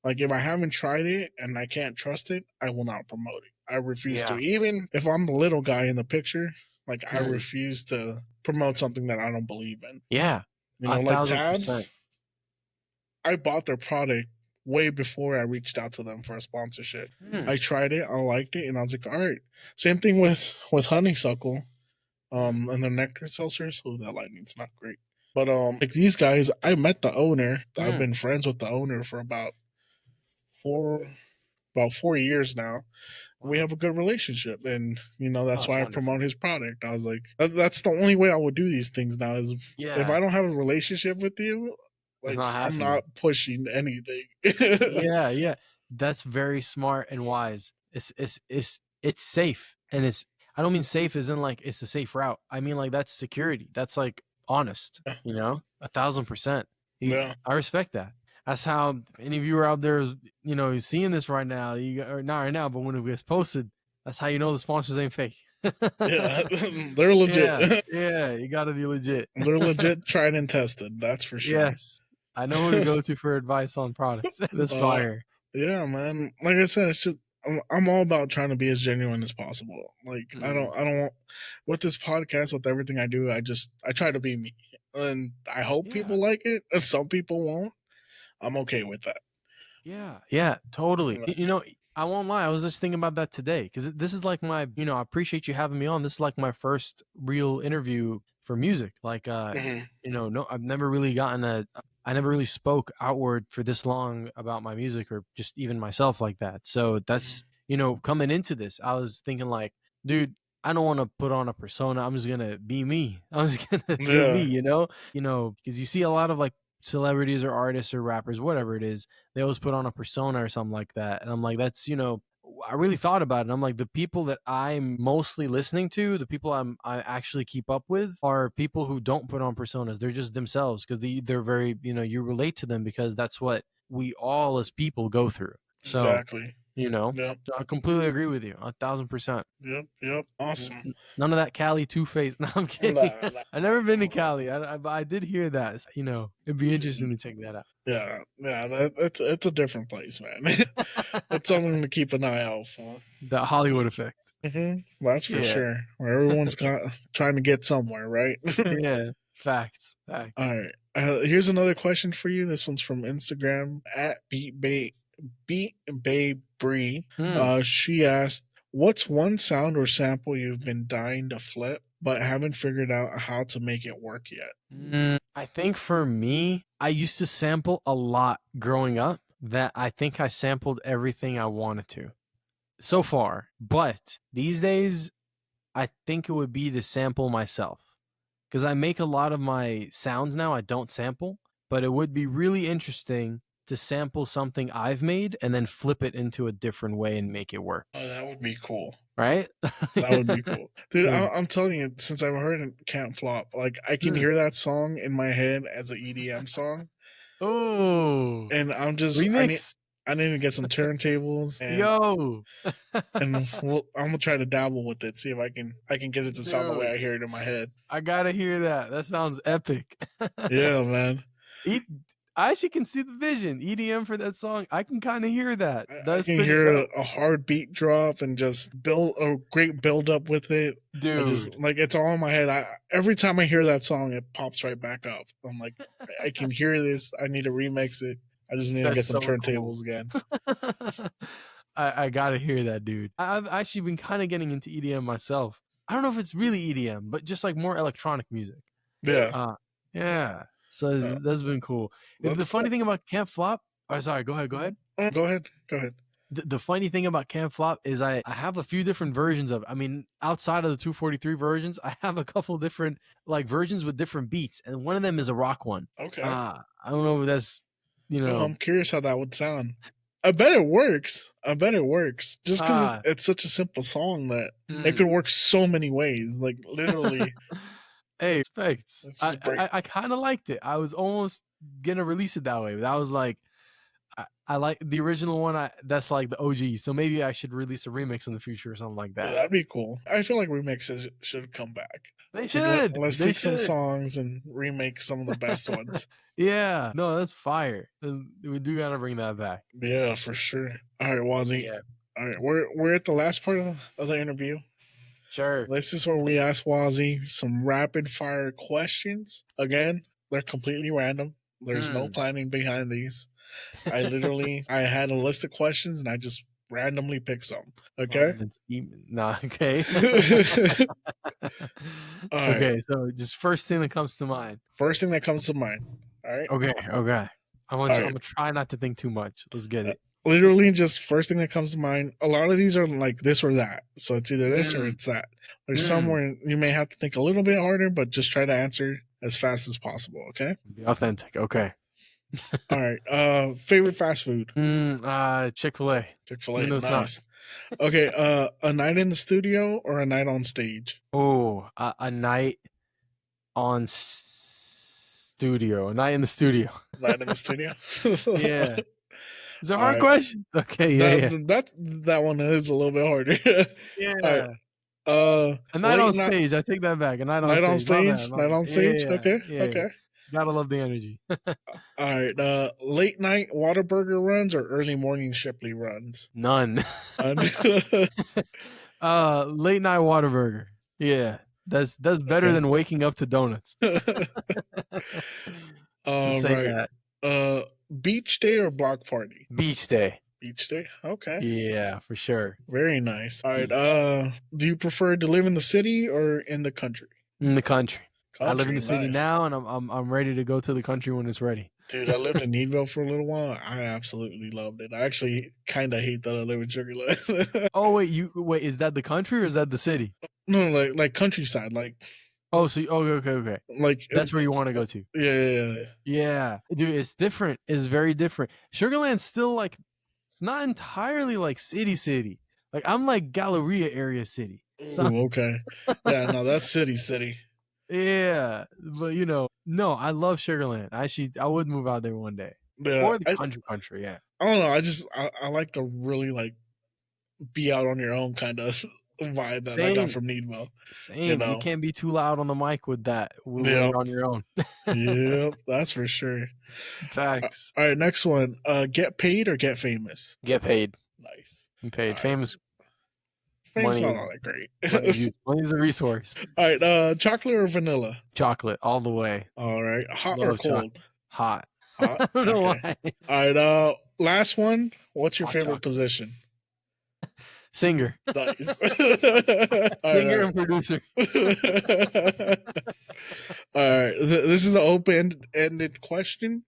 B: Like if I haven't tried it and I can't trust it, I will not promote it. I refuse to.
C: Yeah.
B: Even if I'm the little guy in the picture, like I
C: Mm.
B: refuse to promote something that I don't believe in.
C: Yeah.
B: You know, like
C: 1000%.
B: Tabs, I bought their product way before I reached out to them for a sponsorship. I tried it, I liked it, and I was like, all right. Same thing with Honeysuckle, and the nectar seltzers. Oh, that lighting's not great. But like these guys, I met the owner. I've been friends with the owner for about 4 years now. We have a good relationship, and you know that's why I promote his product. I was like, that's the only way I would do these things now. Is if I don't have a relationship with you, like I'm not pushing anything.
C: Yeah. That's very smart and wise. It's safe, and it's. I don't mean safe as in like it's a safe route. I mean like that's security. That's like honest. You know, 1000%.
B: Yeah.
C: I respect that. That's how any of you are out there, you know, seeing this right now. Or not right now, but when it gets posted, that's how you know the sponsors ain't fake.
B: Yeah, they're legit.
C: Yeah, you got to be legit.
B: They're legit, tried and tested. That's for sure.
C: Yes, I know who to go to for advice on products. That's fire.
B: Yeah, man. Like I said, it's just I'm all about trying to be as genuine as possible. Like I don't want with this podcast, with everything I do, I try to be me, and I hope people like it. And some people won't. I'm okay with that.
C: Yeah, totally. You know, I won't lie. I was just thinking about that today because this is like my, you know, I appreciate you having me on. This is like my first real interview for music. Like, you know, no, I've never really I never really spoke outward for this long about my music or just even myself like that. So that's, you know, coming into this, I was thinking like, dude, I don't want to put on a persona. I'm just gonna be me. I'm just gonna do me. You know, because you see a lot of like celebrities or artists or rappers, whatever it is, they always put on a persona or something like that. And I'm like, that's, you know, I really thought about it. I'm like, the people that I'm mostly listening to, the people I actually keep up with are people who don't put on personas. They're just themselves because they're very, you know, you relate to them because that's what we all as people go through. So,
B: exactly.
C: You know, I completely agree with you, 1000%.
B: Yep. Awesome.
C: None of that Cali two-face. No, I'm kidding.
B: Nah.
C: I've never been to Cali. I did hear that. You know, it'd be interesting to check that out.
B: Yeah. It's a different place, man. It's something to keep an eye out for.
C: The Hollywood effect.
B: That's for sure. Where everyone's trying to get somewhere, right?
C: Yeah. Facts.
B: All right. Here's another question for you. This one's from Instagram at BeatBabeBree. She asked, what's one sound or sample you've been dying to flip but haven't figured out how to make it work yet?
C: I think for me, I used to sample a lot growing up, that I think I sampled everything I wanted to so far. But these days, I think it would be to sample myself. Because I make a lot of my sounds now, I don't sample. But it would be really interesting to sample something I've made and then flip it into a different way and make it work.
B: Oh, that would be cool.
C: Right?
B: That would be cool. Dude,
C: Yeah.
B: I'm telling you, since I've heard it Can't Flop, like I can
C: Hmm.
B: hear that song in my head as an EDM song.
C: Oh,
B: And I'm just
C: remix.
B: I need to get some turntables and
C: Yo.
B: I'm gonna try to dabble with it, see if I can get it to sound the way I
C: Dude.
B: hear it in my head.
C: I gotta hear that. That sounds epic.
B: Yeah, man.
C: I actually can see the vision. EDM for that song. I can kind of hear that.
B: I
C: That's
B: can
C: pretty
B: hear
C: dope.
B: a hard beat drop and just build a great build up with it. I
C: Dude.
B: just like it's all in my head. Every time I hear that song, it pops right back up. I'm like, I can hear this. I need to remix it. I just need to get some turntables again.
C: I gotta hear that, dude. I've actually been kind of getting into EDM myself. I don't know if it's really EDM, but just like more electronic music.
B: Yeah.
C: Yeah. So that's been cool. The funny thing about Can't Flop. Oh, sorry. Go ahead.
B: Go ahead.
C: The funny thing about Can't Flop is I have a few different versions of it. I mean, outside of the 243 versions, I have a couple different like versions with different beats, and one of them is a rock one.
B: Okay.
C: I don't know if that's
B: I'm curious how that would sound. I bet it works. Just because it's such a simple song that it could work so many ways. Like literally.
C: Hey, respects. I kind of liked it. I was almost gonna release it that way, but I was like, I like the original one. That's like the OG. So maybe I should release a remix in the future or something like that.
B: Yeah, that'd be cool. I feel like remixes should come back.
C: They should.
B: Let's take some songs and remake some of the best ones.
C: Yeah, no, that's fire. We do gotta bring that back.
B: Yeah, for sure. All right, Wazii. Yeah. All right, we're at the last part of the interview.
C: Sure.
B: This is where we ask Wazii some rapid fire questions. Again, they're completely random. There's no planning behind these. I had a list of questions and I just randomly picked some. Okay.
C: Nah. Okay. Okay. So just first thing that comes to mind.
B: All right.
C: Okay. I'm gonna try not to think too much. Let's get it.
B: Literally just first thing that comes to mind. A lot of these are like this or that. So it's either this or it's that. There's some where you may have to think a little bit harder, but just try to answer as fast as possible. Okay.
C: Be authentic. Okay.
B: All right. Favorite fast food?
C: Chick-fil-A.
B: Chick-fil-A. Nice. Okay. A night in the studio or a night on stage?
C: Oh, a night on studio. A night in the studio.
B: Night in the studio.
C: Yeah. It's a hard question. Okay. Yeah.
B: That one is a little bit harder.
C: Yeah.
B: Right.
C: A night on stage. I take that back. A night on stage.
B: Night on stage.
C: Yeah,
B: Okay.
C: yeah.
B: Okay.
C: Gotta love the energy.
B: All right. Late night Whataburger runs or early morning Shipley runs?
C: None. Late night Whataburger. Yeah. That's better than waking up to donuts.
B: Right. That. Beach day or block party?
C: Beach day.
B: Beach day. Okay.
C: Yeah, for sure.
B: Very nice. All right. Do you prefer to live in the city or in the country?
C: In the country. I live in the city now, and I'm ready to go to the country when it's ready.
B: Dude, I lived in Needville for a little while. I absolutely loved it. I actually kind of hate that I live in Sugar Land.
C: Oh wait, is that the country or is that the city?
B: No, like countryside, like.
C: Oh, so okay.
B: Like
C: that's where you want to go to.
B: Yeah.
C: Dude, it's different. It's very different. Sugar Land's still like, it's not entirely like city. Like I'm like Galleria area city.
B: So, ooh, okay. Yeah, no, that's city.
C: Yeah, but no, I love Sugar Land. Actually, I would move out there one day. Yeah, or the country. Yeah.
B: I don't know. I like to really like be out on your own kind of vibe that I got from Needville.
C: Same. You can't be too loud on the mic with that when you're on your own.
B: Yep, that's for sure.
C: Facts.
B: All right, next one. Get paid or get famous?
C: Get paid.
B: Nice.
C: Paid. Famous.
B: Fame's not all that great.
C: Money's a resource.
B: All right, chocolate or vanilla?
C: Chocolate, all the way.
B: All right. Hot or cold?
C: Chocolate. Hot.
B: I
C: don't know why.
B: All right, last one. What's your favorite position?
C: Singer.
B: Nice.
C: Singer and producer.
B: All right. This is an open-ended question.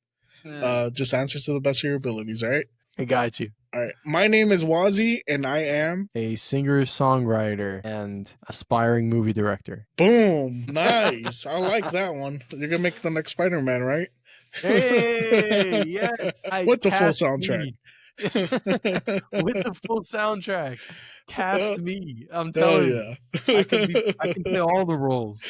B: Just answer to the best of your abilities, all right?
C: I got you.
B: All right. My name is Wazii, and I am
C: A singer-songwriter and aspiring movie director.
B: boom. Nice. I like that one. You're gonna make the next Spider-Man, right?
C: Hey, yes.
B: With the full
C: Cast
B: soundtrack.
C: me. With the full soundtrack. Cast me. I'm
B: Hell
C: telling you.
B: yeah.
C: I can play all the roles.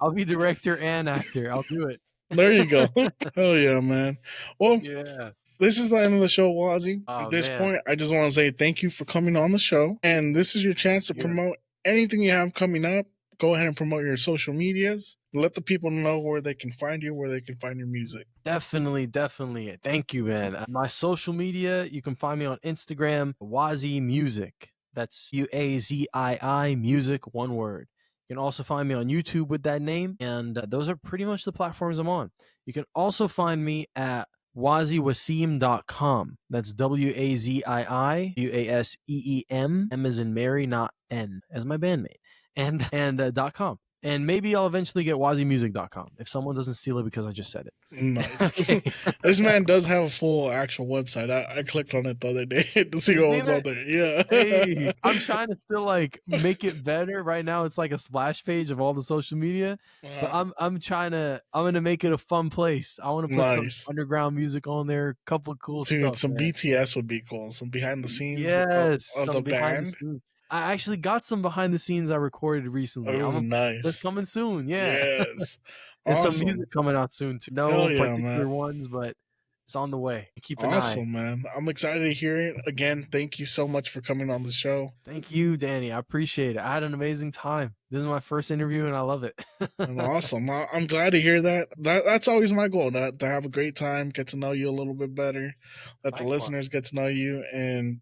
C: I'll be director and actor. I'll do it.
B: There you go. Hell yeah, man. Well,
C: Yeah.
B: this is the end of the show, Wazii.
C: Oh,
B: At this
C: man.
B: point, I just want to say thank you for coming on the show. And this is your chance to
C: Yeah.
B: promote anything you have coming up. Go ahead and promote your social medias. Let the people know where they can find you, where they can find your music.
C: Definitely. Thank you, man. My social media, you can find me on Instagram, Wazii Music. That's Uazii Music, one word. You can also find me on YouTube with that name, and those are pretty much the platforms I'm on. You can also find me at waziiwaseem.com. That's WAZII M as in Mary, not N, as my bandmate, and .com. And maybe I'll eventually get waziimusic.com if someone doesn't steal it because I just said it.
B: Nice.
C: Okay.
B: This man does have a full actual website. I clicked on it the other day to see what was on there. Yeah.
C: Hey, I'm trying to still like make it better. Right now it's like a splash page of all the social media. But I'm gonna make it a fun place. I want to put
B: Nice.
C: some underground music on there, a couple of cool
B: Dude,
C: stuff.
B: some
C: man.
B: BTS would be cool. Some behind the scenes
C: Yes,
B: of the
C: some behind
B: band.
C: the scenes. I actually got some behind the scenes I recorded recently.
B: Oh,
C: That's
B: nice.
C: coming soon. Yeah.
B: Yes.
C: And some
B: Awesome.
C: music coming out soon too. No
B: Hell yeah,
C: particular
B: man.
C: ones, but it's on the way. Keep an eye.
B: Awesome, man. I'm excited to hear it. Again, thank you so much for coming on the show.
C: Thank you, Danny. I appreciate it. I had an amazing time. This is my first interview and I love it.
B: And awesome. I'm glad to hear that. That's always my goal, to have a great time, get to know you a little bit better, let the
C: Likewise.
B: listeners get to know you, and,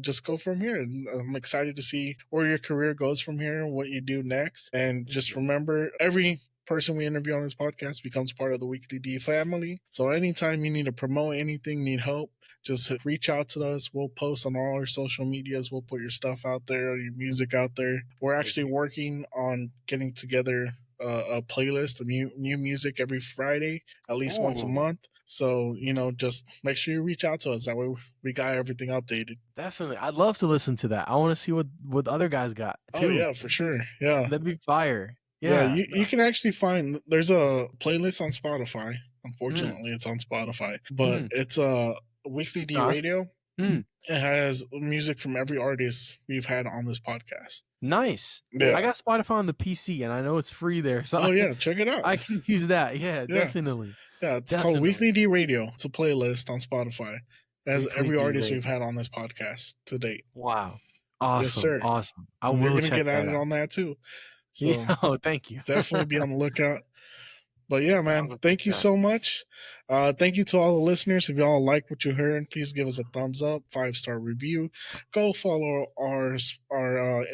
B: just go from here. I'm excited to see where your career goes from here, what you do next. And just remember, every person we interview on this podcast becomes part of the Weekly D family. So anytime you need to promote anything, need help, just reach out to us. We'll post on all our social medias. We'll put your stuff out there, your music out there. We're actually working on getting together a playlist of new music every Friday, at least once a
C: Ooh.
B: month. So, just make sure you reach out to us. That way we got everything updated.
C: Definitely. I'd love to listen to that. I want to see what other guys got too.
B: Oh, yeah, for sure. Yeah.
C: That'd be fire.
B: Yeah,
C: Yeah.
B: you can actually find, there's a playlist on Spotify. Unfortunately, it's on Spotify. But it's Weekly D
C: Awesome.
B: Radio.
C: Mm.
B: It has music from every artist we've had on this podcast.
C: Nice.
B: Yeah.
C: I got Spotify on the PC and I know it's free there. So
B: Oh, yeah, check it out.
C: I can use that. Yeah,
B: Yeah.
C: definitely.
B: Yeah, it's
C: Definitely.
B: called Weekly D Radio. It's a playlist on Spotify. It has
C: Weekly
B: every
C: D
B: artist
C: Radio.
B: we've had on this podcast to date.
C: Wow. Awesome.
B: Yes, sir.
C: Awesome. I
B: We're
C: will
B: going to
C: check
B: get
C: that
B: at it
C: out.
B: on that too. So
C: Yeah, oh, thank you.
B: definitely be on the lookout. But yeah, man, thank you
C: 100%.
B: so much. Thank you to all the listeners. If y'all like what you heard, please give us a thumbs up, 5-star review. Go follow our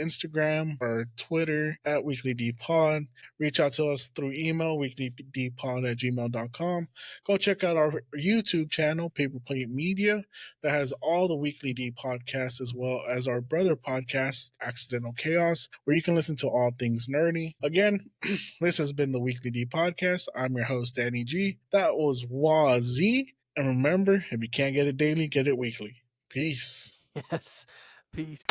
B: Instagram, our Twitter at Weekly D Pod. Reach out to us through email, weeklydpod@gmail.com. Go check out our YouTube channel, Paperplate Media, that has all the Weekly D podcasts, as well as our brother podcast, Accidental Chaos, where you can listen to all things nerdy. Again, this has been the Weekly D Podcast. I'm your host, Danny G. That was Wazii. And remember, if you can't get it daily, get it weekly. Peace.
C: Yes. Peace.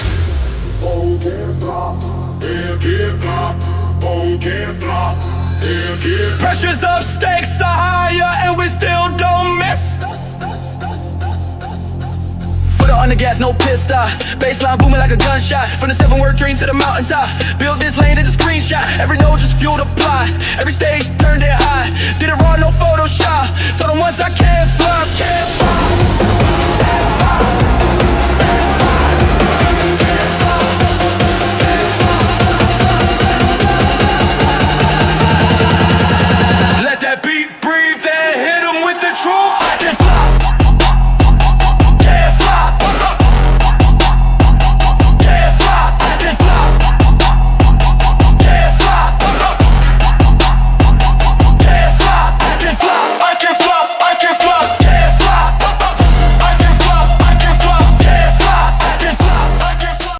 D: Oh, get flop. Yeah, get flop. Oh, get flop. Yeah, get flop.
A: Pressure's up, stakes are higher, and we still don't miss. Foot on the gas, no piss stop. Baseline booming like a gunshot. From the 7-word dream to the mountaintop. Build this lane to the screenshot. Every node just fueled apply. Every stage turned it high. Did it raw, no Photoshop. Told them once I can't flop, can't flop.